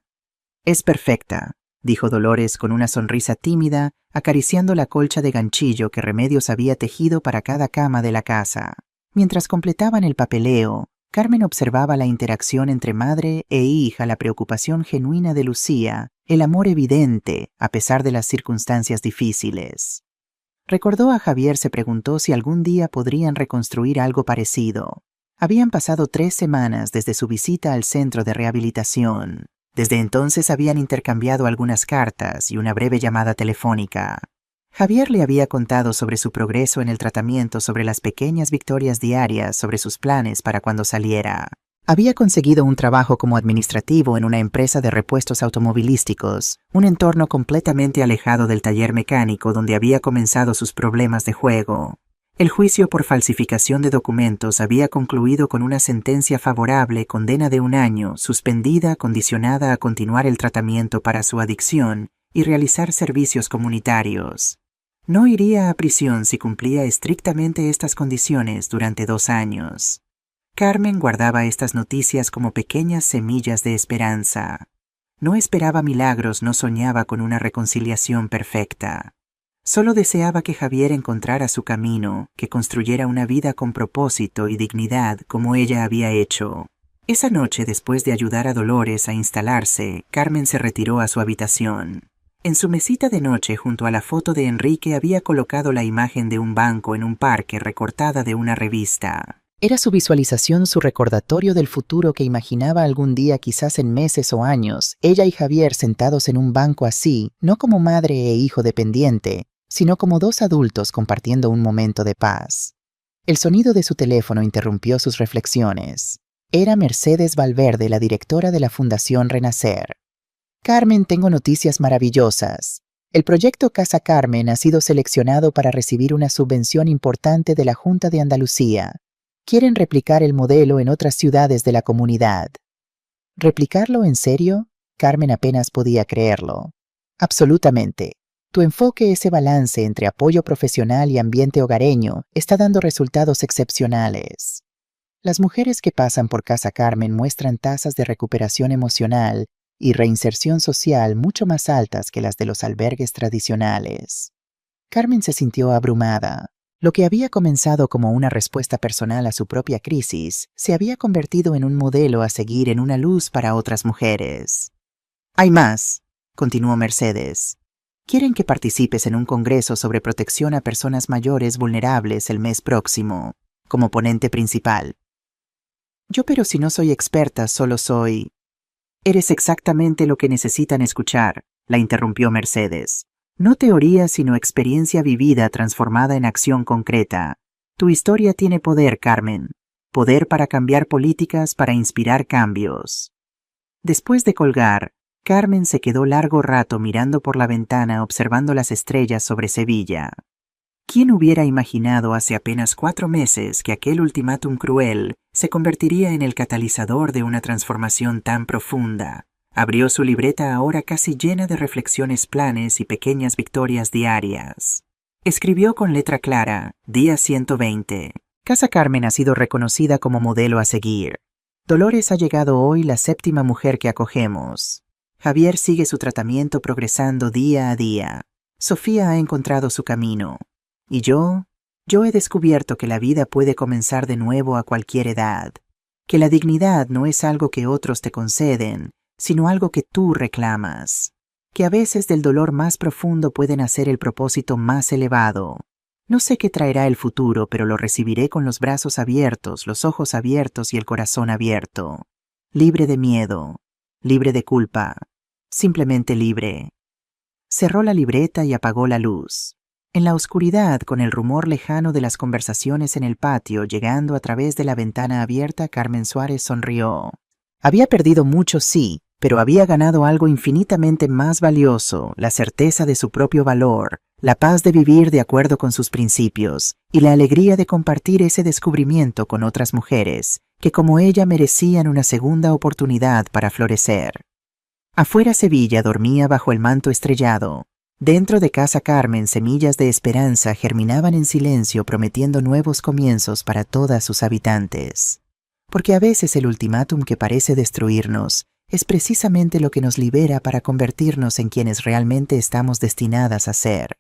«Es perfecta», dijo Dolores con una sonrisa tímida, acariciando la colcha de ganchillo que Remedios había tejido para cada cama de la casa. Mientras completaban el papeleo, Carmen observaba la interacción entre madre e hija, la preocupación genuina de Lucía, el amor evidente a pesar de las circunstancias difíciles. Recordó a Javier, se preguntó si algún día podrían reconstruir algo parecido. Habían pasado 3 semanas desde su visita al centro de rehabilitación. Desde entonces habían intercambiado algunas cartas y una breve llamada telefónica. Javier le había contado sobre su progreso en el tratamiento, sobre las pequeñas victorias diarias, sobre sus planes para cuando saliera. Había conseguido un trabajo como administrativo en una empresa de repuestos automovilísticos, un entorno completamente alejado del taller mecánico donde había comenzado sus problemas de juego. El juicio por falsificación de documentos había concluido con una sentencia favorable, condena de 1 año, suspendida, condicionada a continuar el tratamiento para su adicción y realizar servicios comunitarios. No iría a prisión si cumplía estrictamente estas condiciones durante 2 años. Carmen guardaba estas noticias como pequeñas semillas de esperanza. No esperaba milagros, no soñaba con una reconciliación perfecta. Solo deseaba que Javier encontrara su camino, que construyera una vida con propósito y dignidad como ella había hecho. Esa noche, después de ayudar a Dolores a instalarse, Carmen se retiró a su habitación. En su mesita de noche, junto a la foto de Enrique, había colocado la imagen de un banco en un parque recortada de una revista. Era su visualización, su recordatorio del futuro que imaginaba algún día, quizás en meses o años, ella y Javier sentados en un banco así, no como madre e hijo dependiente, sino como dos adultos compartiendo un momento de paz. El sonido de su teléfono interrumpió sus reflexiones. Era Mercedes Valverde, la directora de la Fundación Renacer. Carmen, tengo noticias maravillosas. El proyecto Casa Carmen ha sido seleccionado para recibir una subvención importante de la Junta de Andalucía. Quieren replicar el modelo en otras ciudades de la comunidad. ¿Replicarlo en serio? Carmen apenas podía creerlo. Absolutamente. Tu enfoque, ese balance entre apoyo profesional y ambiente hogareño, está dando resultados excepcionales. Las mujeres que pasan por Casa Carmen muestran tasas de recuperación emocional y reinserción social mucho más altas que las de los albergues tradicionales. Carmen se sintió abrumada. Lo que había comenzado como una respuesta personal a su propia crisis se había convertido en un modelo a seguir, en una luz para otras mujeres. Hay más, continuó Mercedes. Quieren que participes en un congreso sobre protección a personas mayores vulnerables el mes próximo, como ponente principal. Pero si no soy experta, solo soy... Eres exactamente lo que necesitan escuchar, la interrumpió Mercedes. No teoría, sino experiencia vivida transformada en acción concreta. Tu historia tiene poder, Carmen. Poder para cambiar políticas, para inspirar cambios. Después de colgar, Carmen se quedó largo rato mirando por la ventana, observando las estrellas sobre Sevilla. ¿Quién hubiera imaginado hace apenas 4 meses que aquel ultimátum cruel se convertiría en el catalizador de una transformación tan profunda? Abrió su libreta, ahora casi llena de reflexiones, planes y pequeñas victorias diarias. Escribió con letra clara, día 120. Casa Carmen ha sido reconocida como modelo a seguir. Dolores ha llegado hoy, la 7ª mujer que acogemos. Javier sigue su tratamiento progresando día a día. Sofía ha encontrado su camino. Y yo he descubierto que la vida puede comenzar de nuevo a cualquier edad. Que la dignidad no es algo que otros te conceden, sino algo que tú reclamas. Que a veces del dolor más profundo puede nacer el propósito más elevado. No sé qué traerá el futuro, pero lo recibiré con los brazos abiertos, los ojos abiertos y el corazón abierto. Libre de miedo, libre de culpa, simplemente libre. Cerró la libreta y apagó la luz. En la oscuridad, con el rumor lejano de las conversaciones en el patio llegando a través de la ventana abierta, Carmen Suárez sonrió. Había perdido mucho, sí, pero había ganado algo infinitamente más valioso, la certeza de su propio valor, la paz de vivir de acuerdo con sus principios y la alegría de compartir ese descubrimiento con otras mujeres, que como ella merecían una segunda oportunidad para florecer. Afuera Sevilla dormía bajo el manto estrellado. Dentro de Casa Carmen, semillas de esperanza germinaban en silencio, prometiendo nuevos comienzos para todas sus habitantes. Porque a veces el ultimátum que parece destruirnos es precisamente lo que nos libera para convertirnos en quienes realmente estamos destinadas a ser.